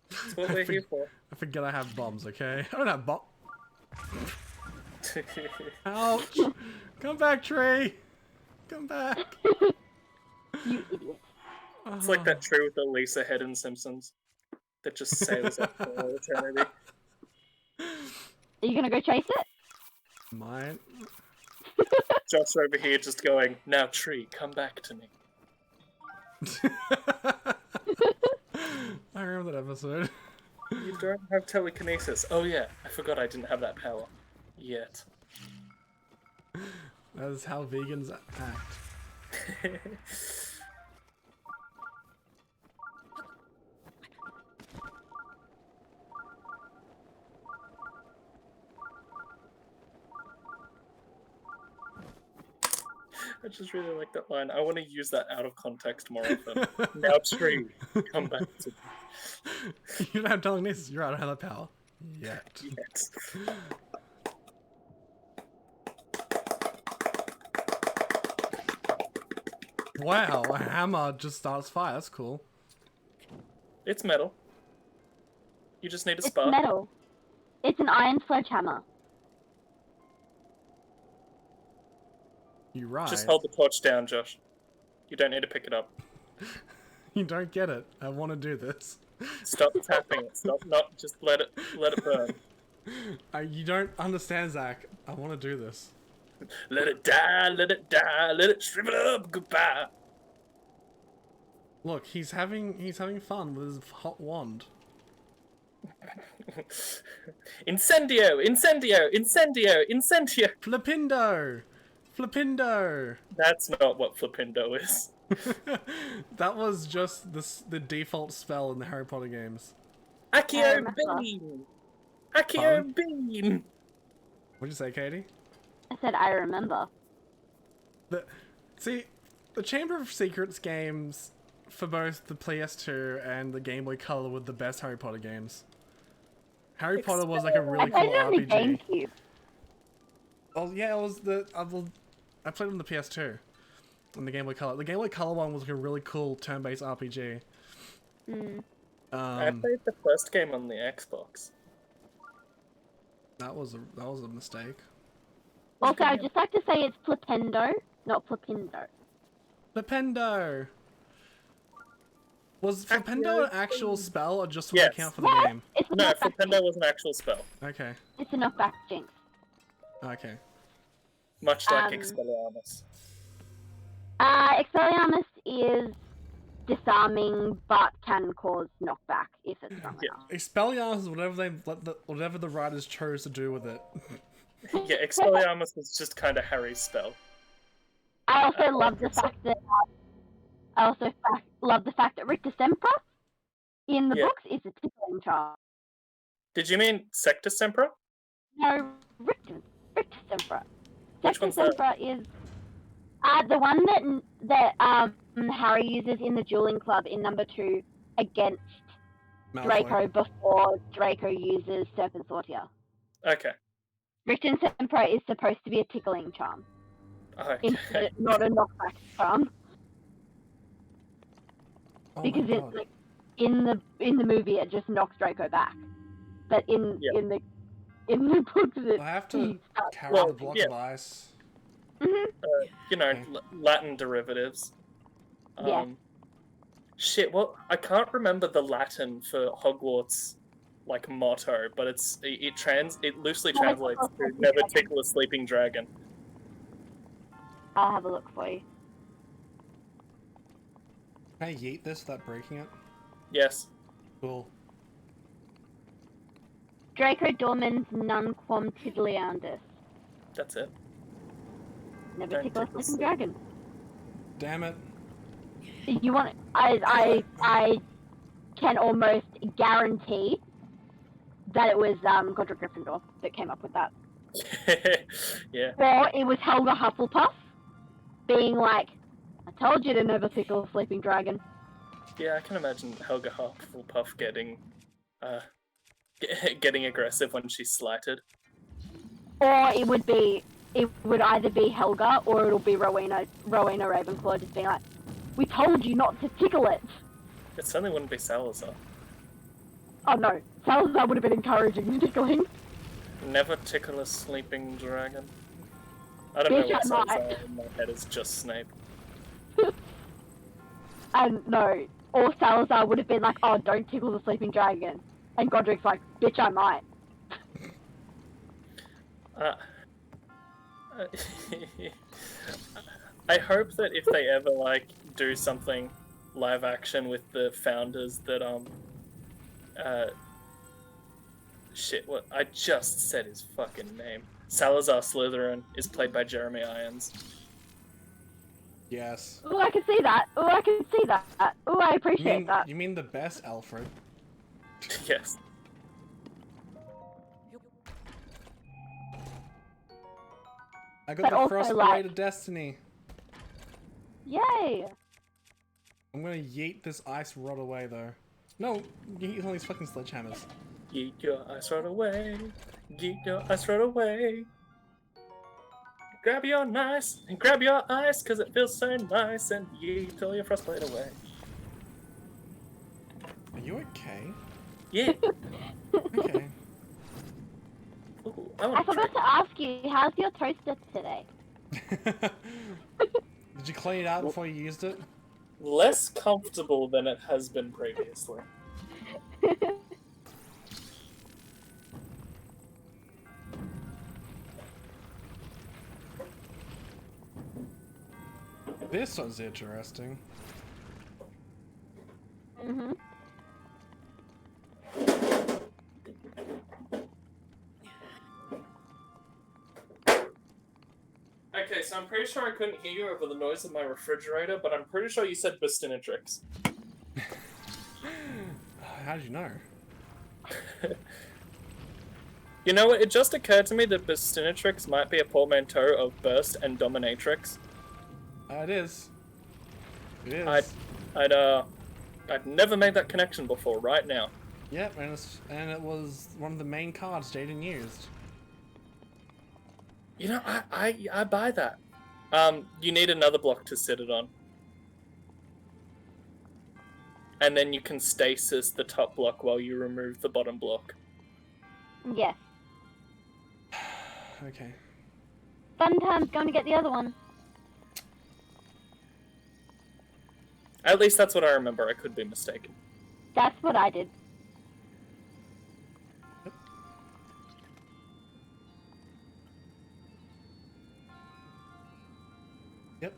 That's what we're here for. I forget I have bombs. Okay. I don't have bombs. Ouch! Come back, tree! Come back! You idiot. It's like that tree with the Lisa head in Simpsons that just sails up for all eternity. Are you gonna go chase it? Mine. Josh over here just going, now tree, come back to me. I remember that episode. You don't have telekinesis. Oh yeah, I forgot I didn't have that power. Yet. That is how vegans act. I just really like that line. I want to use that out of context more often. Now tree, come back to me. You don't have telekinesis. You're out of that power. Yet. Yet. Wow, a hammer just starts fire. That's cool. It's metal. You just need a It's spark. metal. It's an iron sledgehammer. You right. Just hold the torch down, Josh. You don't need to pick it up. You don't get it. I want to do this. Stop tapping it. Stop. Not just let it burn. You don't understand, Zach. I want to do this. Let it die. Let it die. Let it shrivel up. Goodbye. Look, he's having fun with his hot wand. Incendio! Incendio! Incendio! Incendio! Flipindo! Flipindo! That's not what Flipindo is. That was just the default spell in the Harry Potter games. Accio Bean! Accio Bean! What'd you say, Katie? I said I remember. See, the Chamber of Secrets games for both the PS2 and the Game Boy Color were the best Harry Potter games. Harry Potter was like a really I cool played it on the RPG. GameCube. Oh yeah, it was I played it on the PS2. On the Game Boy Color. The Game Boy Color one was like a really cool turn-based RPG. Mm. I played the first game on the Xbox. That was a mistake. Also, I'd just like to say it's Flipendo, not Flipindo. Flipendo! Was Flipendo an actual spell or just an Yes. account for the Yes, game? it's a No, knockback Flipendo jinx. was an actual spell. Okay. It's a knockback jinx. Okay. Much like Um, Expelliarmus. Expelliarmus is disarming, but can cause knockback if it's strong Yeah. enough. Expelliarmus is whatever the writers chose to do with it. Yeah, Expelliarmus was just kind of Harry's spell. I also love the fact that Rictus Sempra in the Yeah. books is a tickling charm. Did you mean Sectus Sempra? No, Richter Sempra. Which Sector one's that? Sempra is the one that Harry uses in the dueling club in number 2 against Malfoy. Draco before Draco uses Serpent Sortia. Okay. Richter Sempra is supposed to be a tickling charm, Okay. not a knockback charm, Oh because my it's god. like in the movie it just knocks Draco back, but in the books it I have to carry Well, the block yeah. of ice. You know, Okay. Latin derivatives. Yeah. Shit, well, I can't remember the Latin for Hogwarts, like, motto, but it loosely Never translates tickle a to sleeping never dragon. tickle a sleeping dragon. I'll have a look for you. Can I yeet this without breaking it? Yes. Cool. Draco Dormans Nunquam Tiddlyandus. That's it. Never Don't tickle a tickle sleeping sleep. dragon. Damn it. You want? I can almost guarantee that it was Godric Gryffindor that came up with that, Yeah. or it was Helga Hufflepuff being like, "I told you to never tickle a sleeping dragon." Yeah, I can imagine Helga Hufflepuff getting aggressive when she's slighted. Or it would either be Helga or it'll be Rowena Ravenclaw just being like, "We told you not to tickle it." It certainly wouldn't be Salazar. Oh no, Salazar would have been encouraging tickling. Never tickle a sleeping dragon. I don't know Bitch, why I Salazar might. in my head is just Snape. And no, or Salazar would have been like, "Oh, don't tickle the sleeping dragon," and Godric's like, "Bitch, I might." I hope that if they ever do something live action with the founders that shit, what I just said his fucking name. Salazar Slytherin is played by Jeremy Irons. Yes. Oh, I can see that. Oh, I can see that. Oh, I appreciate that. You mean the best Alfred? Yes. I got But the also, Frost like- Blade of Destiny. Yay! I'm gonna yeet this ice rod away though. No, yeet all these fucking sledgehammers. Yeet your ice right away. Yeet your ice right away. Grab your nice and grab your ice because it feels so nice and yeet all your frostblade away. Are you okay? Yeah. Okay. Ooh, I forgot to ask you, how's your toaster today? Did you clean it out before you used it? Less comfortable than it has been previously. This was interesting. Mhm. Okay, so I'm pretty sure I couldn't hear you over the noise of my refrigerator, but I'm pretty sure you said Bustinatrix. How did you know? You know what? It just occurred to me that Bustinatrix might be a portmanteau of burst and dominatrix. It is. It is. I'd never made that connection before. Right now. Yep, and it was one of the main cards Jaden used. You know, I buy that. You need another block to sit it on. And then you can stasis the top block while you remove the bottom block. Yes. Okay. Fun times going to get the other one. At least that's what I remember. I could be mistaken. That's what I did. Yep.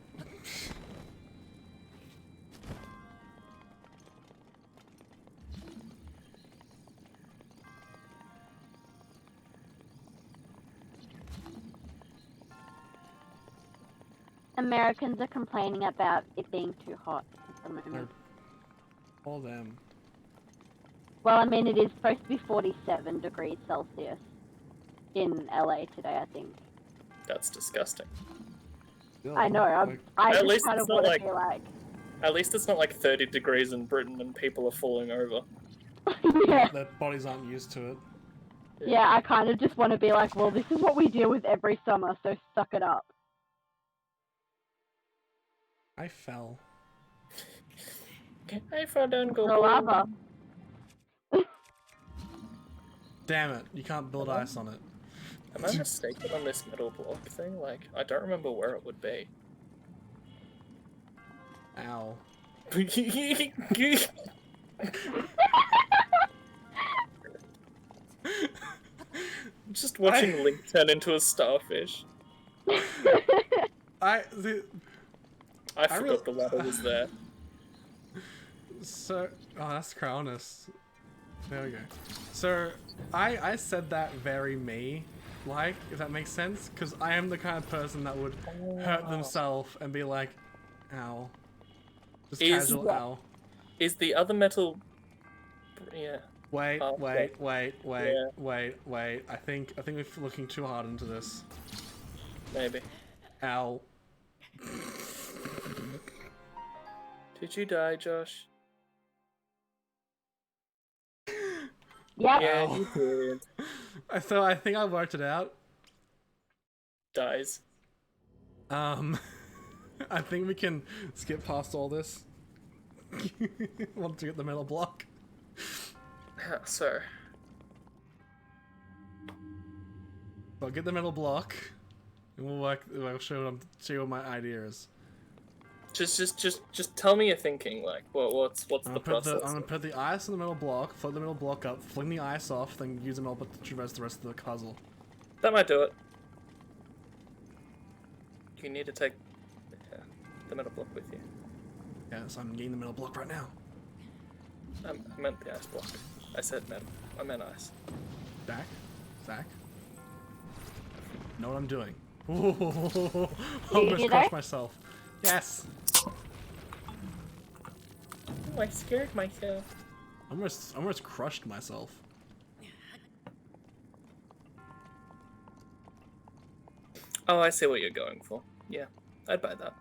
Americans are complaining about it being too hot at the moment. All them. Well, I mean, it is supposed to be 47 degrees Celsius. in LA today, I think. That's disgusting. Still, I know. like, I At just least kind it's of not want to like- be like, At least it's not like 30 degrees in Britain and people are falling over. yeah. their bodies aren't used to it. Yeah, I kind of just want to be like, well, this is what we deal with every summer, so suck it up. I fell. I fall down, go The boom. lava. Damn it! You can't build ice on it. Am I mistaken on this middle block thing? Like, I don't remember where it would be. Ow. Just watching Link turn into a starfish. I I forgot really- the ladder was there. So, oh, that's Cronus. There we go. So, I said that very me, like, if that makes sense, because I am the kind of person that would hurt themselves and be like, ow. Just Is- casual ow. Is the other metal... Yeah. Wait, Oh, wait, yeah. wait. I think we're looking too hard into this. Maybe. Ow. Did you die, Josh? Yep. Yeah, Ow. you did. I think I worked it out. Dies. I think we can skip past all this. Want to get the middle block? So, I'll get the middle block, and we'll work. I'll show what my idea is. just tell me your thinking. Like, what's I'm the gonna, put process? I'm gonna put the ice in the middle block, flip the middle block up, fling the ice off, then use the middle block to traverse the rest of the puzzle. That might do it. You need to take the middle block with you. Yeah, so I'm getting the middle block right now. I meant the ice block. I said metal. I meant ice. Zach. Know what I'm doing? Ooh, you almost do crushed that? myself. Yes. Oh, I scared myself. Almost crushed myself. Oh, I see what you're going for. Yeah, I'd buy that.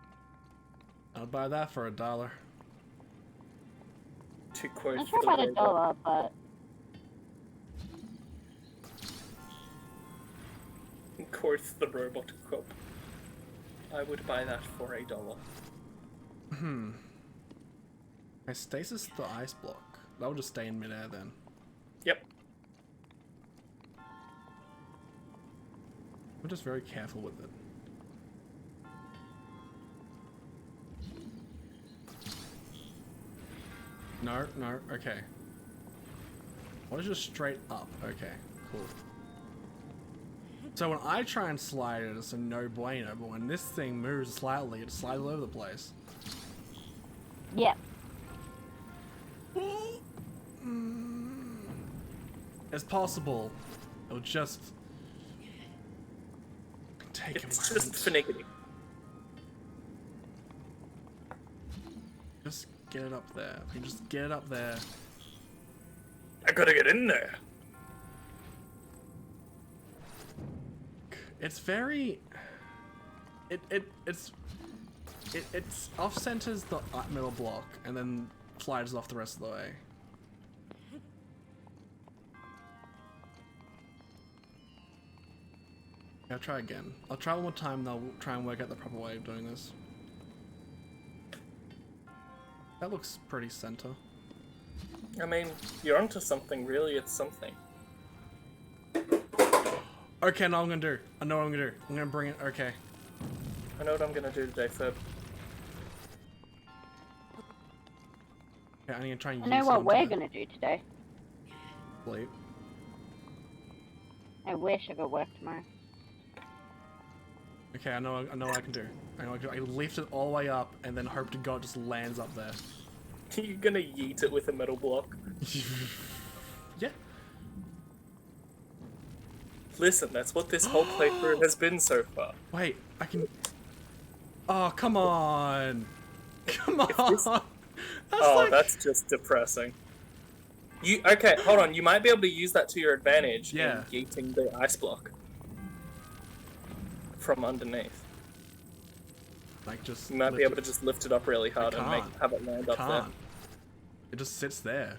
I'd buy that for $1. To quote I'm sure the about robot. $1, but Quote the robot quote. I would buy that for $1. I stasis the ice block. That will just stay in midair then. Yep. I'm just very careful with it. No, okay. What is just straight up? Okay, cool. So when I try and slide it, it's a no bueno, but when this thing moves slightly, it slides all over the place. yeah. It's possible. It'll just take a It's moment. just finicky. Just get it up there. If you just get it up there. I gotta get in there. It's very. It's off centers the middle block and then slides off the rest of the way. I'll try again. I'll try one more time and I'll try and work out the proper way of doing this. That looks pretty center. I mean, you're onto something, really, it's something. Okay, now I'm gonna do. I know what I'm gonna do. I'm gonna bring it. Okay. I know what I'm gonna do today, Ferb. Okay, I'm gonna try and I know use what some we're to gonna do today. sleep. I wish I got work tomorrow. Okay, I know what I can do. I know I can lift it all the way up and then hope to God it just lands up there. You're gonna yeet it with a metal block. Yeah. Listen, that's what this whole playthrough has been so far. Wait, I can. Oh, come on! Come on! this- That's Oh, like... that's just depressing. Okay, hold on. You might be able to use that to your advantage Yeah. in yeeting the ice block. from underneath. Like just. You might be lift able to just lift it up really hard and can't. have it land up there. Can't. It just sits there.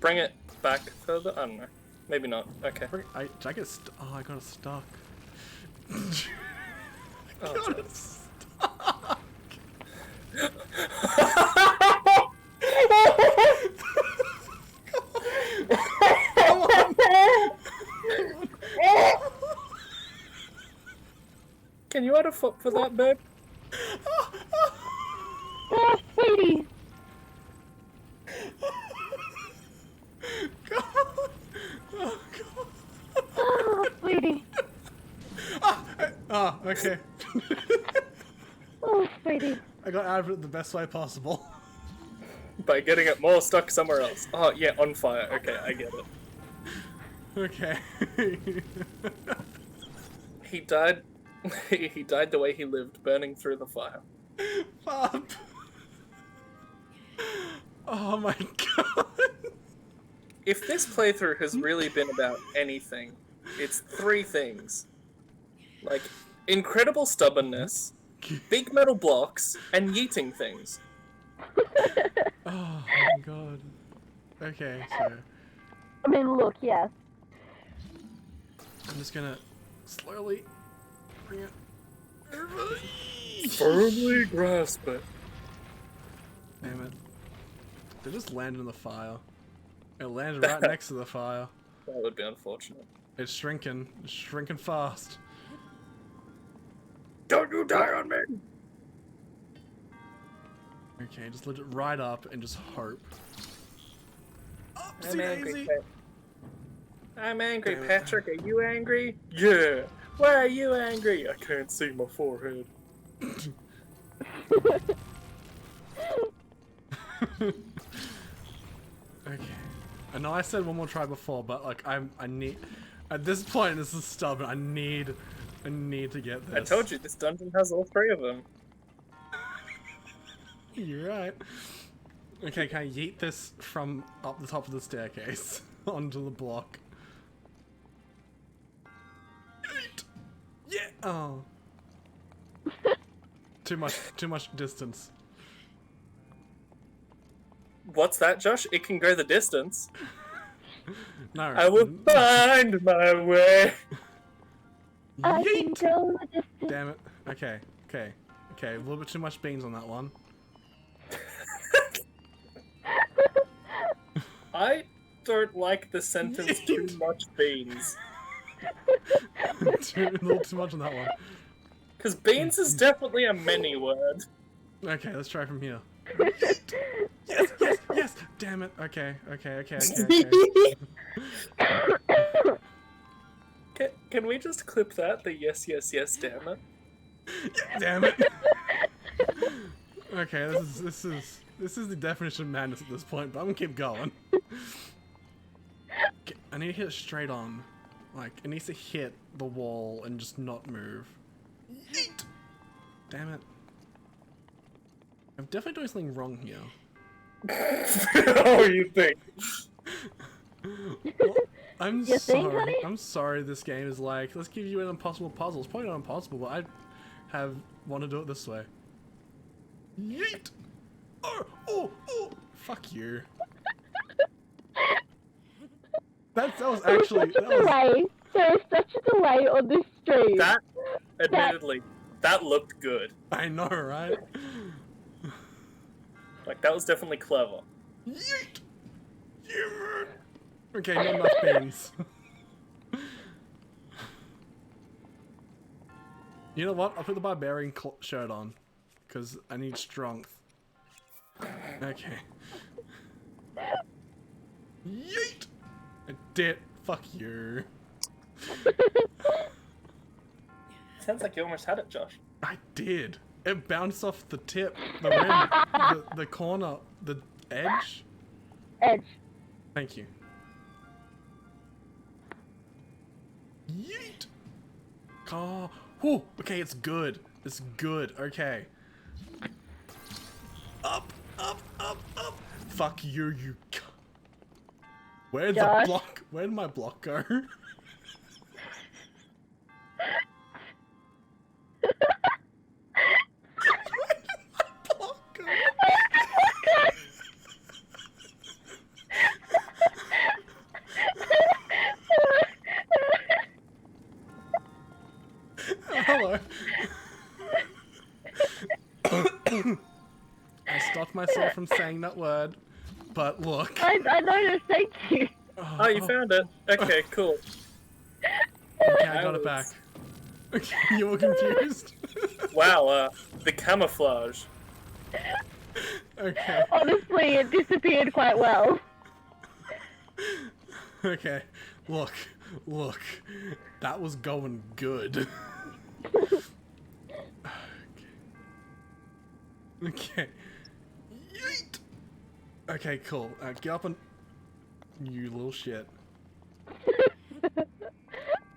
Bring it back further. I don't know. Maybe not. Okay. Did I get oh, I got it stuck. Oh, got it jeez. stuck. Come on. Can you add a foot for that, babe? Oh, sweetie. God. Oh, God. Oh, sweetie. Oh, okay. Oh, sweetie. I got out of it the best way possible. By getting it more stuck somewhere else. Oh, yeah, on fire. Okay, I get it. Okay. He died. He died the way he lived, burning through the fire. Pop. Oh my God. If this playthrough has really been about anything, it's 3 things. Like, incredible stubbornness, big metal blocks, and yeeting things. Oh my God. Okay, so I mean, look, yes. I'm just gonna slowly bring it over. Firmly grasp it. Damn it. They just landed in the fire. It landed right next to the fire. That would be unfortunate. It's shrinking. It's shrinking fast. Don't you die on me! Okay, just lift it right up and just hope. I'm angry, I'm angry, Damn it. Patrick. Are you angry? Yeah. Why are you angry? I can't see my forehead. Okay. I know I said one more try before, but like I need at this point this is stubborn. I need to get this. I told you, this dungeon has all 3 of them. You're right. Okay, can I yeet this from up the top of the staircase onto the block? Yeet! Yeah. Oh. Too much distance. What's that, Josh? It can go the distance. No. I will find my way. I can Yeet! go the distance. Damn it. Okay. Okay. Okay. A little bit too much beans on that one. I don't like the sentence too much beans. A little too much on that one. Because beans is definitely a many word. Okay, let's try from here. Yes, yes, yes! Damn it. Okay, okay, okay, okay, okay. Can we just clip that? The yes, yes, yes, damn it. Damn it. Okay, this is the definition of madness at this point, but I'm gonna keep going. Okay, I need to hit it straight on. Like, it needs to hit the wall and just not move. Yeet! Damn it. I'm definitely doing something wrong here. Oh, you think? Well, I'm You think, sorry. honey? I'm sorry this game is like, let's give you an impossible puzzle. It's probably not impossible, but I want to do it this way. Yeet! Oh, oh, oh! Fuck you. That was actually, that was, Delay. There is such a delay on this stream. That, admittedly, that looked good. I know, right? Like, that was definitely clever. Yeet! Yeah. Okay, not enough beans. You know what? I'll put the barbarian shirt on, because I need strength. Okay. Yeet! I did. Fuck you. Sounds like you almost had it, Josh. I did. It bounced off the tip, the rim, the corner, the edge. Edge. Thank you. Yeet! Oh, whew, okay, it's good. It's good. Okay. Up, up, up, up. Fuck you, you. Where'd the Josh? block? Where did my block go? myself from saying that word. But look. I noticed. Thank you. Oh, you found it. Okay, cool. Okay, I got it back. You were confused? Wow, the camouflage. Okay. Honestly, it disappeared quite well. Okay. Look. That was going good. Okay. Yeet! Okay, cool. Get up and... You little shit.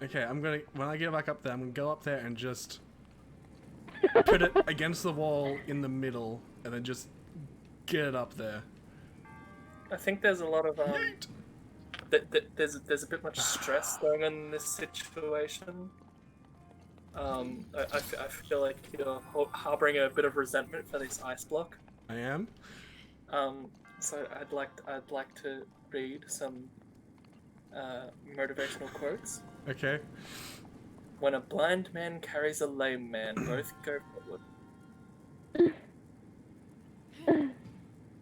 Okay, I'm gonna... When I get back up there, I'm gonna go up there and just... put it against the wall in the middle, and then just get it up there. I think there's a lot of Yeet! there's a bit much stress going on in this situation. I feel like you're harboring a bit of resentment for this ice block. I am? So I'd like to read some motivational quotes. Okay. When a blind man carries a lame man, both go forward.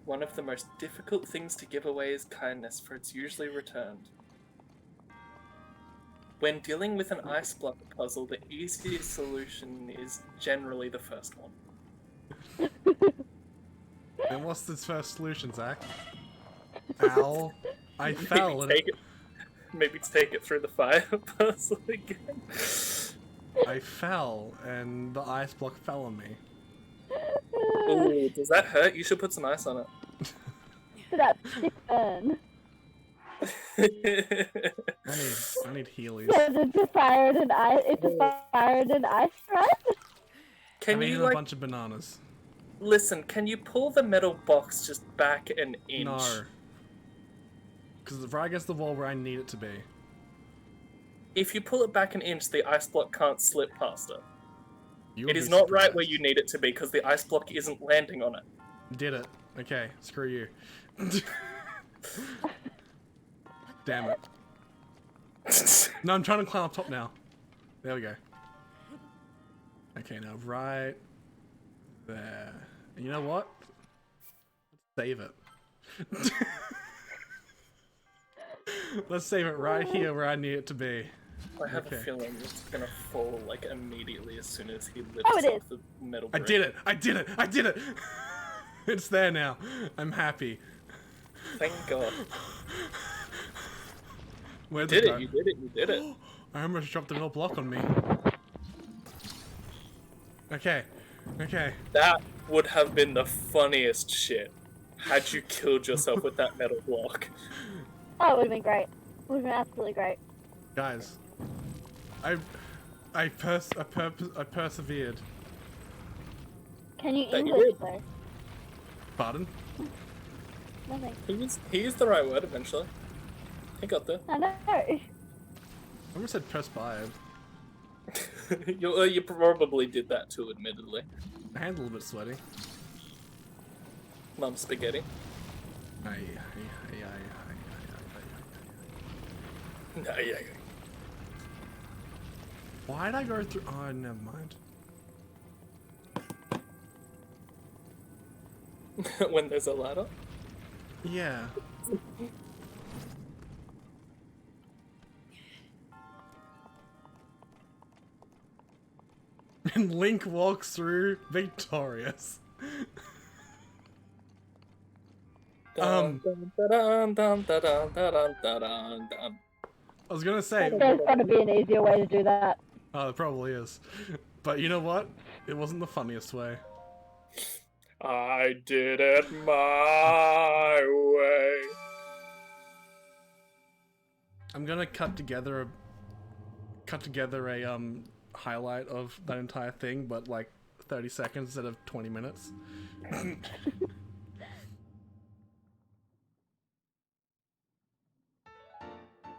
One of the most difficult things to give away is kindness, for it's usually returned. When dealing with an ice block puzzle, the easiest solution is generally the first one. And what's this first solution, Zach? Ow. I fell. Maybe take it through the fire puzzle again. I fell, and the ice block fell on me. Ooh, does that hurt? You should put some ice on it. So that's sick burn. I need Heelys. So it's a fire and ice. It's a fire and ice ride. Can I'm you eating like a bunch of bananas. listen? Can you pull the metal box just back an inch? No. Because it's right against the wall where I need it to be. If you pull it back an inch, the ice block can't slip past it. You It would is be not right surprised. where you need it to be because the ice block isn't landing on it. Did it. Okay, screw you. Damn it. No, I'm trying to climb up top now. There we go. Okay, now right there. And you know what? Save it. Let's save it right here where I need it to be. I have a Okay. feeling it's gonna fall like immediately as soon as he lifts Oh, it off the metal I brick. did it! I did it! I did it! It's there now. I'm happy. Thank God. Where'd Did it it? go? You did it. You did it. I almost dropped a little block on me. Okay. Okay. That would have been the funniest shit had you killed yourself with that metal block. Oh, it would have been great. It would have been absolutely great. Guys. I persevered. Can you That you English did. though? Pardon? Nothing. He used the right word eventually. He got there. I know. I almost said perspired. You probably did that too, admittedly. My hand's a little bit sweaty. Mum spaghetti. No, yeah. Why did I go through? Oh, never mind. When there's a ladder. Yeah. And Link walks through victorious. Dun, dun, dun, dun, dun, dun, dun, dun, dun, dun. I was gonna say, There's got to be an easier way to do that. oh, there probably is. But you know what? It wasn't the funniest way. I did it my way. I'm gonna cut together a highlight of that entire thing, but like 30 seconds instead of 20 minutes.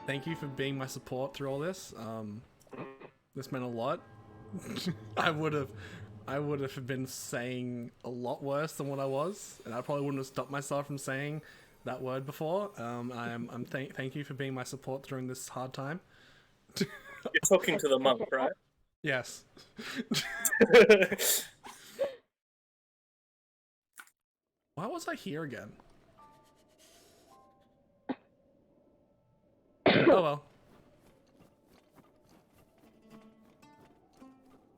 Thank you for being my support through all this. This meant a lot. I would have been saying a lot worse than what I was, and I probably wouldn't have stopped myself from saying that word before. Thank you for being my support during this hard time. You're talking to the monk, right? Yes. Why was I here again? Oh well.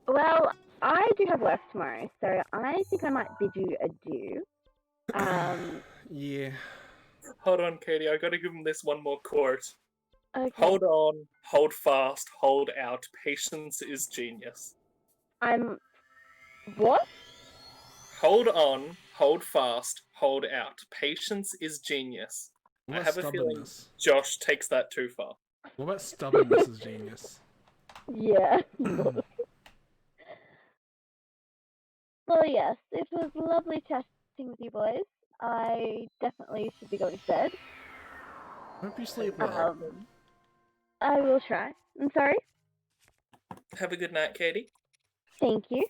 Well, I do have work tomorrow, so I think I might bid you adieu. Yeah. Hold on, Katie. I gotta give him this one more quote. Okay. Hold on, hold fast, hold out. Patience is genius. What? Hold on, hold fast, hold out. Patience is genius. What I about have a feeling stubbornness? Josh takes that too far. What about stubbornness is genius? Yeah. Well, yes, it was lovely chatting with you boys. I definitely should be going to bed. Hope you sleep well. I will try. I'm sorry. Have a good night, Katie. Thank you.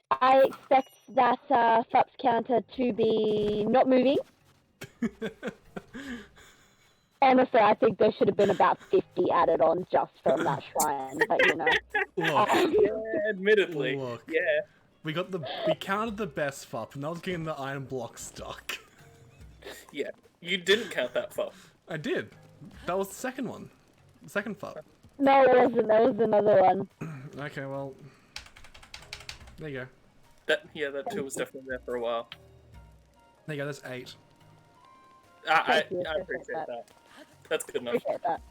I expect that FUPS counter to be not moving. Honestly, I think there should have been about 50 added on just from that shrine, but you know. Look, Yeah, admittedly. look. Yeah. We counted the best FUP, and that was getting the iron block stuck. Yeah. You didn't count that far. I did. That was the second one. The second FUP. No, it wasn't. There was another one. Okay, well. There you go. That too was definitely there for a while. There you go, that's 8. I Thank you, appreciate that. That's good enough. Appreciate that.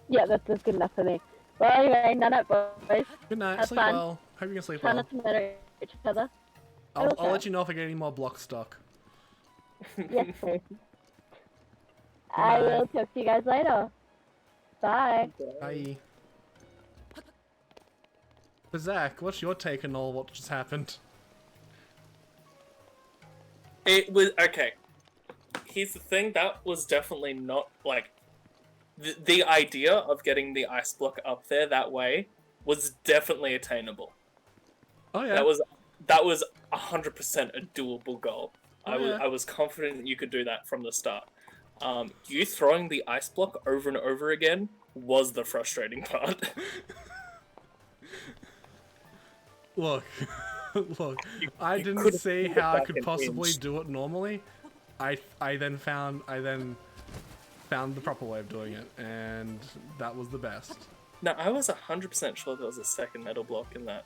Yeah, that's good enough for me. Well, anyway, night, boys. Good night, Have sleep fun. well. Hope you can sleep Try well. not to murder each other. I'll Okay. let you know if I get any more blocks stuck. Yes, please. I will talk to you guys later. Bye. Bye. But Zach, what's your take on all what just happened? It was okay. Here's the thing, that was definitely not like the idea of getting the ice block up there that way was definitely attainable. Oh yeah. That was 100% a doable goal. Oh, I was confident you could do that from the start. You throwing the ice block over and over again was the frustrating part. Look, look. I didn't could've see pulled it how I back could an possibly inch. do it normally. I then found the proper way of doing it, and that was the best. No, I was 100% sure there was a second metal block in that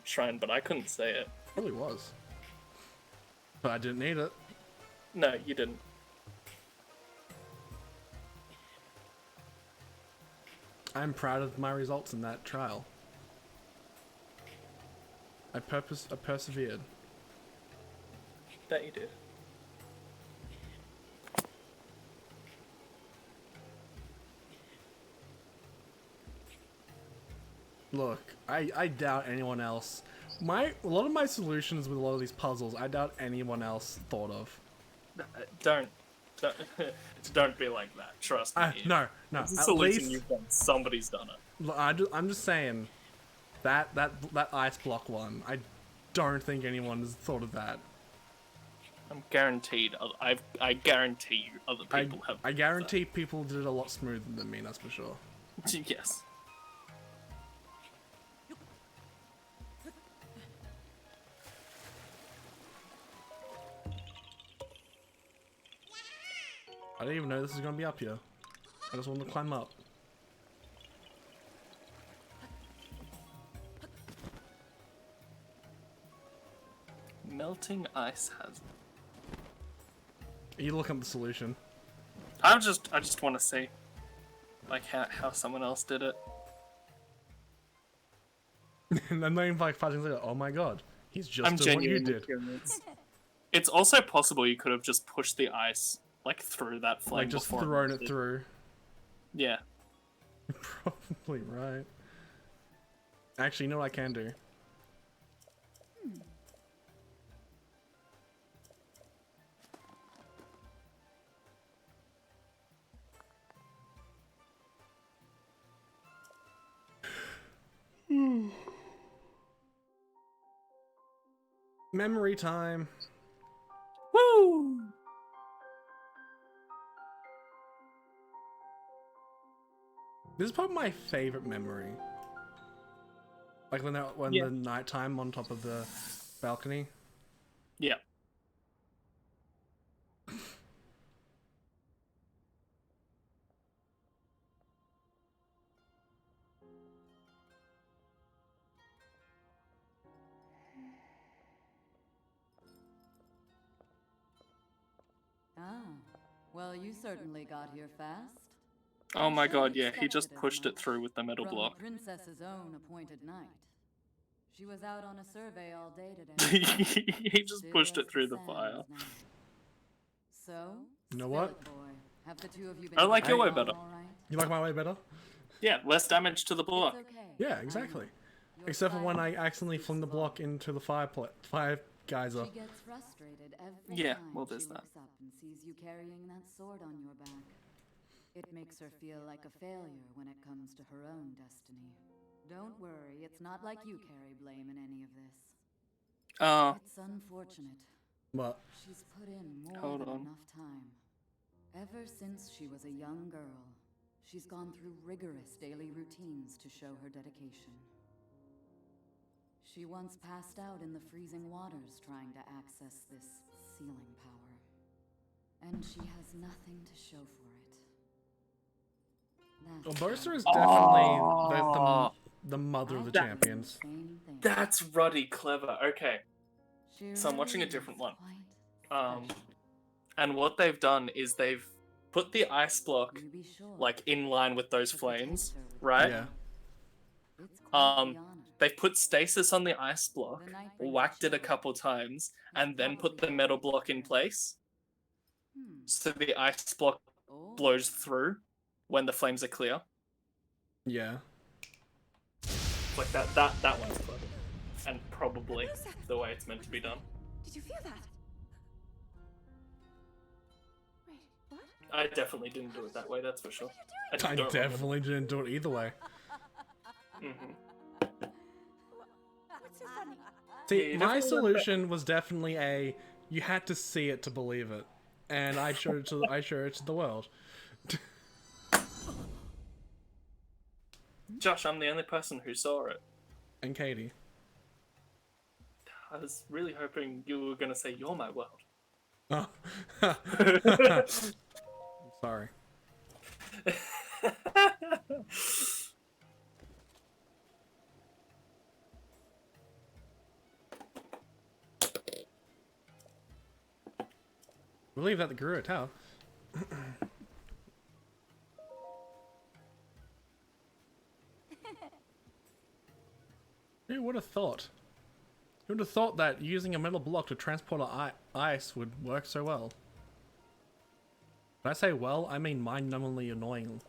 shrine, but I couldn't say it. Probably was, but I didn't need it. No, you didn't. I'm proud of my results in that trial. I persevered. That you did. Look, I doubt anyone else. A lot of my solutions with a lot of these puzzles, I doubt anyone else thought of. Don't be like that. Trust me. No. It's a At solution least you've done. Somebody's done it. look, I'm just saying that ice block one. I don't think anyone has thought of that. I'm guaranteed. I guarantee you, other people have. I guarantee people did it a lot smoother than me. That's for sure. Yes. I didn't even know this was gonna be up here. I just wanted to climb up. Melting ice has. You look up the solution. I just want to see, like how someone else did it. And then maybe like 5 seconds later, oh my god, he's just I'm doing what you genuinely did. curious. It's also possible you could have just pushed the ice like through that flame Like just before thrown it melted. through. Yeah. Probably right. Actually, you know what I can do? Memory time. Woo! This is probably my favorite memory. Like when Yeah. the nighttime on top of the balcony. Yeah. Well, you certainly got here fast. Oh my Should god, have yeah, he just expected as pushed it much through with the metal from block. the princess's own appointed knight. She was out on a survey all day today. He just Still pushed as it through the sands fire. now. So, You know spill what? it, boy. Have the two of you been I like your getting way better. along all right? You like my way better? Yeah, less damage to the block. It's okay. Yeah, I exactly. know. Your Except for when I silence accidentally speaks flung the block volumes. into the fire geyser. She gets frustrated every Yeah, time well, there's she that. looks up and sees you carrying that sword on your back. It makes her feel like a failure when it comes to her own destiny. Don't worry, it's not like you carry blame in any of this. It's unfortunate. But She's put in more Hold than on. enough time. Ever since she was a young girl, she's gone through rigorous daily routines to show her dedication. She once passed out in the freezing waters trying to access this sealing power. And she has nothing to show for it. well, That's Boaster why is definitely Oh. the mother of the I did champions. the same thing. That's ruddy clever. Okay. She So I'm watching a really different is one. quite special. And what they've done is they've put the ice block You be sure like in line with those to protect flames, her with right? Yeah. It's quite the honor. They've put stasis on the ice block, The night brings whacked it a chill. couple times, It's and then put probably the metal already block in there. place, Hmm. so the ice block Oh. blows through when the flames are clear. Yeah. Like that one's clever, and probably the way it's meant to be done. Did you feel that? Wait, what? I definitely didn't do it that way, that's for sure. I don't remember. definitely didn't do it either way. Mhm. What's so funny? See, you my definitely went back. solution was definitely you had to see it to believe it, and I showed it to the world. Josh, I'm the only person who saw it. And Katie. I was really hoping you were gonna say you're my world. Oh. Sorry. Believe that the Guru Tower. Who would have thought? Who would have thought that using a metal block to transport ice would work so well? When I say well, I mean mind-numbingly annoying.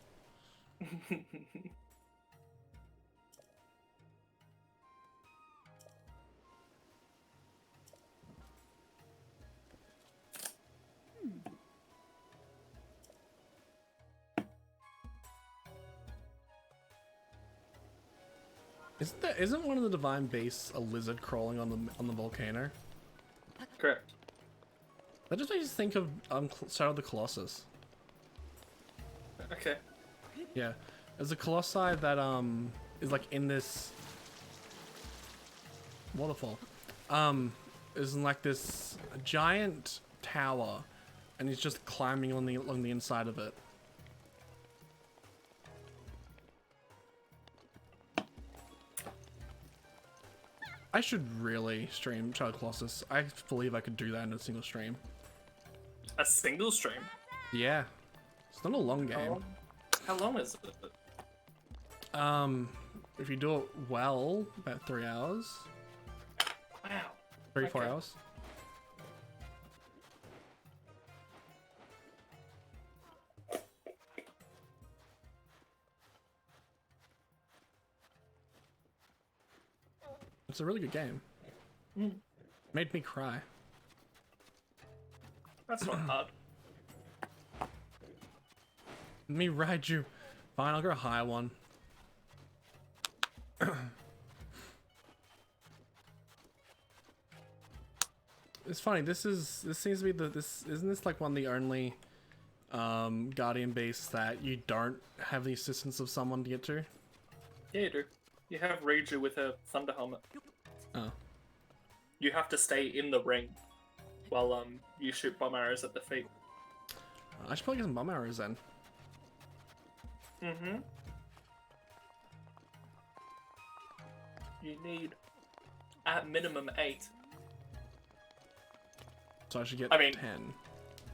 Isn't one of the divine beasts a lizard crawling on the volcano? Correct. That just makes you think of Shadow of the Colossus. Okay. Yeah, there's a colossi that is like in this waterfall. Is in like this giant tower, and he's just climbing along the inside of it. I should really stream Shadow of the Colossus. I believe I could do that in a single stream. A single stream? Yeah, it's not a long game. How long is it? If you do it well, about 3 hours. Wow. 3-4 Okay. hours. It's a really good game. Made me cry. That's not hard. Let me ride you. Fine, I'll go high one. It's funny. This seems to be isn't this like one of the only Guardian beasts that you don't have the assistance of someone to get to? Yeah, you do. You have Reiju with her thunder helmet. Oh. You have to stay in the ring while you shoot bomb arrows at the feet. I should probably get some bomb arrows then. Mm-hmm. You need at minimum 8. So I should get I mean- 10.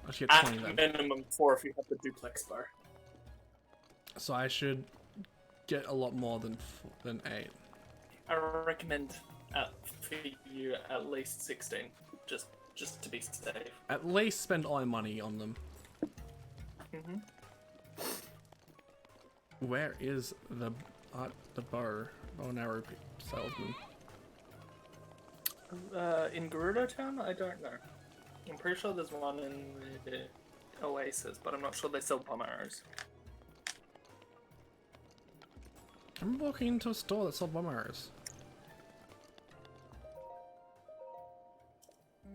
I should get 20 At then. minimum 4 if you have the duplex bow. So I should get a lot more than 8. I recommend for you at least 16, just to be safe. At least spend all my money on them. Mm-hmm. Where is the bow and arrow salesman? In Gerudo Town, I don't know. I'm pretty sure there's one in the Oasis, but I'm not sure they sell bomb arrows. I'm walking into a store that sold bomb arrows.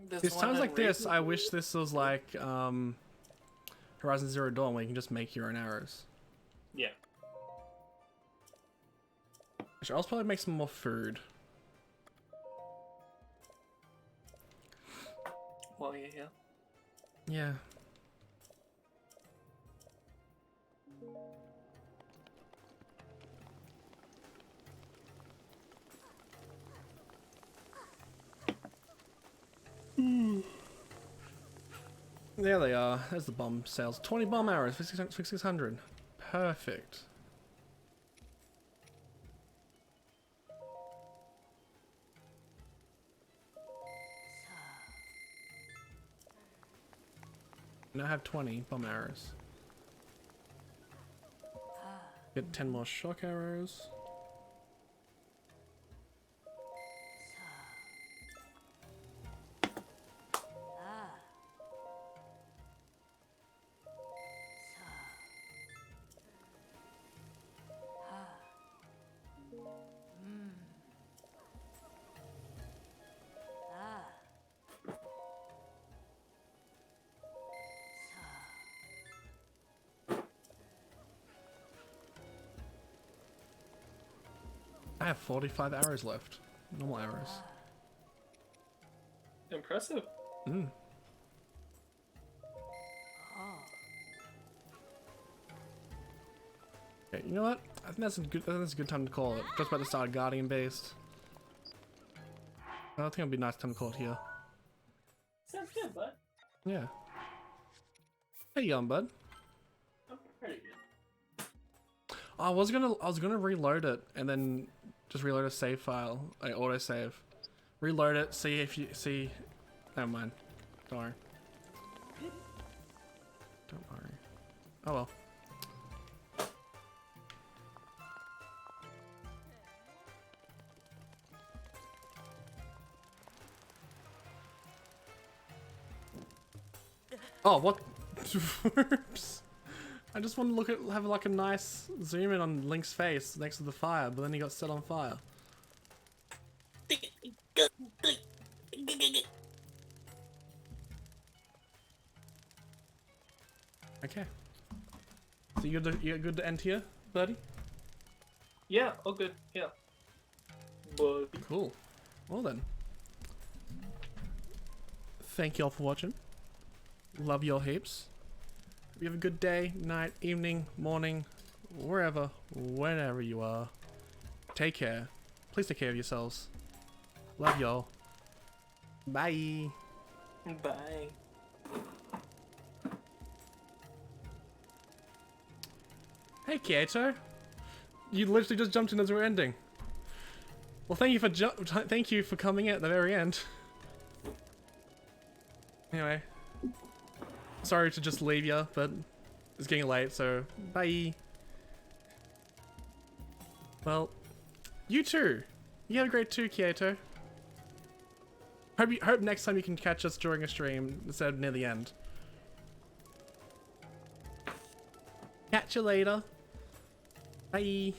There's This one sounds in like this. Reed- I wish this was like Horizon Zero Dawn, where you can just make your own arrows. Yeah. Actually, I'll probably make some more food. While you're here. Yeah. There they are. There's the bomb sales. 20 bomb arrows for 600. Perfect. Now I have 20 bomb arrows. Get 10 more shock arrows. I have 45 arrows left. Normal arrows. Impressive. Mm. Okay, you know what? I think that's a good time to call it. Just about to start Guardian based. I think it'd be a nice time to call it here. Sounds good, bud. Yeah. How you going, bud? I'm pretty good. I was gonna reload it and then just reload a save file, like auto save. Reload it, see if you see. Never mind. Don't worry. Don't worry. Oh well. Oh, what? Oops. I just want to have like a nice zoom in on Link's face next to the fire, but then he got set on fire. Okay. So you good to end here, buddy? Yeah, all good. Yeah. But Cool. Well then. Thank y'all for watching. Love y'all heaps. You have a good day, night, evening, morning, wherever, whenever you are. Take care. Please take care of yourselves. Love y'all. Bye. bye. Hey, Kieto. You literally just jumped in as we're ending. Well, thank you for coming in at the very end. Anyway. Sorry to just leave ya, but it's getting late, so bye. Well, you too. You have a great too, Kieto. Hope next time you can catch us during a stream instead of near the end. Catch you later. Bye.